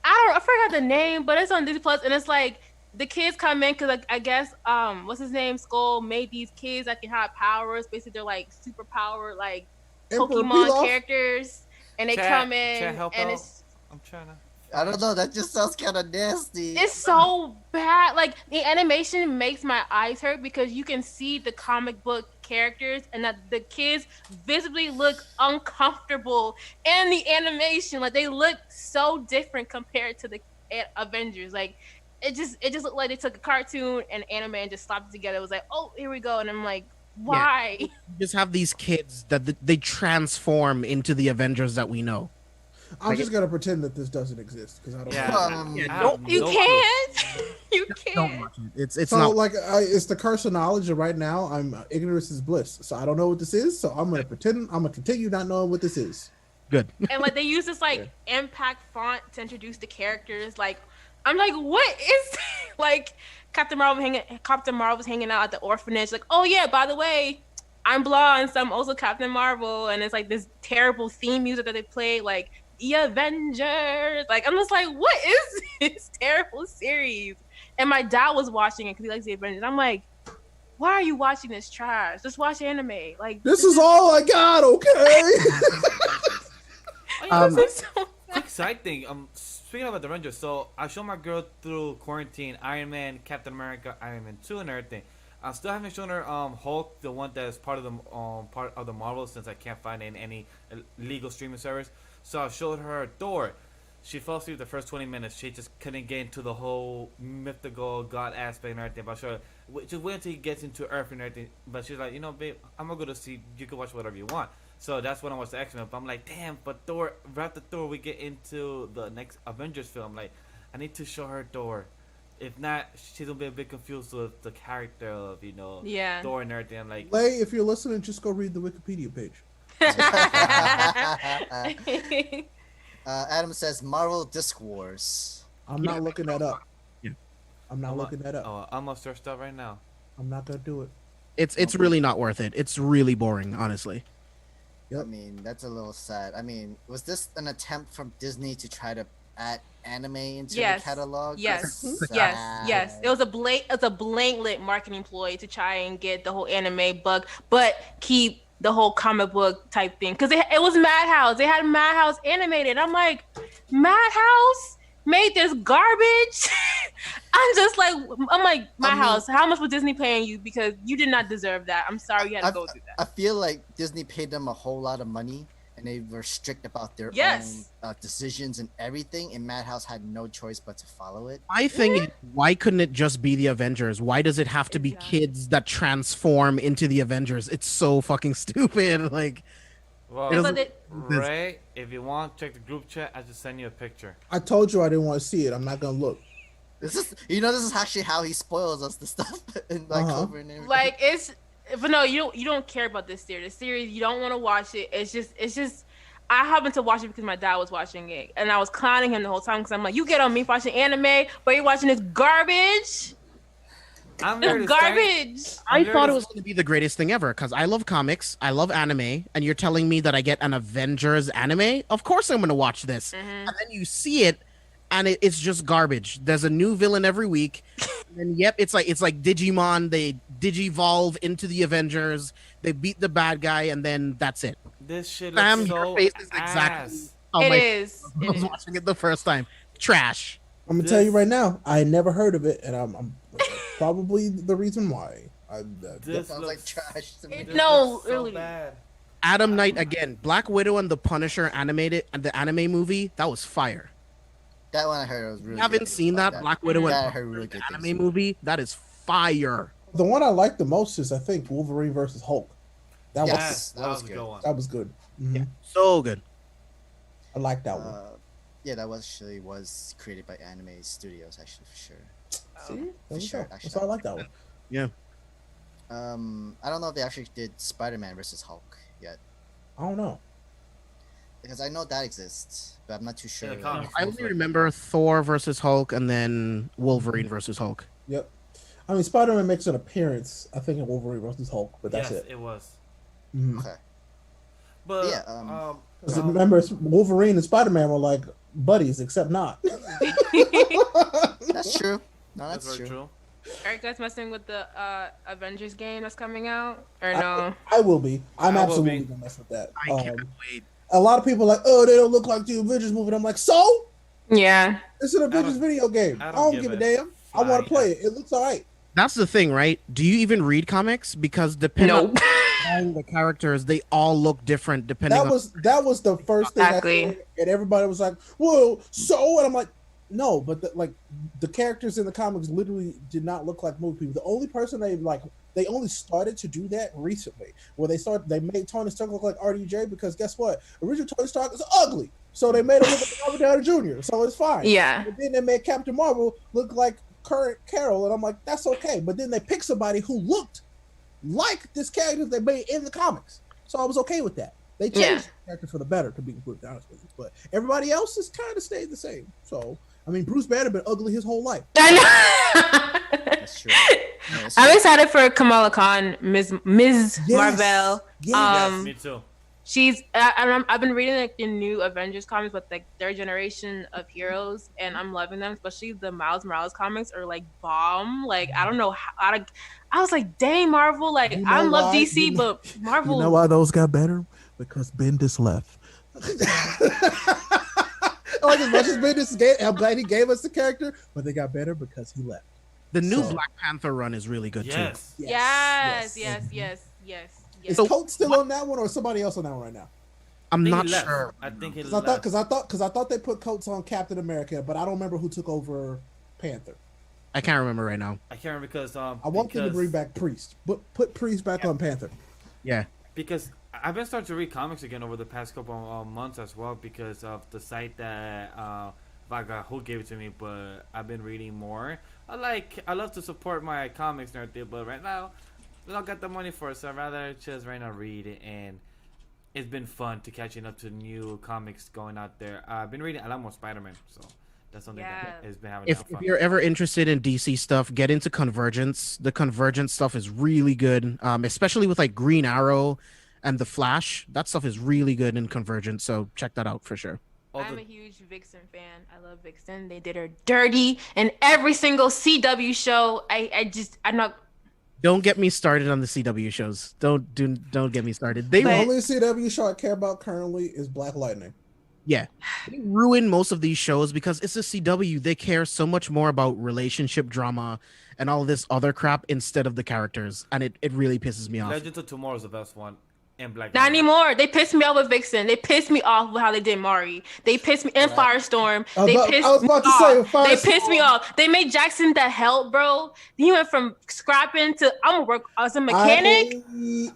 I forgot the name, but it's on Disney Plus, and it's like the kids come in because I guess what's his name, Skull made these kids that can have powers. Basically, they're like super powered like Emperor Pokemon Pilaf? characters, and they Chat- come in chat, help and out. it's I'm trying to. I don't know. That just sounds kind of nasty. it's so bad. Like the animation makes my eyes hurt because you can see the comic book characters and that the kids visibly look uncomfortable in the animation. Like they look so different compared to the Avengers. Like it just looked like they took a cartoon and anime and just slapped it together. It was like, oh, here we go, and I'm like, why? You just have these kids that they transform into the Avengers that we know. I'm just gonna pretend that this doesn't exist because I don't Yeah. know. Yeah, I don't- have You no clue. can't. You Don't can't. watch it. It's So not. like it's the curse of knowledge, and right now I'm ignorance is bliss. So I don't know what this is. So I'm gonna pretend. I'm gonna continue not knowing what this is. Good. And like they use this like impact font to introduce the characters. Like I'm like, what is like Captain Marvel's hanging out at the orphanage. Like, oh yeah, by the way, I'm blonde, so I'm also Captain Marvel, and it's like this terrible theme music that they play, like the Avengers. Like I'm just like, what is this terrible series? And my dad was watching it because he likes the Avengers. I'm like, why are you watching this trash? Just watch anime. Like This is all I got. Okay. this is so Quick side thing. Speaking about the Avengers, so I showed my girl through quarantine Iron Man, Captain America, Iron Man 2, and everything. I still haven't shown her Hulk, the one that is part of the Marvel, since I can't find it in any legal streaming service. So I showed her Thor. She fell asleep the first 20 minutes. She just couldn't get into the whole mythical god aspect and everything. But I showed her, just wait until he gets into Earth and everything. But she's like, you know, babe, I'm gonna go to see. You can watch whatever you want. So that's when I watched the X-Men. But I'm like, damn. But Thor, right after Thor, we get into the next Avengers film. Like, I need to show her Thor. If not, she's gonna be a bit confused with the character of yeah. Thor and everything. I'm like, Lay, if you're listening, just go read the Wikipedia page. Adam says Marvel Disc Wars. I'm not looking that up. Yeah. I'm not looking that up. oh, I'm gonna search that right now. I'm not gonna do it. It's really not worth it. It's really boring, honestly. Yep. I mean, that's a little sad. I mean, was this an attempt from Disney to try to add anime into the catalog? Yes. That's Yes. sad. It was a blatant marketing ploy to try and get the whole anime bug, but keep the whole comic book type thing. Because it was Madhouse. They had Madhouse animated. I'm like, Madhouse made this garbage. I'm like, Madhouse, how much was Disney paying you? Because you did not deserve that. I'm sorry you had to go through that. I feel like Disney paid them a whole lot of money, and they were strict about their own decisions and everything, and Madhouse had no choice but to follow it. I think why couldn't it just be the Avengers? Why does it have to be kids that transform into the Avengers? It's so fucking stupid. Like, well, Ray, if you want, check the group chat. I just send you a picture. I told you I didn't want to see it. I'm not gonna look. This is actually how he spoils us the stuff and like over and everything. Like but no, you don't care about this series. The series, you don't want to watch it. It's just. I happened to watch it because my dad was watching it, and I was clowning him the whole time because I'm like, "You get on me for watching anime, but you're watching this garbage." It's garbage. I thought it was going to be the greatest thing ever because I love comics, I love anime, and you're telling me that I get an Avengers anime? Of course I'm going to watch this. And then you see it, and it's just garbage. There's a new villain every week, and it's like Digimon. They digivolve into the Avengers. They beat the bad guy, and then that's it. This shit looks so your face is exactly how I was watching it the first time. Trash. I'm gonna tell you right now. I never heard of it, and I'm probably the reason why. This sounds like trash to me. No, so really. bad. Adam Knight again. Black Widow and the Punisher animated and the anime movie that was fire. That one I heard was really. You haven't seen that Black Widow and I heard really good anime movie? That is fire. The one I like the most is I think Wolverine versus Hulk. That was a good. good one. That was good. Mm-hmm. Yeah, so good. I like that one. Yeah, that was created by Anime Studios, actually, for sure. See, For sure. Actually, that's why I like that one. Yeah. I don't know if they actually did Spider-Man versus Hulk yet, I don't know. because I know that exists, but I'm not too sure. In the comics. I only remember Thor versus Hulk and then Wolverine versus Hulk. Yep. I mean, Spider-Man makes an appearance, I think, in Wolverine versus Hulk, but that's yes, it. it was. Mhm. Okay. But Yeah, 'Cause remember, Wolverine and Spider-Man were like buddies, except not. That's true. No, that's that's very true. true. Are you guys messing with the Avengers game that's coming out? Or no? I will be. I'm I will absolutely be. gonna mess with that. I can't wait. A lot of people are like, oh, they don't look like the Avengers movie. And I'm like, so? Yeah. It's an Avengers video game. I don't give a damn. I want to play it. It looks all right. That's the thing, right? Do you even read comics? Because depending on the characters, they all look different depending on... That was the first thing Exactly. I said, and everybody was like, well, so? And I'm like, no, but the characters in the comics literally did not look like movie people. The only person they only started to do that recently, where they made Tony Stark look like RDJ, because guess what? Original Tony Stark is ugly. So they made him look like Robert Downey Jr., so it's fine. Yeah. But then they made Captain Marvel look like current Carol, and I'm like, that's okay. But then they picked somebody who looked like this character they made in the comics. So I was okay with that. They changed the character for the better, to be completely honest with you. But everybody else has kind of stayed the same. So, I mean, Bruce Banner been ugly his whole life. I know. That's true. Yeah, that's I'm true. excited for Kamala Khan, Ms. Marvel. Yes. Me too. I've been reading like the new Avengers comics with like their generation of heroes, and I'm loving them. Especially the Miles Morales comics are like bomb. Like I don't know how to. I was like, dang, Marvel. Like You know I love why? DC, but Marvel. You know why those got better? Because Bendis left. Like, as much as Bendis gave, I'm glad he gave us the character, but they got better because he left. The new So- Black Panther run is really good Yes. Yes. Is Colt still on that one, or is somebody else on that one right now? too. I'm I think not he left. sure. I think he Because left. I thought they put Coates on Captain America, but I don't remember who took over Panther. I can't remember right now. I can't remember because I want them to bring back Priest, but put Priest back on Panther. Yeah. because I've been starting to read comics again over the past couple months as well because of the site that I forgot who gave it to me, but I've been reading more. I love to support my comics and everything, but right now we don't got the money for it, so I'd rather just right now read it. And it's been fun to catching up to new comics going out there. I've been reading a lot more Spider-Man, so That's something Yeah. that has been having. If you're ever interested in DC stuff, get into Convergence. The Convergence stuff is really good, especially with like Green Arrow and the Flash. That stuff is really good in Convergence, so check that out for sure. I'm a huge Vixen fan. I love Vixen. They did her dirty in every single CW show. I'm not. Don't get me started on the CW shows. Don't get me started. The only CW show I care about currently is Black Lightning. Yeah, they ruin most of these shows because it's a CW. They care so much more about relationship drama and all this other crap instead of the characters, and it really pisses me off. Legends of Tomorrow is the best one. And Black Not anymore. They pissed me off with Vixen. They pissed me off with how they did Mari. They pissed me in Firestorm. They pissed me off. They made Jackson the help, bro. He went from scrapping to I'm gonna work as a mechanic.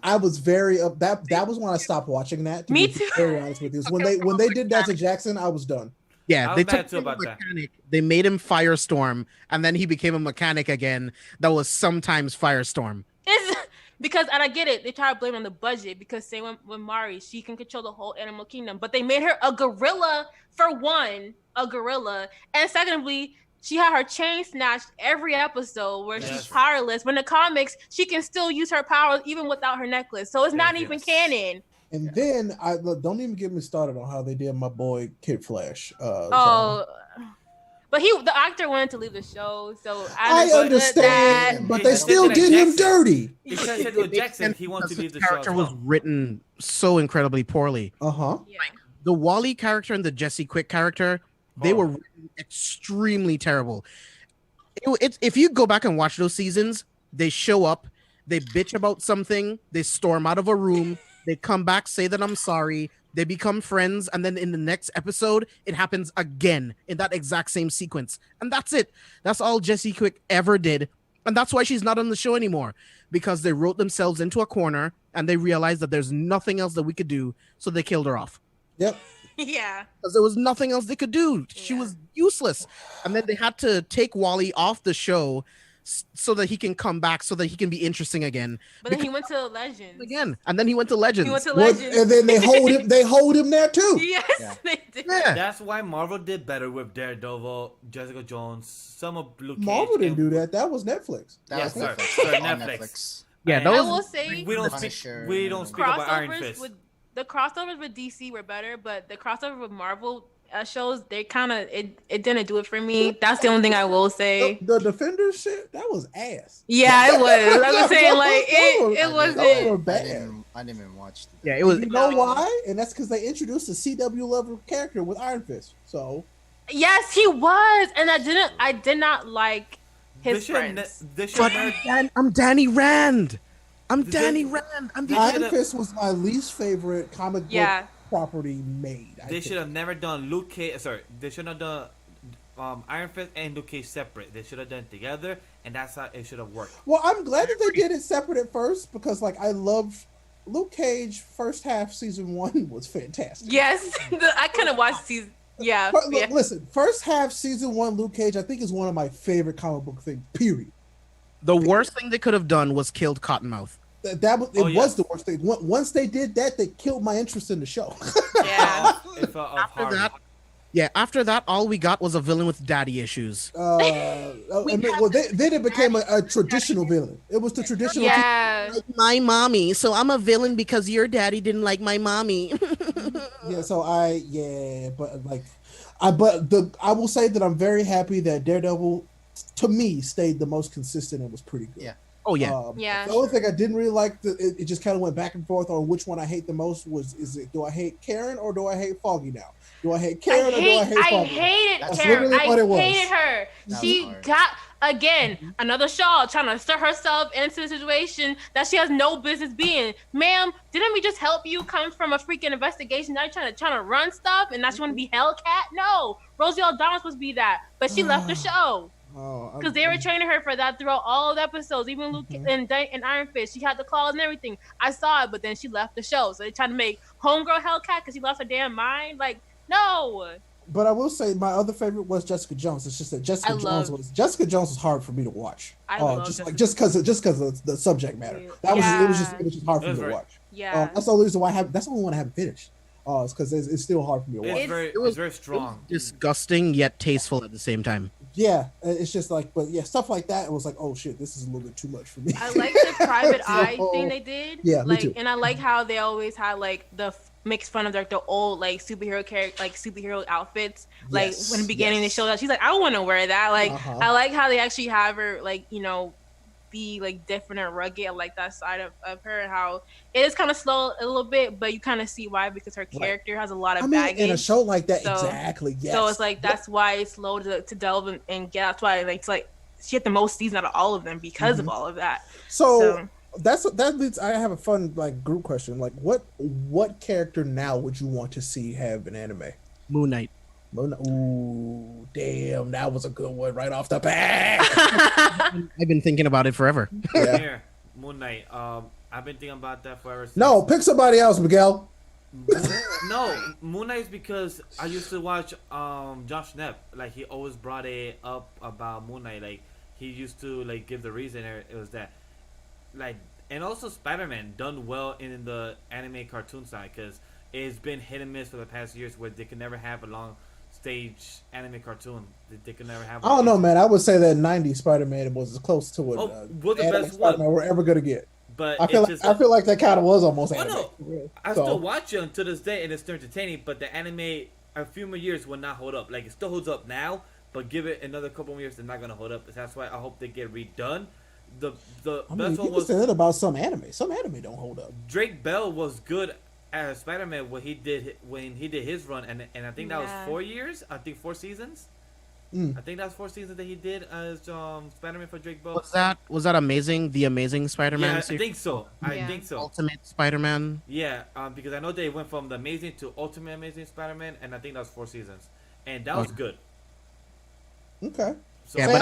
I was very that was when I stopped watching that. Me too. Very honest with you, when they did that to Jackson, I was done. Yeah, they took him mechanic. They made him Firestorm, and then he became a mechanic again. That was sometimes Firestorm. Because, and I get it, they try to blame it on the budget because same with Mari, she can control the whole animal kingdom, but they made her a gorilla for one, and secondly, she had her chain snatched every episode where she's powerless. When in the comics, she can still use her powers even without her necklace, so it's not even canon. And then don't even get me started on how they did my boy Kid Flash. But the actor wanted to leave the show, so I understand. But they still did him dirty. Jackson, he wanted to leave the show. Character was written so incredibly poorly. Yeah. The Wally character and the Jesse Quick character, they were written extremely terrible. If you go back and watch those seasons, they show up, they bitch about something, they storm out of a room, they come back, say that I'm sorry. They become friends, and then in the next episode, it happens again in that exact same sequence. And that's it. That's all Jessie Quick ever did. And that's why she's not on the show anymore. Because they wrote themselves into a corner, and they realized that there's nothing else that we could do, so they killed her off. Yep. Yeah. Because there was nothing else they could do. She was useless. And then they had to take Wally off the show so that he can come back, so that he can be interesting again. But then he went to Legends again, and then he went to Legends. And then they hold him there too. Yes, they did. Yeah. That's why Marvel did better with Daredevil, Jessica Jones, some of Luke Cage. Marvel didn't do that. That was Netflix. Netflix. Yeah, I will say we don't speak about Iron Fist. The crossovers with DC were better, but the crossover with Marvel shows, they kind of it didn't do it for me. That's the only thing I will say. The Defenders shit, that was ass. Yeah, it was. I was saying like it wasn't bad. I didn't even watch it. Yeah, it was. You know why? And that's because they introduced a CW level character with Iron Fist. So yes, he was, and I did not like his friends. I'm Danny Rand. Iron Fist was my least favorite comic book property made. They should have never done Luke Cage. Sorry, they should have done Iron Fist and Luke Cage separate. They should have done it together, and that's how it should have worked. Well, I'm glad that they did it separate at first because, like, I loved Luke Cage. First half season 1 was fantastic. Yes, I couldn't watch season. Yeah, Listen, first half season 1 Luke Cage, I think, is one of my favorite comic book things. Period. The worst thing they could have done was killed Cottonmouth. Was the worst thing. Once they did that, they killed my interest in the show. Yeah. After that, all we got was a villain with daddy issues. Then it became a traditional villain. It was the traditional. Yeah. Like my mommy, so I'm a villain because your daddy didn't like my mommy. I will say that I'm very happy that Daredevil, to me, stayed the most consistent and was pretty good. Yeah. Oh yeah. The only thing I didn't really like, it just kind of went back and forth on which one I hate the most. Do I hate Karen or do I hate Foggy now? Do I hate Karen or do I hate Foggy? I hated Karen. I hated her. She got another Shaw trying to stir herself into a situation that she has no business being. Ma'am, didn't we just help you come from a freaking investigation? Now you're trying to run stuff and now she want to be Hellcat? No, Rosie O'Donnell was supposed to be that, but she left the show. Because they were training her for that throughout all the episodes, even Luke and Iron Fist. She had the claws and everything. I saw it, but then she left the show. So they tried to make Homegirl Hellcat because she lost her damn mind. Like, no. But I will say my other favorite was Jessica Jones. It's just that Jessica Jones was hard for me to watch. Just because of the subject matter. It was just hard for me to watch. Yeah. That's the only reason why that's the only one I haven't finished. It's because it's still hard for me to watch. It's very strong. Disgusting yet tasteful at the same time. Yeah, it's just like, but yeah, stuff like that. It was like, oh shit, this is a little bit too much for me. I like the private eye thing they did. Yeah, me like, too. And I like how they always had like makes fun of like the old like superhero outfits. Like Yes, in the beginning yes. they showed up. She's like, I want to wear that. Like I like how they actually have her like be like different and rugged. I like that side of her and how it is kind of slow a little bit, but you kind of see why because her character has a lot of baggage. In a show like that, exactly. Yes. So it's like that's why it's slow to delve and get. That's why like it's like she had the most season out of all of them because of all of that. So that leads. I have a fun like group question. Like, what character now would you want to see have an anime? Moon Knight. Ooh, damn, that was a good one right off the bat. I've been thinking about it forever. Yeah. Here, Moon Knight. I've been thinking about that forever. Since. No, pick somebody else, Miguel. No, Moon Knight is because I used to watch Josh Knapp. Like he always brought it up about Moon Knight. Like he used to like give the reason. It was that, like, and also Spider-Man done well in the anime cartoon side because it's been hit and miss for the past years where they could never have a long stage anime cartoon. They could never have. I don't know, man. I would say that '90s Spider-Man was as close to what was the best Spider-Man we're ever gonna get. But I feel like that kind of was almost anime. No, I still watch it until this day, and it's still entertaining. But the anime, a few more years, will not hold up. Like it still holds up now, but give it another couple more years, it's not gonna hold up. That's why I hope they get redone. The best one was say that about some anime. Some anime don't hold up. Drake Bell was good as Spider-Man when he did his run, and I think that was 4 years. I think 4 seasons. I think that's 4 seasons that he did as Spider-Man for Drake Bell. Was that amazing? The Amazing Spider-Man? Yeah, I think so. I think so. Ultimate Spider-Man. Yeah, because I know they went from the Amazing to Ultimate Amazing Spider-Man, and I think that was 4 seasons, and that was good. Okay. So, yeah, but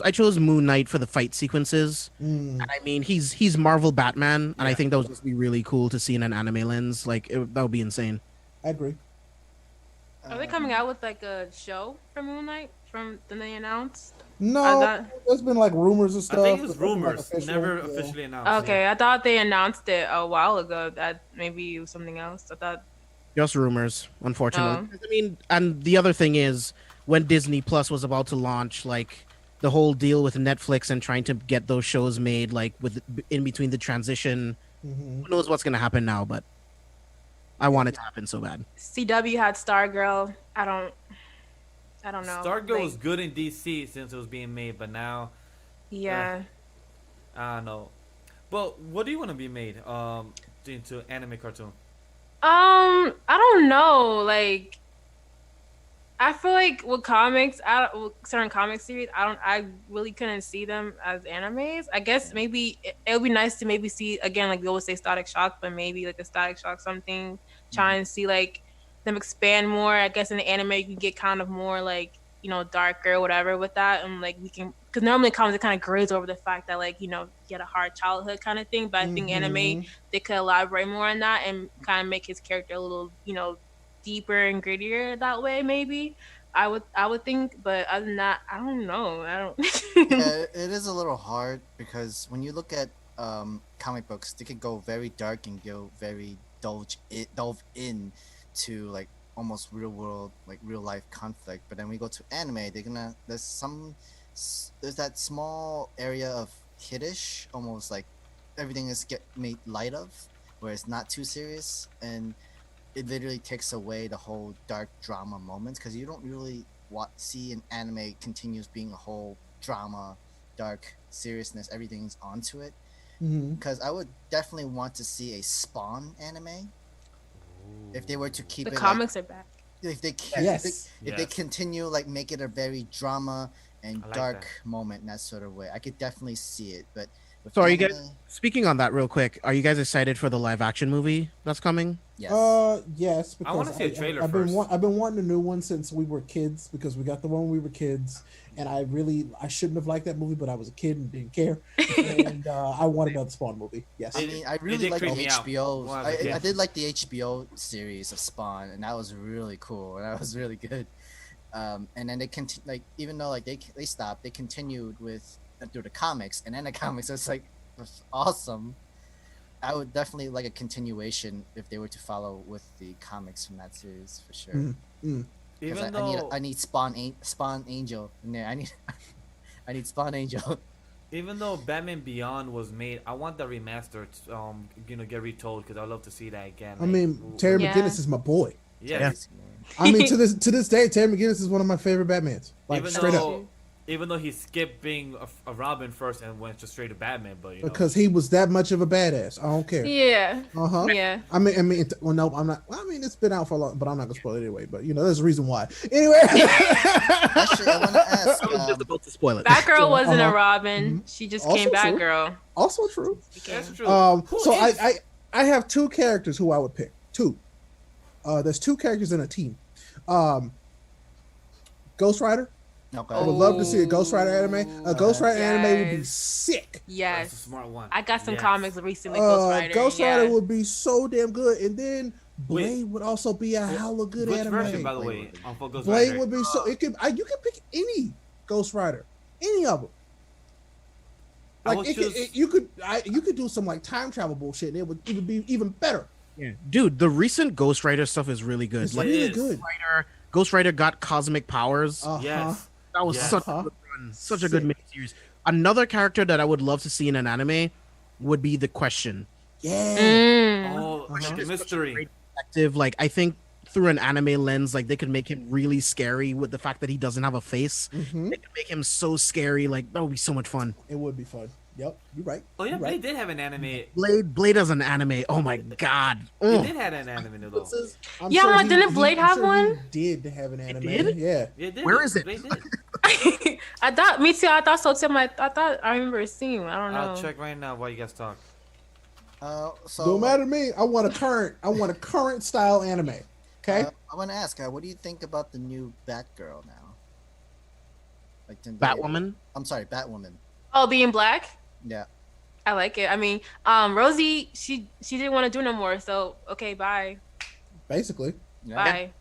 I chose Moon Knight for the fight sequences, and I mean he's Marvel Batman, and I think that would just be really cool to see in an anime lens. Like that would be insane. I agree. Are they coming out with like a show for Moon Knight from then they announced? No, there's been like rumors and stuff. I think it was rumors, never officially announced. Okay, I thought they announced it a while ago. That maybe it was something else. I thought just rumors, unfortunately. I mean, and the other thing is when Disney Plus was about to launch, like the whole deal with Netflix and trying to get those shows made, like with in between the transition. Who knows what's gonna happen now? But I want it to happen so bad. CW had Stargirl. I don't know. Stargirl was good in DC since it was being made, but now, yeah, I don't know. But what do you want to be made into anime cartoon? I don't know. Like, I feel like with comics, with certain comic series, I really couldn't see them as animes. I guess maybe it would be nice to maybe see again, like they always say, Static Shock, but maybe like a Static Shock something. Try and see like them expand more. I guess in the anime you can get kind of more like darker or whatever with that, and like we can because normally comics it kind of graze over the fact that like you had a hard childhood kind of thing. But I think anime they could elaborate more on that and kind of make his character a little deeper and grittier that way. Maybe I would think, but other than that, I don't know. Yeah, it is a little hard because when you look at comic books, they can go very dark and go very delve in to like almost real world, like real life conflict. But then we go to anime, there's that small area of kiddish, almost like everything is get made light of, where it's not too serious, and it literally takes away the whole dark drama moments because you don't really see an anime continues being a whole drama, dark seriousness. Everything's onto it. Because I would definitely want to see a Spawn anime if they were to keep the it. Comics are back. If they if they continue like make it a very drama and dark moment in that sort of way, I could definitely see it. But so are you guys speaking on that real quick? Are you guys excited for the live action movie that's coming? Yes. Yes. Because I want to see a trailer I've first. been wanting a new one since we were kids because we got the one when we were kids, and I shouldn't have liked that movie, but I was a kid and didn't care, and I wanted another Spawn movie. Yes. I mean, I really like the HBO. I did like the HBO series of Spawn, and that was really cool, and that was really good. And then they continue, like even though like they stopped, they continued with through the comics, and then the comics was like was awesome. I would definitely like a continuation if they were to follow with the comics from that series for sure. Mm. Even I though need Spawn Angel in there. I need Spawn Angel. even though Batman Beyond was made, I want the remaster to get retold because I'd love to see that again. I mean, Terry Yeah. McGinnis is my boy. yes. I mean, to this day, Terry McGinnis is one of my favorite Batmans. Like even straight though, up, even though he skipped being a Robin first and went just straight to Batman, but because he was that much of a badass. I don't care. Yeah. Yeah. I mean, well, no, I'm not. Well, I mean, it's been out for a long, but I'm not gonna spoil it anyway. But there's a reason why. Anyway. Actually, I want to ask. I was just about to spoil it. Batgirl wasn't a Robin. She just Also came true. Batgirl. Also true. That's true. So I have two characters who I would pick. Two. There's two characters in a team. Ghost Rider. Okay. I would love to see a Ghost Rider anime. A Ghost Rider anime would be Yes. sick. That's a Yes. smart one. I got some Yes. comics recently. Ghost Rider. Ghost yeah. Rider would be so damn good, and then Wait. Blade would also be a hella good Which anime. version, by the way, for Ghost Blade Rider? would be so. It could. You could pick any Ghost Rider, any of them. I Like would choose- you could do some like time travel bullshit, and it would be even better. Yeah, dude, the recent Ghost Rider stuff is really good. It's Like, really is. good. Ghost Rider got cosmic powers. Yes. That was Yes. such a good run, such a good Sick. miniseries. Another character that I would love to see in an anime would be the Question. Yeah. Oh, Uh-huh. mystery. Great detective. Like, I think through an anime lens, like they could make him really scary with the fact that he doesn't have a face. Mhm. They could make him so scary. Like, that would be so much fun. It would be fun. Yep, you're right. Oh yeah, You're right. Blade did have an anime. Blade as an anime. Oh my god. He Ugh. did have an anime though. I'm Yeah, sure didn't Blade I'm have sure one? He did have an anime. did? Yeah. Yeah, it did. Where is it? Blade did. I thought me too. I thought so too. I thought I remember seeing. I don't know. I'll check right now while you guys talk. So Don't matter to me. I want a current style anime. Okay. I want to ask, what do you think about the new Batgirl now? Like Batwoman. I'm sorry, Batwoman. Oh, being black. Yeah. I like it. I mean, Rosie, she didn't want to do no more. So okay, bye, Basically. Yeah. bye.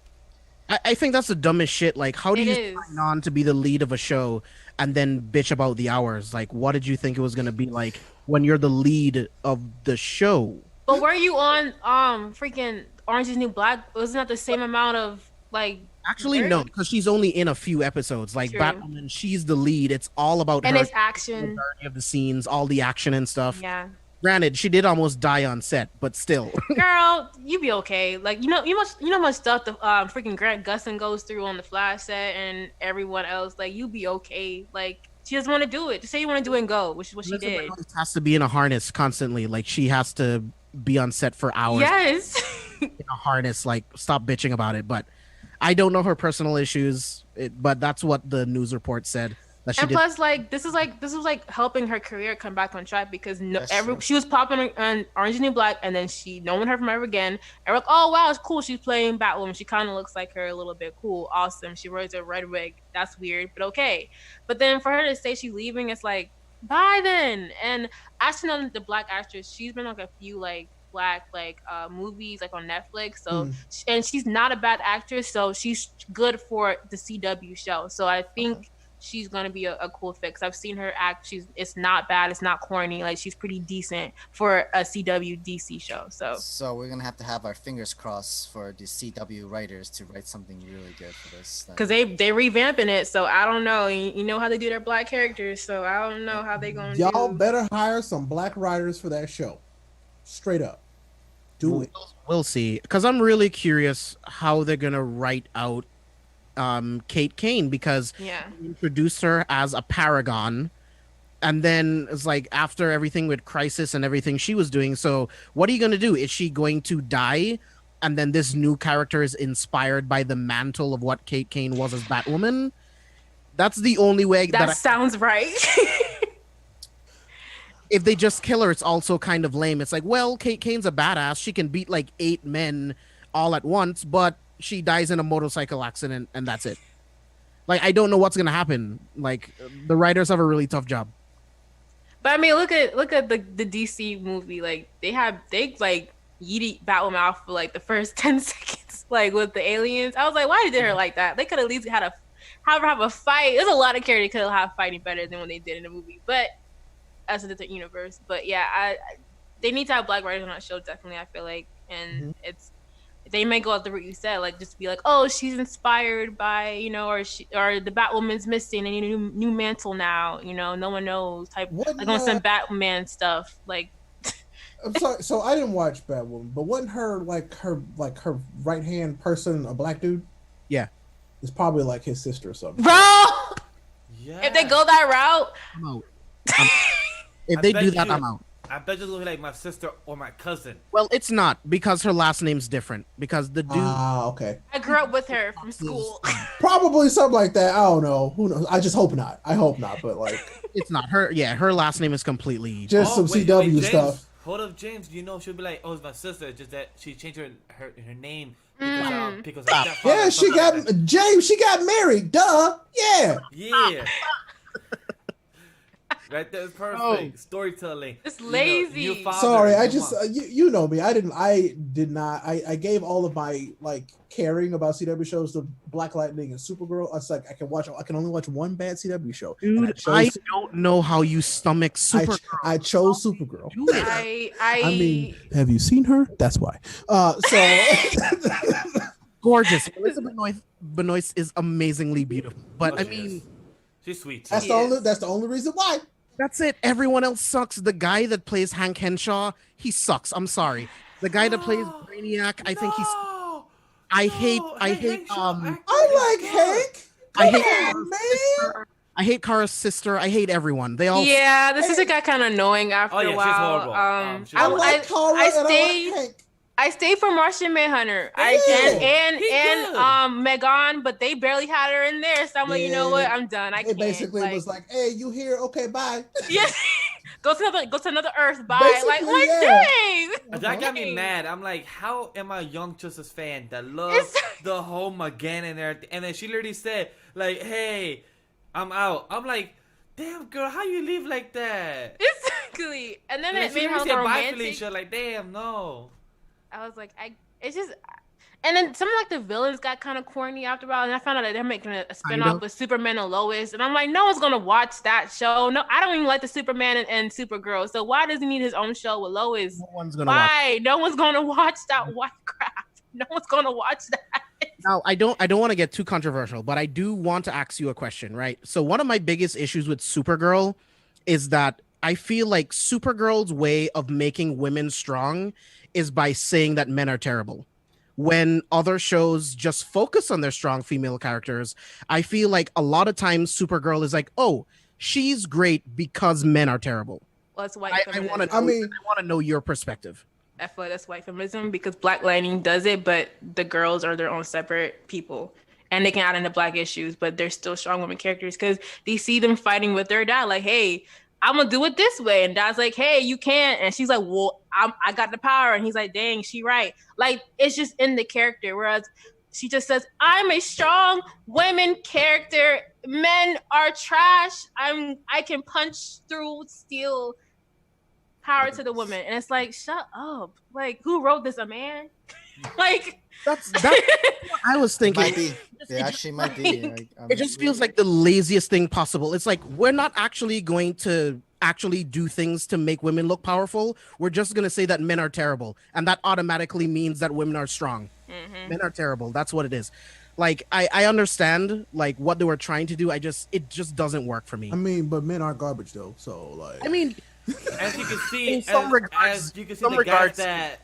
I think that's the dumbest shit. Like, how do It you is. sign on to be the lead of a show and then bitch about the hours? Like, what did you think it was gonna be like when you're the lead of the show? But were you on freaking Orange is New Black? Wasn't that the same amount of like? Actually, work? no, because she's only in a few episodes. Like True. Batwoman, she's the lead. It's all about And her. it's The action. majority of the scenes, all the action and stuff. Yeah, Granted, she did almost die on set, but still. girl, you be okay. Like you know how much stuff the freaking Grant Gustin goes through on the Flash set and everyone else. Like you be okay. Like she doesn't want to do it. Just say you want to do it and go, which is what she Elizabeth did. Banks has to be in a harness constantly. Like she has to be on set for hours Yes. in a harness. Like stop bitching about it. But I don't know her personal issues. But that's what the news report said. That she And did. plus, like this was like helping her career come back on track because That's true. she was popping on Orange is the New Black, and then no one heard from her again. And we're like, oh wow, it's cool. She's playing Batwoman. She kind of looks like her a little bit. Cool, awesome. She wears a red wig. That's weird, but okay. But then for her to say she's leaving, it's like bye then. And actually, on the black actress, she's been like a few like black movies like on Netflix. So and she's not a bad actress, so she's good for the CW show. So I think. She's gonna be a cool fix. I've seen her act. It's not bad. It's not corny. Like she's pretty decent for a CW DC show. So we're gonna have to have our fingers crossed for the CW writers to write something really good for this. Then. because they revamping it. So I don't know. You know how they do their black characters. So I don't know how they gonna Y'all do. better hire some black writers for that show. Straight up. Do it. We'll see. Because I'm really curious how they're gonna write out Kate Kane, because Yeah. they introduced her as a paragon, and then it's like after everything with Crisis and everything she was doing. So what are you gonna do? Is she going to die? And then this new character is inspired by the mantle of what Kate Kane was as Batwoman. That's the only way That sounds right. if they just kill her, it's also kind of lame. It's like, well, Kate Kane's a badass. She can beat like 8 men all at once, but she dies in a motorcycle accident and that's it. Like, I don't know what's gonna happen. Like, the writers have a really tough job. But I mean, look at the DC movie. Like they like yeeted Batwoman off for like the first 10 seconds, like with the aliens. I was like, why did her like that? They could at least have a fight. There's a lot of characters could have fighting better than when they did in the movie. But as a different universe. But yeah, they need to have black writers on that show. Definitely, I feel like, and they may go out the route you said, like just be like, oh, she's inspired by, or the Batwoman's missing and new mantle now, no one knows type, like on some Batman stuff, like. I'm sorry, so I didn't watch Batwoman, but wasn't her right hand person a black dude? Yeah, it's probably like his sister or something. Bro, yeah. If they go that route, I'm out. If they do that, I'm out. I bet you look like my sister or my cousin. Well, it's not, because her last name's different. Because the dude. Okay. I grew up with her from school. Probably something like that. I don't know. Who knows? I just hope not. I hope not. But like, it's not her. Yeah, her last name is completely just some CW stuff. Hold up, James. She'll be like, oh, it's my sister. It's just that she changed her name because yeah, she got James. She got married. Duh. Yeah. Yeah. Right, that's perfect. Oh. Storytelling. It's lazy. Sorry, I just you know me. I did not. I gave all of my caring about CW shows to Black Lightning and Supergirl. It's like I can only watch one bad CW show. Dude, I don't know how you stomach Supergirl. I chose Supergirl. I mean, have you seen her? That's why. So gorgeous. Melissa Benoist is amazingly beautiful, but I mean, she's sweet. That's the only reason why. That's it. Everyone else sucks. The guy that plays Hank Henshaw, he sucks. I'm sorry. The guy that plays Brainiac, I think he's. I hate. I like Hank. I hate Kara's sister. I hate everyone. They all. Yeah, the sister got kind of annoying after a while. She's horrible. I like Kara and I like Hank. I stayed for Martian Manhunter. And Megan, but they barely had her in there. So I'm like, you know what? I'm done. I can't. It basically was like, hey, you here? Okay, bye. Yeah. go to another Earth. Bye. Dang. That got me mad. I'm like, how am I a Young Justice fan that loves the whole Megan and everything? And then she literally said, like, hey, I'm out. I'm like, damn, girl, how you leave like that? Exactly. And then it made her romantic. Felicia, like, damn, no. I was like, it's just, and then some of the villains got kind of corny after a while, and I found out that they're making a spinoff with Superman and Lois, and I'm like, no one's gonna watch that show. No, I don't even like the Superman and Supergirl. So why does he need his own show with Lois? No one's gonna watch. No one's gonna watch that white crap. No one's gonna watch that. Now, I don't want to get too controversial, but I do want to ask you a question, right? So one of my biggest issues with Supergirl is that I feel like Supergirl's way of making women strong is by saying that men are terrible. When other shows just focus on their strong female characters, I feel like a lot of times Supergirl is like, oh, she's great because men are terrible. Well, that's white feminism. I want to know your perspective. I feel like that's white feminism because Black Lightning does it, but the girls are their own separate people. And they can add into Black issues, but they're still strong women characters because they see them fighting with their dad. Like, hey, I'm gonna do it this way, and Dad's like, "Hey, you can't," and she's like, "Well, I got the power," and he's like, "Dang, she right." Like it's just in the character. Whereas she just says, "I'm a strong women character. Men are trash. I can punch through steel. Power to the woman," and it's like, shut up. Like, who wrote this? A man? Like that's what I was thinking. Might be. They actually might be. It just feels like the laziest thing possible. It's like we're not actually going to actually do things to make women look powerful. We're just going to say that men are terrible, and that automatically means that women are strong. Mm-hmm. Men are terrible. That's what it is. Like I understand like what they were trying to do. It just doesn't work for me. I mean, but men are garbage though. So like, I mean, as you can see, as you can see, the guys that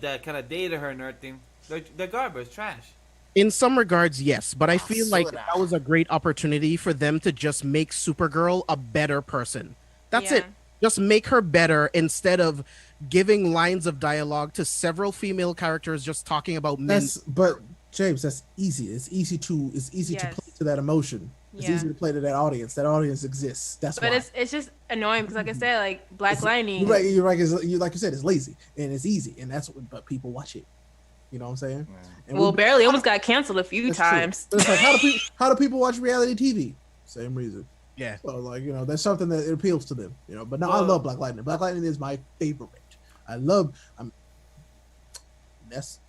that kind of dated her and everything, they're garbage, trash. In some regards, yes, but I feel like that was a great opportunity for them to just make Supergirl a better person. That's it. Just make her better instead of giving lines of dialogue to several female characters just talking about men. But James, that's easy. It's easy to play to that emotion. It's easy to play to that audience. That audience exists. That's why. But it's just annoying because, like I said, like Black Lightning. You're right. Like you said, it's lazy and it's easy, and but people watch it. You know what I'm saying? And well, barely almost got canceled a few times. It's like how do people watch reality TV? Same reason. Yeah. So like that's something that it appeals to them. But now I love Black Lightning. Black Lightning is my favorite. That's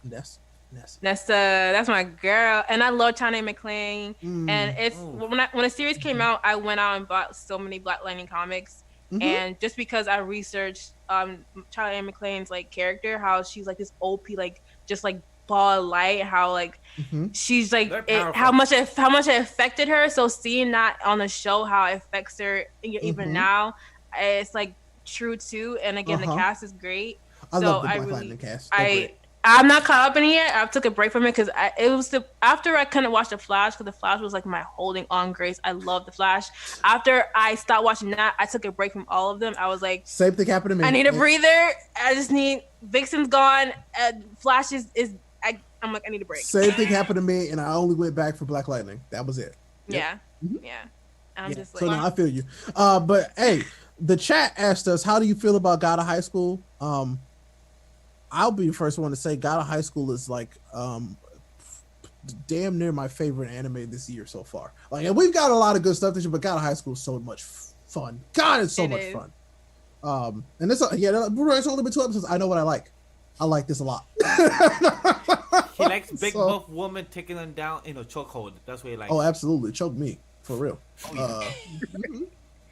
my girl, and I love China McClain. And it's when a series came out, I went out and bought so many Black Lightning comics, And just because I researched Charlie Ann McClain's like character, how she's like this OP, like just like ball of light, how like she's like how much it affected her. So seeing that on the show, how it affects her even now, it's like true too. And again, the cast is great. I love the Black Lightning cast. I'm not caught up in it yet. I took a break from it because it was after I couldn't watch The Flash, because The Flash was like my holding on grace. I love The Flash. After I stopped watching that, I took a break from all of them. I was like, same thing happened to me. I need a breather. I just need Vixen's gone. Flash I'm like, I need a break. Same thing happened to me, and I only went back for Black Lightning. That was it. Yep. Yeah. I'm just like, so now I feel you. But hey, the chat asked us, how do you feel about God of High School? I'll be the first one to say God of High School is like damn near my favorite anime this year so far. Like, and we've got a lot of good stuff this year, but God of High School is so much fun. God, it's so much fun. And this, it's only been 2 episodes. I know what I like. I like this a lot. He likes big buff woman taking them down in a chokehold. That's what he likes. Oh, absolutely, choke me for real.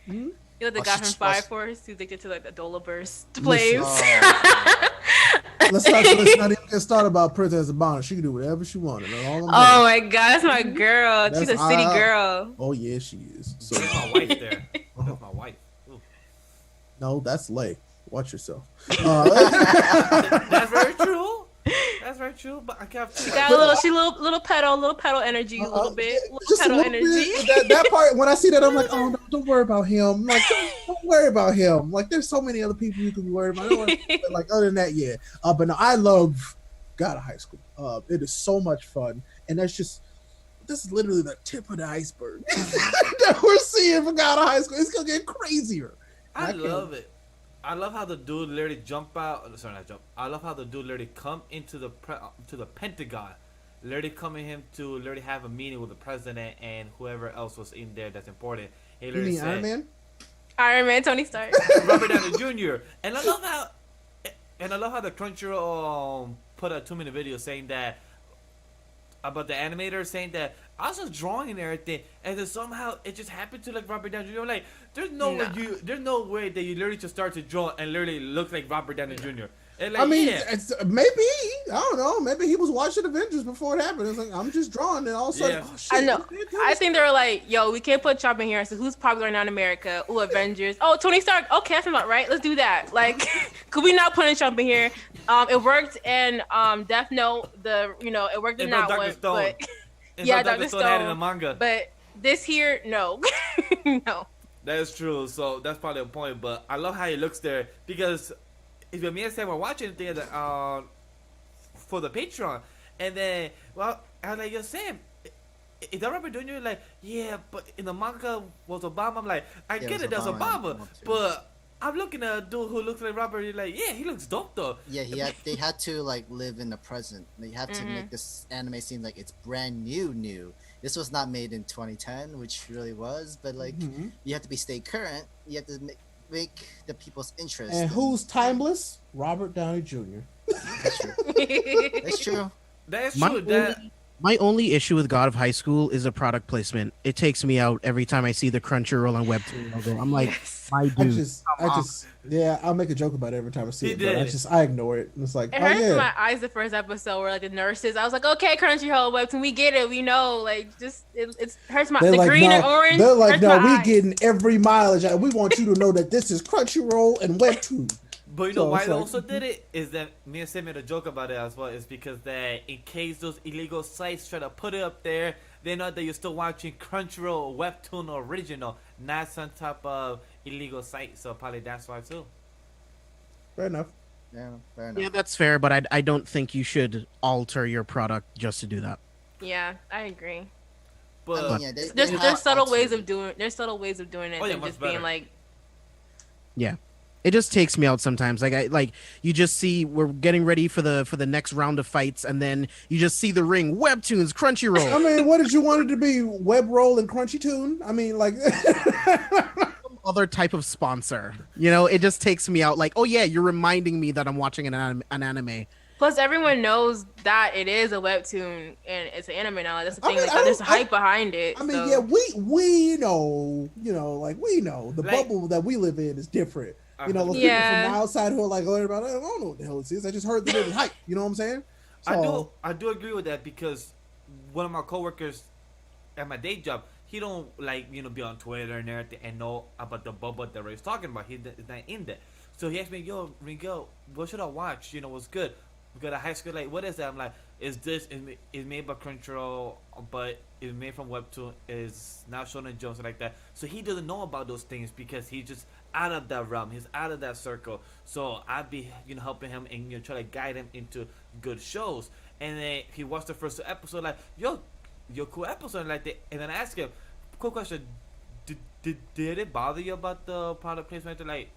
You know the guy from Fire Force who's addicted to like the Dola Burst plays. Let's not even get started about Princess Abana. She can do whatever she wanted. Oh my god, that's my girl. She's a city girl. Oh yeah, she is. So that's my wife there. That's my wife. Ooh. No, that's Lay. Watch yourself. That's very true. That's very true. But I can't. She got little pedal energy, a little bit, energy. That part, when I see that, I'm like, oh no, don't worry about him. I'm like, don't worry about him. Like, there's so many other people you could be worried about. But like, other than that, yeah. But no, I love God of High School. It is so much fun, and this is literally the tip of the iceberg that we're seeing for God of High School. It's gonna get crazier. I love it. I love how the dude literally I love how the dude literally come into the Pentagon, literally coming him to literally have a meeting with the president and whoever else was in there that's important. He literally you mean Iron Man? Iron Man, Tony Stark, Robert Downey Jr. And I love how the Crunchyroll put a 2-minute video saying that about the animator saying that I was just drawing and everything, and then somehow it just happened to like Robert Downey Jr. I'm like, there's no way that you literally just start to draw and literally look like Robert Downey Jr. And like, I mean, maybe I don't know. Maybe he was watching Avengers before it happened. It's like, I'm just drawing, and all of a sudden, oh, shit, I know. I think they were like, yo, we can't put Trump in here. So who's popular now in America? Ooh, Avengers. Oh, Tony Stark. Okay, that's about right. Let's do that. Like, could we not put in Trump in here? It worked in Death Note. It worked in that one. But yeah, Dr. Stone had in the manga. But this here, no. No. That is true. So that's probably a point. But I love how he looks there, because if me and Sam were watching it for the Patreon, and then I was like, yo, Sam, is that Robert Jr.? Like, yeah, but in the manga was Obama. I'm like, I get it, that's Obama, but I'm looking at a dude who looks like Robert. You're like, yeah, he looks dope though. Yeah, they had to like live in the present. They had to make this anime seem like it's brand new. This was not made in 2010, which really was, but like you have to stay current. You have to make the people's interest. And who's timeless? Robert Downey Jr. That's true. That's true. That's true. My only issue with God of High School is a product placement. It takes me out every time I see the Crunchyroll on Webtoon logo. I'm like, my dude. I'll make a joke about it every time I see it, but I ignore it. It's like, it hurts my eyes the first episode where like the nurses. I was like, okay, Crunchyroll, Webtoon, we get it, we know. Like, just it hurts my green and orange. They're like, no, we getting every mileage. We want you to know that this is Crunchyroll and Webtoon. But you know why they also did it is that me and Sam made a joke about it as well. Is because that in case those illegal sites try to put it up there, they know that you're still watching Crunchyroll Webtoon original, not some type of illegal site. So probably that's why too. Fair enough. Yeah, fair enough. Yeah, that's fair, but I don't think you should alter your product just to do that. Yeah, I agree. But there's subtle ways of doing. There's subtle ways of doing it than just being like. Yeah. It just takes me out sometimes. Like you just see we're getting ready for the next round of fights, and then you just see the ring, Webtoons, Crunchyroll. I mean, what did you want it to be? Webroll and Crunchytoon? I mean, like some other type of sponsor. It just takes me out. Like, oh yeah, you're reminding me that I'm watching an anime. Plus, everyone knows that it is a webtoon and it's an anime now. That's the I thing. mean, Like, there's hype behind it. I mean, so. yeah, we know, like we know the Like- bubble that we live in is different. You know, those Yeah. people from the outside who are like learning about it, I don't know what the hell this is. I just heard that it was hype. You know what I'm saying? So, I do agree with that because one of my coworkers at my day job, he don't like be on Twitter and everything and know about the bubble that Ray's talking about. He's not in there. So he asked me, "Yo, Ringo, what should I watch? What's good? We got a high school. Like, what is that?" I'm like, "Is this is made by Crunchyroll, but it's made from webtoon. Is now Shonen Jones like that." So he doesn't know about those things because he's just out of that realm. He's out of that circle. So I'd be helping him and try to guide him into good shows. And then he watched the first episode, like, "Yo, cool episode," like that. And then I asked him, "Quick question, did it bother you about the product placement?" They're like,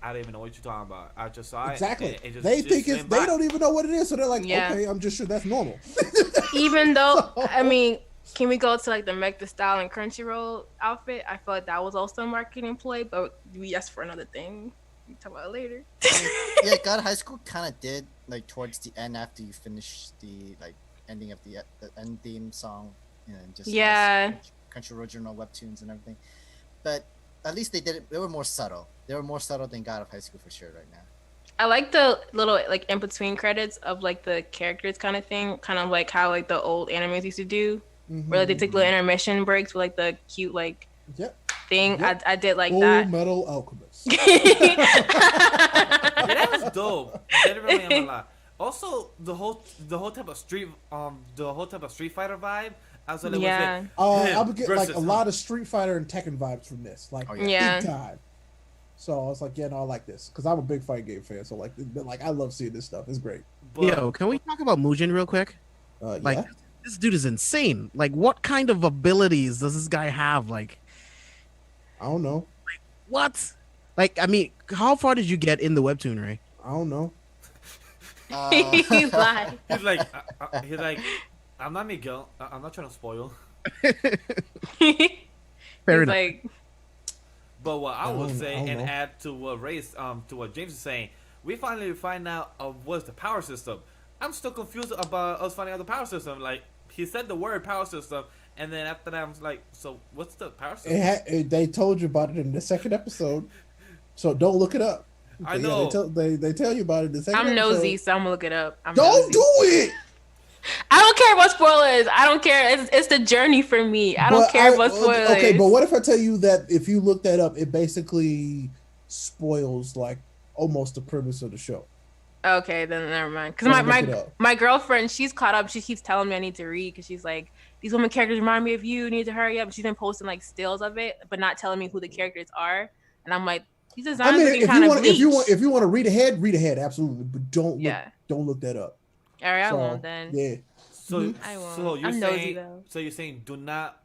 "I don't even know what you're talking about. I just saw exactly. it. And They think it's. They don't even know what it is, so they're like, Yeah. "Okay, I'm just sure that's normal." Even though, I mean, can we go to like the Make the Style and Crunchyroll outfit? I feel like that was also a marketing play, but that's for another thing. We can talk about it later. Yeah, God High School kind of did like towards the end after you finish the like ending of the end theme song, and just Yeah. Crunchyroll original webtoons and everything. But at least they did it. They were more subtle. They were more subtle than God of High School for sure right now. I like the little like in between credits of like the characters kind of thing, kind of like how like the old animes used to do, where like, they take little intermission breaks with like the cute like Yep. thing. Yep. I did like Full that. Metal Alchemist. Yeah, that was dope. That reminded me a lot. Also, the whole type of street Fighter vibe. I was like, Yeah. I would get like a lot of Street Fighter and Tekken vibes from this, like Yeah. big time. So I was like, yeah, no, I like this because I'm a big fighting game fan. So like I love seeing this stuff. It's great. But, Yo, can we talk about Mugen real quick? Like, Yeah. this dude is insane. Like, what kind of abilities does this guy have? Like, I don't know. what? Like, I mean, how far did you get in the webtoon, Ray? I don't know. He's lying. he's like, I'm not Miguel. I'm not trying to spoil. Fair He's enough. like, But what I would don't- say I don't and know. add to what to what James is saying, we finally find out of what's the power system. I'm still confused about us finding out the power system. Like, he said the word power system, and then after that, I was like, so what's the power system? They told you about it in the second episode, so don't look it up. I But yeah, know. they tell you about it in the second I'm episode. nosy, so I'm gonna look it up. I'm Don't nosy. do it. I don't care about spoilers. I don't care. It's the journey for me. I don't But care about spoilers. Okay, but what if I tell you that if you look that up, it basically spoils like almost the premise of the show. Okay, then never mind. Because Let's look it up. my girlfriend, she's caught up. She keeps telling me I need to read because she's like, these women characters remind me of you. You need to hurry up. She's been posting like stills of it, but not telling me who the characters are. And I'm like, these I designs mean, looking if kind you of want, bleach. if you want to read ahead, absolutely, but don't look that up. All right, I So, won't then. Yeah. So, I won't. so you're I'm nosy, saying, though. so you're saying, do not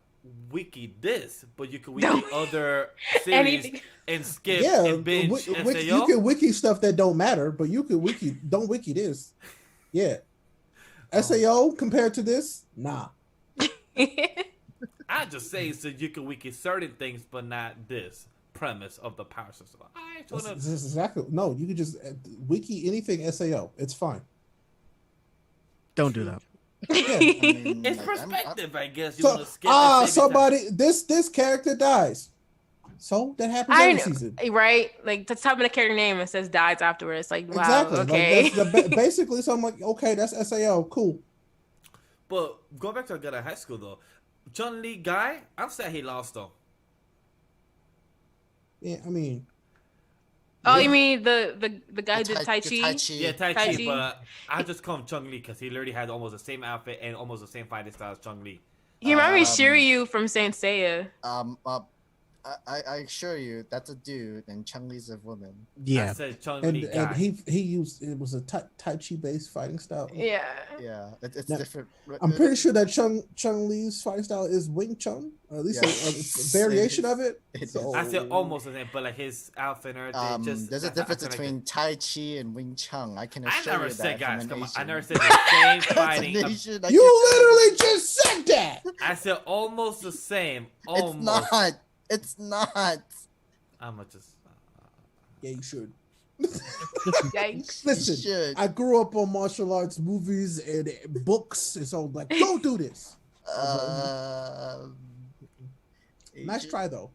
wiki this, but you can No. wiki other series Anything. and skip Yeah, and binge and say, you can wiki stuff that don't matter, but you can don't wiki this. Yeah. SAO compared to this, nah. I just say so you can wiki certain things, but not this premise of the power system. I That's, wanna, that's exactly no. You can just wiki anything SAO. It's fine. Don't do that. Yeah. it's I'm- perspective, I guess. You So want to skip and save somebody this character dies. So that happens I every know, season. right? Like the top of the character name, it says dies afterwards. Like, wow, Exactly. okay. Like, that's basically, so I'm like, okay, that's SAO, cool. But go back to God at high school though. Chun Li guy, I'm sad he lost though. Yeah, I mean, Oh, yeah. you mean the guy who did Tai the Chi? Yeah, Tai Tai Chi, Chi. but I just call him Chung Li because he literally had almost the same outfit and almost the same fighting style as Chung Li. He reminded me of Um, Shiryu from Saint Seiya. I assure you, that's a dude, and Chung Li's a woman. I Yeah. said Chung and Li guy. he used it was a Tai Chi based fighting style. Yeah. Yeah, it's Now, different. I'm pretty sure that Chung Li's fighting style is Wing Chun, or at least Yeah. a variation of it. It So- I said almost the same, but like his outfit and everything. Just There's a I difference feel like between Tai Chi and Wing Chun. I can I assure never you said that. guys. from Come an on, I Asian. never said the same That's an fighting. Asian, I You can- literally just said that. I said almost the same. It's Almost. not. It's not. I'm gonna just. Yeah, you should. Yikes. Listen, should. I grew up on martial arts movies and books, and so like, don't do this. Nice Asian? try though.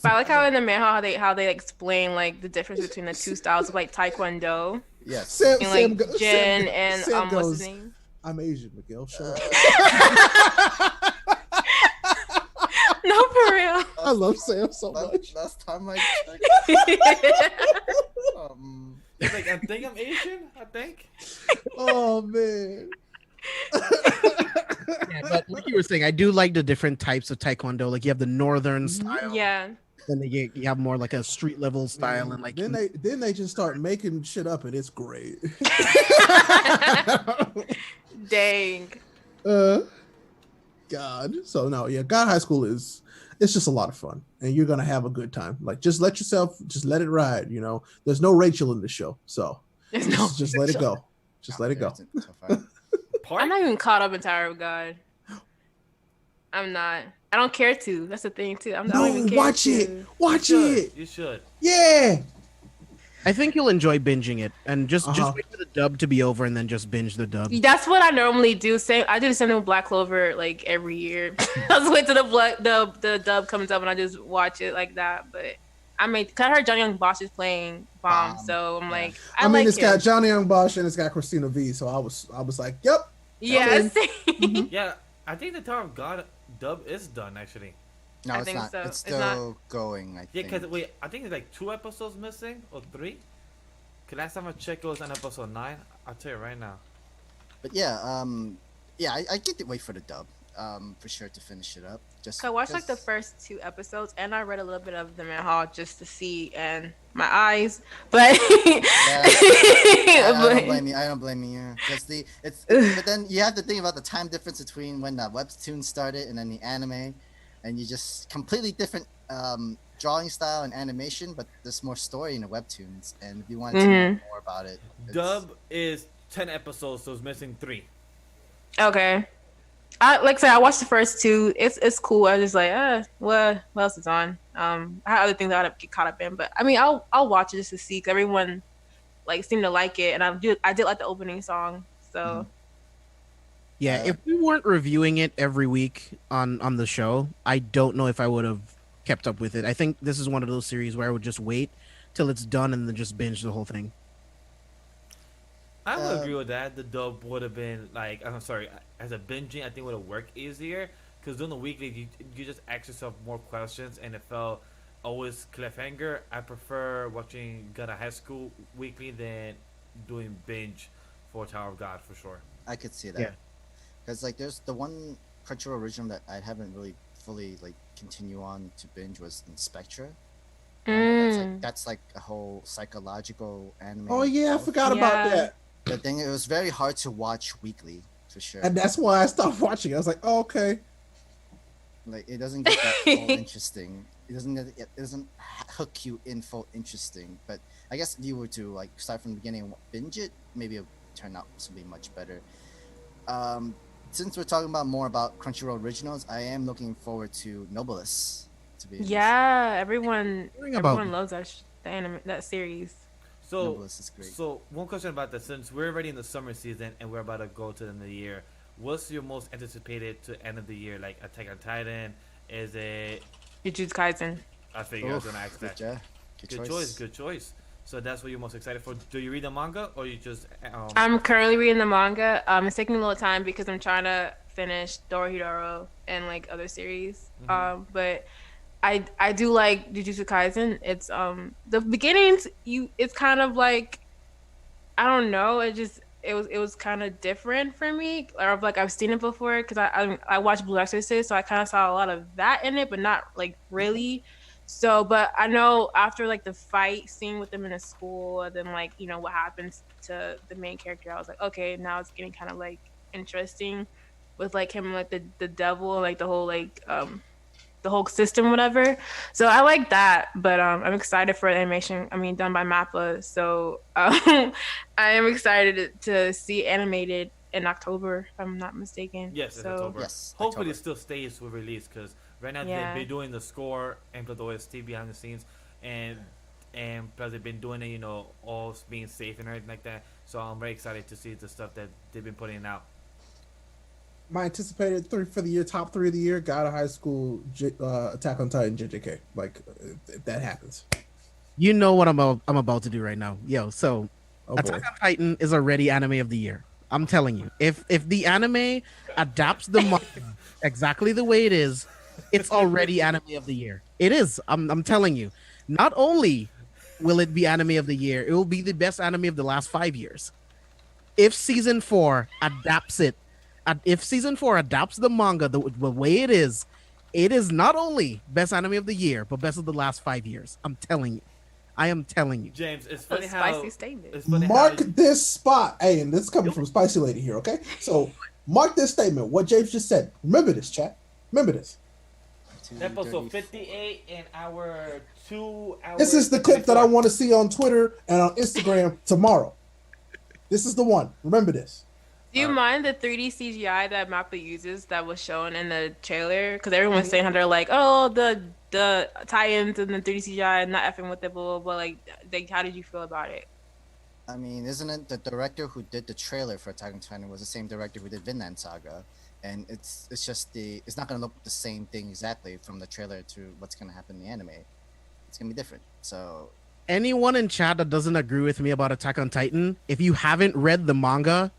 But I like how in the manhwa how they explain like the difference between the two styles of like taekwondo Yes. Sam, and like Sam, Jin Sam, and Sam what's goes, his name? I'm Asian, Miguel. Shut up. No, for real. I love Sam so much. Last time I checked, He's like, I think I'm Asian. I think. Oh man. Yeah, but like you were saying, I do like the different types of taekwondo. Like you have the northern style, Yeah. then you have more like a street level style, and like then they just start making shit up, and it's great. Dang. God. So no, yeah, God High School it's just a lot of fun, and you're gonna have a good time. Like just let it ride. You know, there's no Rachel in the show, so There's no just let it go. Just let it go. So far. I'm not even caught up in Tower of God. I'm not. I don't care to. That's the thing too. I don't even care watch to. it. Watch You should. it. You should. Yeah. I think you'll enjoy binging it, and just Uh-huh. wait for the dub to be over, and then just binge the dub. That's what I normally do. I do the same thing with Black Clover like every year. I just wait till the dub comes up and I just watch it like that. But I heard Johnny Young Bosch is playing Bomb, so I'm like, I mean, like it's him. got Johnny Young Bosch and it's got Christina V. So I was like, yep. Yeah. Yeah, I think the Tower of God dub is done actually. No, I it's think not. so. It's It's still not. going. I Yeah, think. because wait, I think there's like 2 episodes missing or 3. Cause last time I checked, it was on episode 9. I'll tell you right now. But yeah, I get to wait for the dub, for sure to finish it up. Just So I watched like the first 2 episodes, and I read a little bit of the manhwa just to see, and my eyes. But I don't blame you. I don't blame you. Just but then you have to think about the time difference between when the webtoon started and then the anime, and you just completely different drawing style and animation, but there's more story in the webtoons. And if you wanted to know more about it, Dub is 10 episodes, so it's missing 3. Okay. Like I said, I watched the first 2. It's cool. I was just like, what else is on? I had other things I had to get caught up in, but I mean, I'll watch it just to see, because everyone like seemed to like it, and I did like the opening song. So Yeah, if we weren't reviewing it every week on the show, I don't know if I would have kept up with it. I think this is one of those series where I would just wait till it's done and then just binge the whole thing. I would agree with that. The dub would have been like, I'm sorry, as a binging, I think would have worked easier. Because doing the weekly, you just ask yourself more questions, and it felt always cliffhanger. I prefer watching Gonna High School weekly than doing binge for Tower of God for sure. I could see that. Yeah. Because like there's the one Crunchyroll original that I haven't really fully like continue on to binge was in Spectra. That's like a whole psychological anime. Oh yeah, I itself. forgot about that. The thing, it was very hard to watch weekly for sure. And that's why I stopped watching. I was like, oh, okay. Like it doesn't get that full interesting. It doesn't hook you in full interesting. But I guess if you were to like start from the beginning and binge it, maybe it would turn out to be much better. Since we're talking more about Crunchyroll originals, I am looking forward to Nobilis. To be honest. yeah, everyone about- loves that series. So, Nobilis is great. so one question about that: since we're already in the summer season and we're about to go to the end of the year, what's your most anticipated to end of the year? Like Attack on Titan? Is it? Jujutsu Kaisen. I figured I was gonna ask good that. job. Good choice. Good choice. So that's what you're most excited for. Do you read the manga or you just? I'm currently reading the manga. It's taking a little time because I'm trying to finish Dorohedoro and like other series. But I do like Jujutsu Kaisen. It's the beginnings. It's kind of like, I don't know. It was kind of different for me. Or like I've seen it before because I watched Blue Exorcist, so I kind of saw a lot of that in it, but not like really. So, but I know after like the fight scene with them in a school, and then like what happens to the main character, I was like, okay, now it's getting kind of like interesting with like him like the devil, like the whole like the whole system, whatever. So I like that, but I'm excited for the animation. I mean, done by Mappa. So I am excited to see animated in October, if I'm not mistaken. Yes, it's so, October. Yes, Hopefully, October. it still stays with release because right now Yeah. they've been doing the score and the OST behind the scenes, and and plus they've been doing it, all being safe and everything like that. So I'm very excited to see the stuff that they've been putting out. My anticipated three for the year, top three of the year: God of High School, Attack on Titan, JJK. Like if that happens. You know what I'm about to do right now, yo. So, Attack on Titan is already anime of the year. I'm telling you, if the anime adapts the manga exactly the way it is, it's already anime of the year. It is. I'm telling you. Not only will it be anime of the year, it will be the best anime of the last 5 years. If season 4 adapts it, if season 4 adapts the manga the way it is not only best anime of the year, but best of the last 5 years. I'm telling you. I am telling you. James, it's That's funny a how spicy statement. it's funny Mark how, this spot. Hey, and this is coming from Spicy Lady here, okay? So mark this statement. What James just said. Remember this, chat. Remember this. episode 58 in our 2 hours. This is the clip that I want to see on Twitter and on Instagram tomorrow. This is the one. Remember this. Do you mind the 3D CGI that Mappa uses that was shown in the trailer? Because everyone's saying how they're like, oh, the tie-ins and the 3D CGI, not effing with it, blah, blah, blah. Like, how did you feel about it? I mean, isn't it the director who did the trailer for Attack on Titan was the same director who did Vinland Saga? And it's just it's not gonna look the same thing exactly from the trailer to what's gonna happen in the anime. It's gonna be different. So Anyone in chat that doesn't agree with me about Attack on Titan, if you haven't read the manga,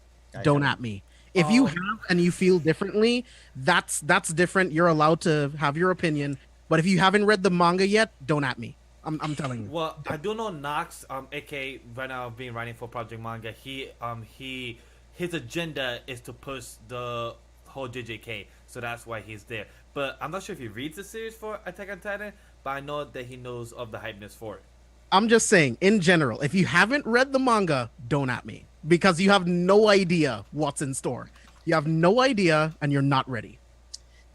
don't at me. If you have and you feel differently, that's different. You're allowed to have your opinion. But if you haven't read the manga yet, don't at me. I'm telling you. Well, I do know Nox, aka right now being writing for Project Manga. His agenda is to push the whole JJK, so that's why he's there. But I'm not sure if he reads the series for Attack on Titan, but I know that he knows of the hypeness for it. I'm just saying, in general, if you haven't read the manga, don't at me. Because you have no idea what's in store. You have no idea, and you're not ready.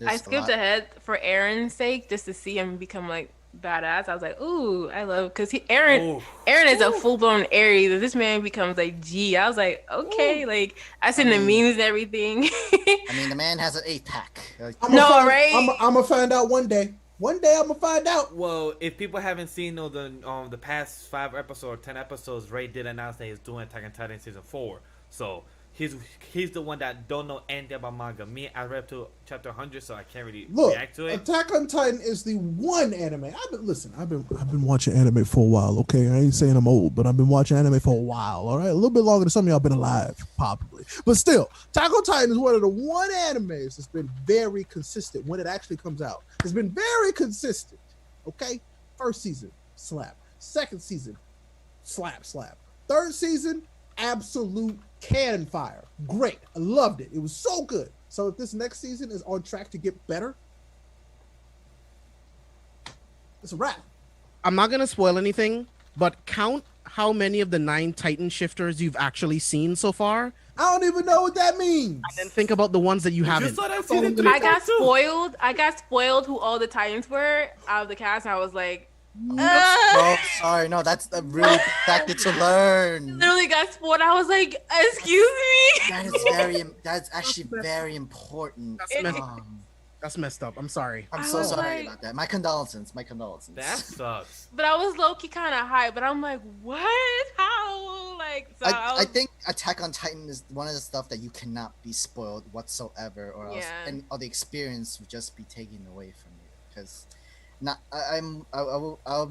I skipped ahead for Aaron's sake just to see him become like badass. I was like, ooh, I love because Aaron is a full blown Aries. And this man becomes like G. I was like, okay, like I seen the memes and everything. I mean, the man has an 8-pack. Right? I'm gonna find out one day. One day I'm gonna find out. Well, if people haven't seen the past 5 episodes or 10 episodes, Ray did announce that he's doing Attack on Titan season 4. So he's the one that don't know anything about manga. Me, I read up to chapter 100, so I can't really react to it. Attack on Titan is the one anime. I've been watching anime for a while. Okay, I ain't saying I'm old, but I've been watching anime for a while. All right, a little bit longer than some of y'all been alive, probably. But still, Attack on Titan is one of the one animes that's been very consistent when it actually comes out. It's been very consistent. Okay, first season, slap. Second season, slap. Third season, absolute cannon fire. Great. I loved it. It was so good. So if this next season is on track to get better, it's a wrap. I'm not going to spoil anything, but count how many of the 9 Titan shifters you've actually seen so far. I don't even know what that means. And then think about the ones that you haven't. I got spoiled who all the Titans were out of the cast. And I was like, oh, sorry. No, that's a really good factor to learn. Literally got spoiled. I was like, excuse me. That's actually very important. That's messed up. I'm sorry. I'm so sorry about that. My condolences. That sucks. But I was low-key kind of hyped. But I'm like, what? How? Like, so I think Attack on Titan is one of the stuff that you cannot be spoiled whatsoever, or else, and the experience would just be taken away from you. Because, I'm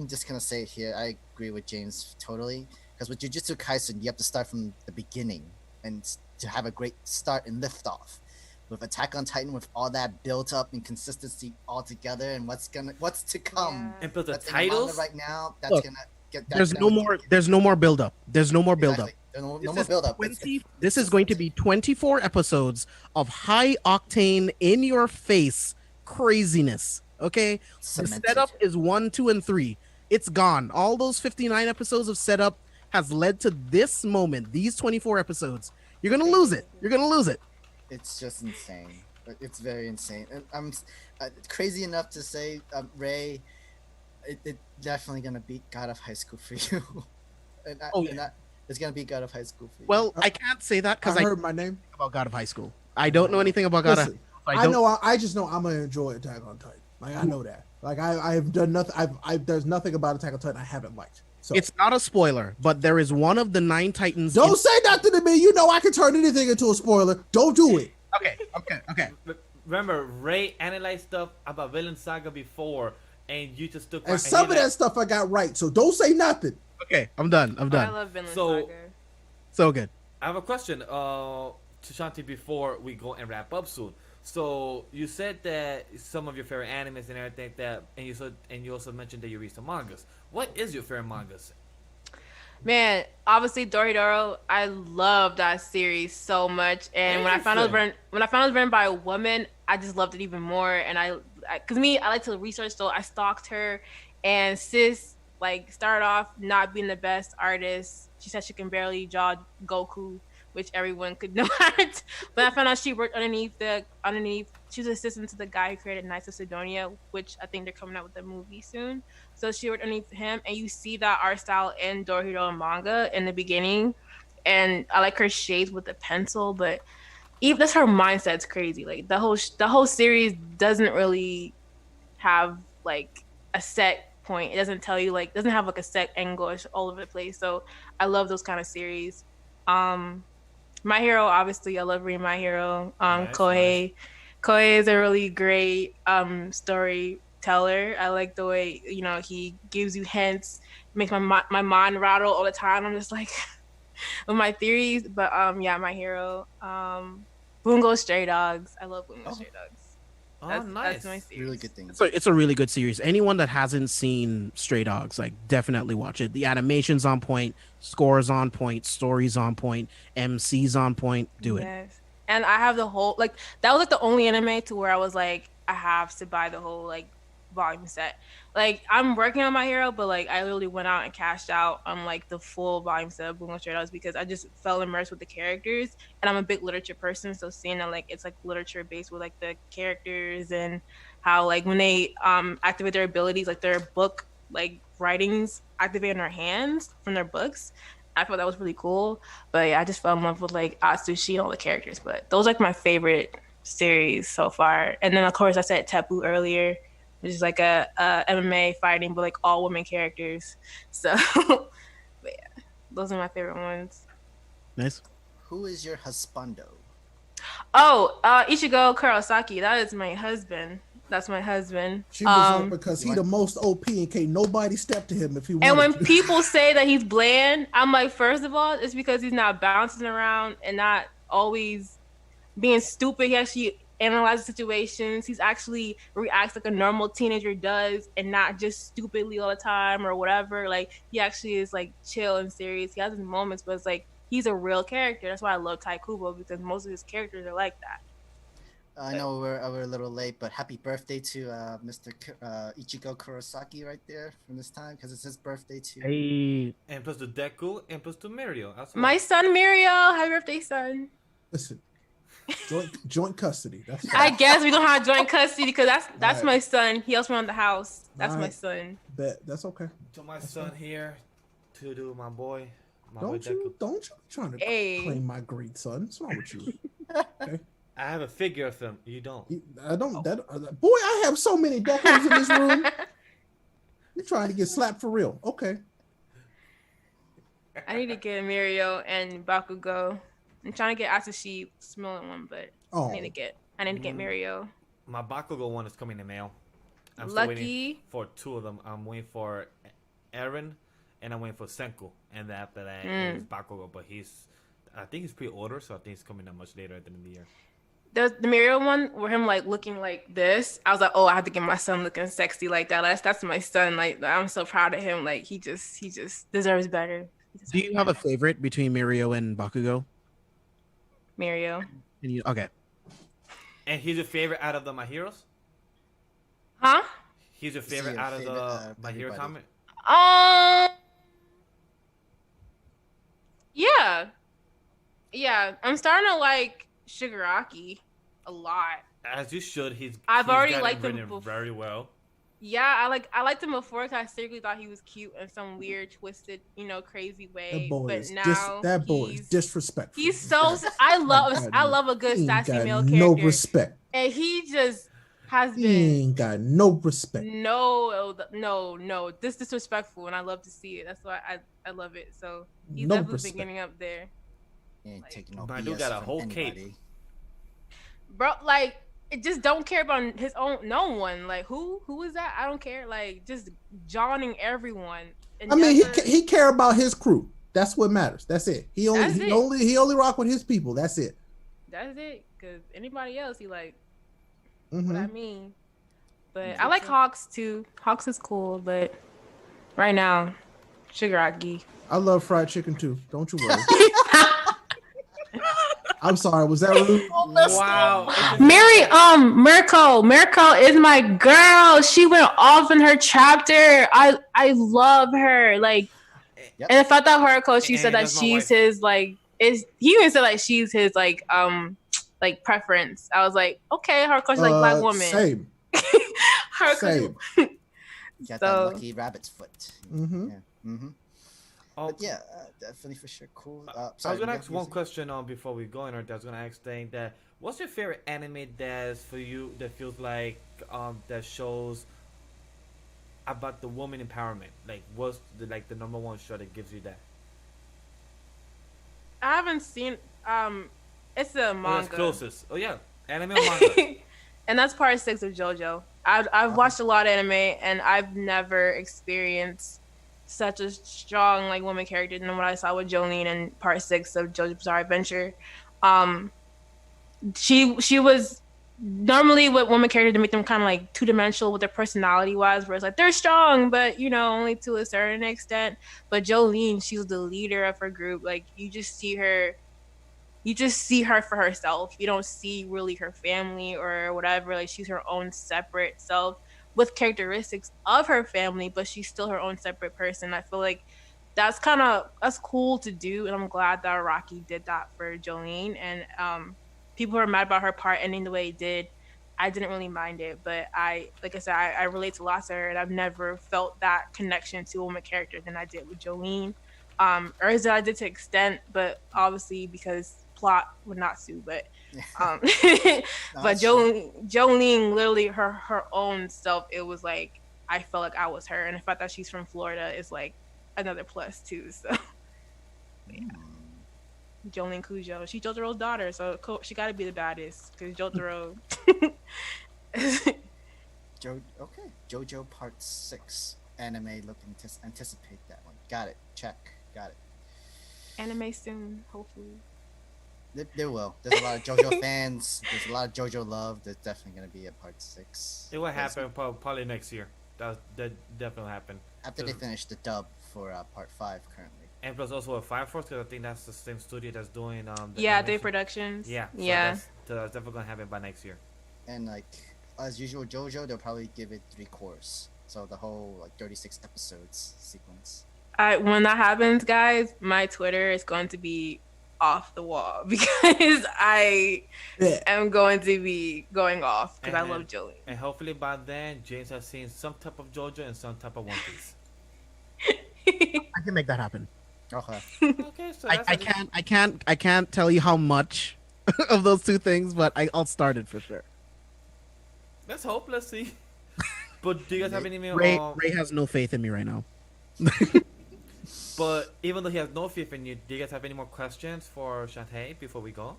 just gonna say it here. I agree with James totally. Because with Jujutsu Kaisen, you have to start from the beginning and to have a great start and lift off. With Attack on Titan, with all that built up and consistency all together, and what's to come, and but the that's titles right now, that's gonna get. There's no more build up. There's no more build up. No more build up. This is going to be 24 episodes of high octane, in your face craziness. Okay, Cemented. The setup is 1, 2, and 3. It's gone. All those 59 episodes of setup has led to this moment. These 24 episodes. You're gonna lose it. It's just insane. It's very insane. And I'm crazy enough to say, Ray, it definitely gonna beat God of High School for you. It's gonna be God of High School for you. Well, I can't say that because I heard my name about God of High School. I don't know anything about God of High School. I just know I'm gonna enjoy Attack on Titan. Like I know that. Like I have done nothing. There's nothing about Attack on Titan I haven't liked. So It's not a spoiler, but there is one of the 9 Titans. don't say nothing to me. You know I can turn anything into a spoiler. Don't do it. Okay. Remember, Ray analyzed stuff about Villain Saga before, and you just took. And some of that stuff I got right. So don't say nothing. Okay, I'm done. I love Vinland So- Saga. So good. I have a question to Shanti before we go and wrap up soon. So you said that some of your favorite animes and everything that, and you also mentioned that you read some mangas. What is your favorite mangas? Man, obviously Doridoro, I love that series so much. And when I found out it was written by a woman, I just loved it even more. And I like to research, so I stalked her. And sis like started off not being the best artist. She said she can barely draw Goku, which everyone could know. But I found out she worked underneath. She was assistant to the guy who created Knights of Sidonia, which I think they're coming out with a movie soon. So she worked underneath him, and you see that art style in Dorihiro manga in the beginning. And I like her shades with the pencil, but even that's her mindset's crazy. Like the whole series doesn't really have like a set point. It doesn't tell you doesn't have like a set angle all over the place. So I love those kind of series. My Hero, obviously, I love reading My Hero. Kohei is a really great storyteller. I like the way he gives you hints, makes my mind rattle all the time. I'm just like with my theories, but yeah, My Hero. Bungo Stray Dogs. I love Bungo Stray Dogs. Nice. That's my series. Really good thing. So it's a really good series. Anyone that hasn't seen Stray Dogs, like, definitely watch it. The animation's on point, scores on point, stories on point, MC's on point. Do it. Yes. And I have the whole that was the only anime to where I was like, I have to buy the whole volume set. I'm working on My Hero, but I literally went out and cashed out on the full volume set of Bungo Stray Dogs because I just fell immersed with the characters, and I'm a big literature person, so seeing that it's literature based with the characters and how when they activate their abilities, their book writings activate in their hands from their books. I thought that was really cool. But yeah, I just fell in love with Atsushi and all the characters. But those are my favorite series so far. And then of course I said Teppu earlier, which is a MMA fighting, but all women characters. So, but yeah, those are my favorite ones. Nice. Who is your husbando? Oh, Ichigo Kurosaki. That is my husband. That's my husband. She was up because he the most OP and can't nobody step to him if he wanted And when to. people say that he's bland, I'm like, first of all, it's because he's not bouncing around and not always being stupid. He actually analyzes situations. He's actually reacts like a normal teenager does and not just stupidly all the time or whatever. He actually is chill and serious. He has his moments, but it's he's a real character. That's why I love Taikubo, because most of his characters are like that. I know we're a little late, but happy birthday to Mr. Ichigo Kurosaki right there from this time, because it's his birthday too. Hey. And plus to Deku, and plus to Mirio. My son Mirio, happy birthday, son. Listen, joint custody. That's I fine. guess we gonna have joint custody because that's Right. my son. He helps me around the house. That's my Right. son. That's okay. So my son here to do my boy. Don't you trying to Hey. claim my great son? What's wrong with you? Okay. I have a figure of him. You don't. I don't. Boy, I have so many decos in this room. You're trying to get slapped for real. Okay. I need to get Mirio and Bakugo. I'm trying to get Atsushi smaller one, but Oh. I need to get Mirio. My Bakugo one is coming in the mail. I'm still waiting Lucky. for 2 of them. I'm waiting for Eren, and I'm waiting for Senku. And then after that is Bakugo. But I think he's pre-order, so I think it's coming out much later at the end of the year. The Mirio one, where him looking like this, I was like, oh, I have to get my son looking sexy like that. That's my son. I'm so proud of him. He just deserves better. Do you have a favorite between Mirio and Bakugo? Mirio? Okay. And he's your favorite out of the My Heroes? Huh? He's your Is he favorite your out of favorite, the My Hero everybody? comic? Yeah. I'm starting to like Shigaraki a lot. As you should. He's already got it liked him written before. very well. Yeah, I liked him before because I secretly thought he was cute in some weird, twisted, crazy way. That boy but is now that boy is disrespectful. he's so. I love a good He sassy got male no character. respect. And he just Has He been. ain't got no respect. No. This disrespectful, and I love to see it. That's why I love it. So he's No definitely respect. been getting up there. He ain't taking no Badu BS got a from whole anybody. cape. Bro, like it just don't care about his own no one. Like who is that? I don't care. Like just joining everyone. I mean, Never- he care about his crew. That's what matters. That's it. He That's it. only rock with his people. That's it. That's it. Cause anybody else, he like Mhm. what I mean. But I like Hawks too. Hawks is cool, but right now, Shigaraki. I love fried chicken too. Don't you worry. I'm sorry. Was that rude? Wow. Mirko is my girl. She went off in her chapter. I love her. Like, Yep. and if I thought Horiko, she And said that that's my she's wife. his like is he even said like she's his like preference. I was like, okay, Horiko's like black woman. Same. Horiko's Same. Got that So- lucky rabbit's foot. Mm-hmm. Yeah. Mm-hmm. Oh, But yeah, definitely for sure. Cool. I Sorry, was gonna you ask got one music? question before we go in, or I was gonna ask thing that what's your favorite anime that's for you that feels like that shows about the woman empowerment? Like what's the number one show that gives you that? I haven't seen it's a Oh, manga. that's closest. Oh yeah, anime or manga. And that's part 6 of JoJo. I've watched a lot of anime and I've never experienced such a strong like woman character than what I saw with Jolene in part 6 of JoJo's Bizarre Adventure. She was normally with women characters to make them kind of like two-dimensional with their personality wise, where it's like they're strong, but only to a certain extent. But Jolene, she was the leader of her group. Like you just see her for herself. You don't see really her family or whatever. Like she's her own separate self with characteristics of her family, but she's still her own separate person. I feel like that's cool to do, and I'm glad that Rocky did that for Jolene. And people who are mad about her part ending the way it did, I didn't really mind it, but I relate to lots of her, and I've never felt that connection to a woman character than I did with Jolene. Urza I did to extent, but obviously because plot would not sue, but but Jolene literally her own self, it was like I felt like I was her, and the fact that she's from Florida is like another plus too. So yeah. Jolene Cujo, she's Jotaro's daughter, so she got to be the baddest because Jotaro. JoJo Part 6 anime. Looking to anticipate that one. Got it. Check. Got it. Anime soon, hopefully. There will. There's a lot of JoJo fans. There's a lot of JoJo love. There's definitely gonna be a Part 6. It will happen probably next year. That definitely happen. After they finish the dub for Part 5 currently. And plus also a Fire Force, because I think that's the same studio that's doing the Day animation. Productions. Yeah. Yeah. So that's definitely gonna happen by next year. And like as usual, JoJo, they'll probably give it 3 course. So the whole like 36 episodes sequence. When that happens, guys, my Twitter is going to be off the wall because I am going to be going off because I love Jolene. And hopefully by then, James has seen some type of JoJo and some type of One Piece. I can make that happen. Okay. Okay, so I can't tell you how much of those two things, but I'll start it for sure. Let's hope. Let's see. But do you guys have any more? Ray has no faith in me right now. But even though he has no faith in you, do you guys have any more questions for Shantae before we go?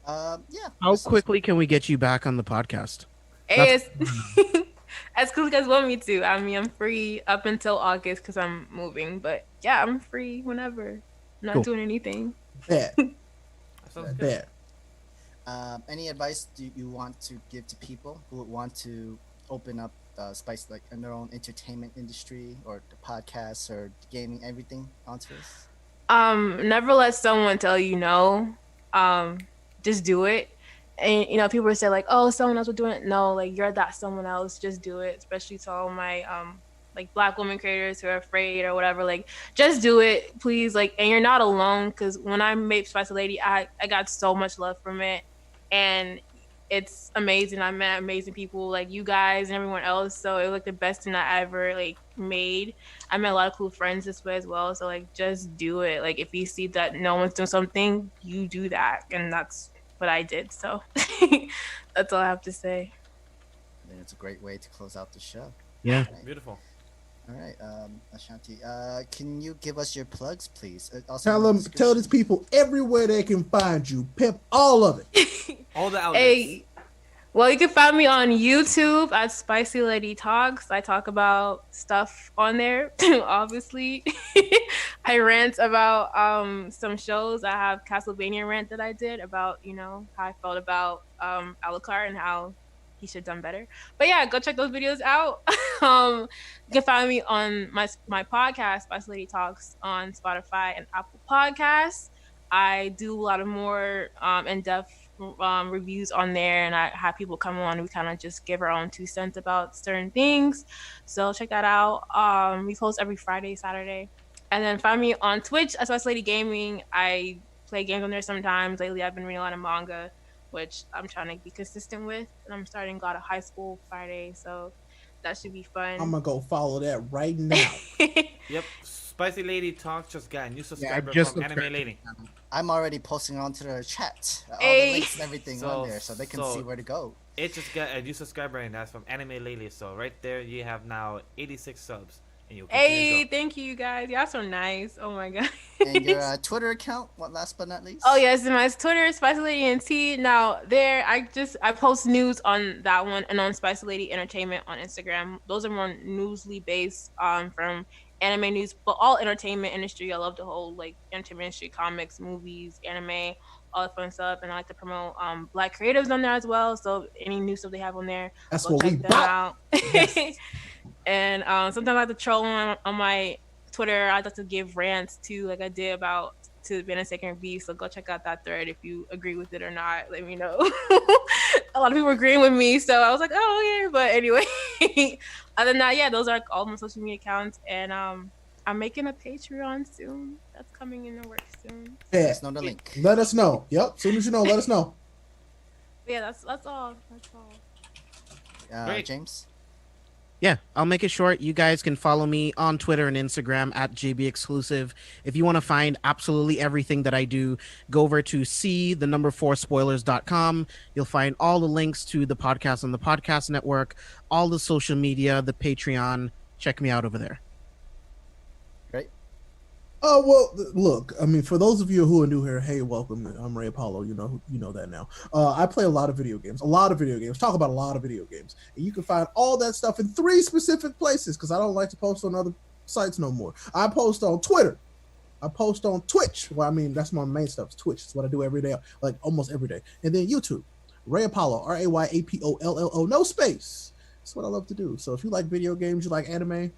Yeah. How quickly can we get you back on the podcast? As quickly as you guys want me to. I mean, I'm free up until August because I'm moving. But yeah, I'm free whenever. I'm not doing anything. Bad. Sounds good. Bad. Any advice do you want to give to people who would want to open up Spice like in their own entertainment industry or the podcasts or gaming, everything onto this? Never let someone tell you no. Just do it. And people say like, oh, someone else will do it. No, like you're that someone else. Just do it. Especially to all my like Black women creators who are afraid or whatever. Like just do it, please. Like, and you're not alone, because when I made Spicy Lady, I got so much love from it, and it's amazing. I met amazing people like you guys and everyone else. So it was like the best thing I ever like made. I met a lot of cool friends this way as well. So like just do it. Like if you see that no one's doing something, you do that. And that's what I did. So that's all I have to say. then it's a great way to close out the show. Yeah. Right. Beautiful. All right, Ashanti, can you give us your plugs, please? Tell these people everywhere they can find you. Pimp all of it. All the outlets. Hey, well, you can find me on YouTube at Spicy Lady Talks. I talk about stuff on there, obviously. I rant about some shows. I have Castlevania rant that I did about, how I felt about Alucard and how he should have done better. But yeah, go check those videos out. You can find me on my podcast, Spicy Lady Talks, on Spotify and Apple Podcasts. I do a lot of more in-depth reviews on there, and I have people come on and we kind of just give our own 2 cents about certain things, so check that out. We post every Friday, Saturday. And then find me on Twitch as Spicy Lady Gaming. I play games on there sometimes. Lately I've been reading a lot of manga, which I'm trying to be consistent with, and I'm starting God of High School Friday, so that should be fun. I'm gonna go follow that right now. Yep. Spicy Lady Talk just got a new subscriber just from Anime Lady. I'm already posting onto the chat, all Hey. the links and everything on there, so they can see where to go. It just got a new subscriber, and that's from Anime Lady. So right there, you have now 86 subs, and you'll continue Hey, to go. thank you guys. Y'all so nice. Oh my god. And your Twitter account, last but not least? Oh yes, and my Twitter, Spicy Lady NT. Now there, I post news on that one, and on Spicy Lady Entertainment on Instagram. Those are more newsly based, from anime news, but all entertainment industry. I love the whole entertainment industry, comics, movies, anime, all that fun stuff. And I like to promote Black creatives on there as well. So any new stuff they have on there, That's go what we check them bought. out. And sometimes I like to troll on my Twitter. I like to give rants too, like I did about to Ben and Second Beast. So go check out that thread if you agree with it or not. Let me know. A lot of people were agreeing with me, so I was like, oh yeah. But anyway, other than that, yeah, those are all my social media accounts, and I'm making a Patreon soon. That's coming in the works soon. Yeah. Let us know the link. Let us know. Yep. Soon as you know, let us know. But yeah, that's all. That's all. Great. James? Yeah, I'll make it short. You guys can follow me on Twitter and Instagram at JBExclusive. If you want to find absolutely everything that I do, go over to c4spoilers.com. You'll find all the links to the podcast on the podcast network, all the social media, the Patreon. Check me out over there. Great. Oh well, look. I mean, for those of you who are new here, hey, welcome. I'm Rayapollo. You know that now. I play a lot of video games. Talk about a lot of video games, and you can find all that stuff in 3 specific places. Because I don't like to post on other sites no more. I post on Twitter. I post on Twitch. Well, I mean, that's my main stuff. It's Twitch. It's what I do every day, like almost every day. And then YouTube, Rayapollo, Rayapollo, no space. That's what I love to do. So if you like video games, you like anime,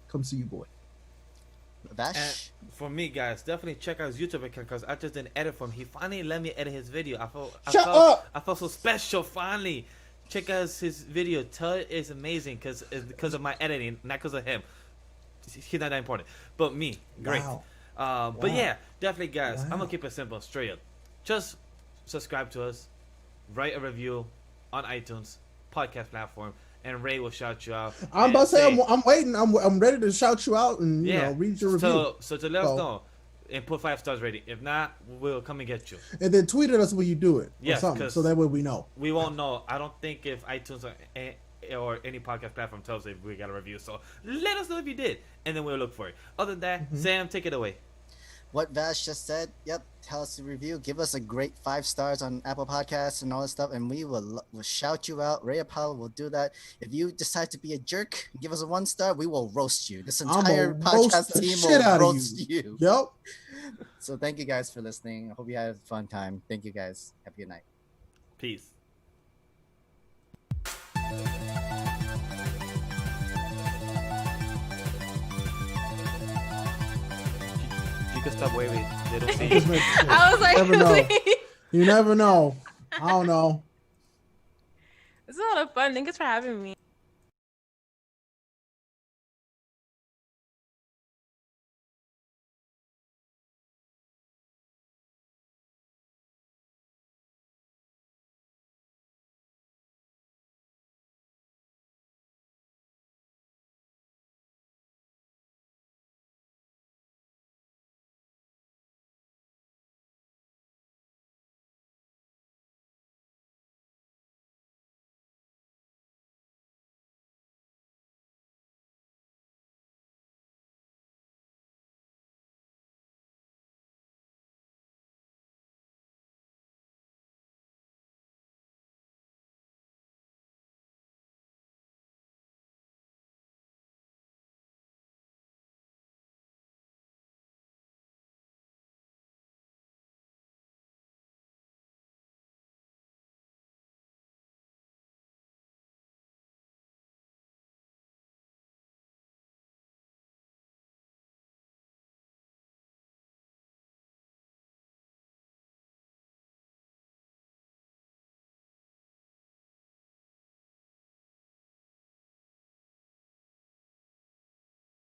come see you, boy. Vash? And for me, guys, definitely check out his YouTube account because I just didn't edit for him. He finally let me edit his video. I felt so special. Finally, check out his video. Tell it it's amazing because it's because of my editing, not because of him. He's not that important, but me, great. Wow. But yeah, definitely, guys. I'm gonna keep it simple, straight up. Just subscribe to us, write a review on iTunes podcast platform, and Ray will shout you out. I'm about to say I'm waiting. I'm ready to shout you out and read your review. So to let us know and put 5 stars rating. If not, we'll come and get you. And then tweet at us when you do it. Yes, or something, so that way we know. We won't know. I don't think if iTunes or any podcast platform tells us if we got a review. So let us know if you did, and then we'll look for it. Other than that, Sam, take it away. What Vash just said, yep, tell us the review. Give us a great 5 stars on Apple Podcasts and all that stuff, and we will shout you out. Rayapollo will do that. If you decide to be a jerk, give us a 1 star, we will roast you. This entire podcast team will roast you. Yep. So thank you guys for listening. I hope you had a fun time. Thank you guys. Have a good night. Peace. You can stop waving. They don't see you. I was like, Never know. You never know. I don't know. It's a lot of fun. Thanks for having me.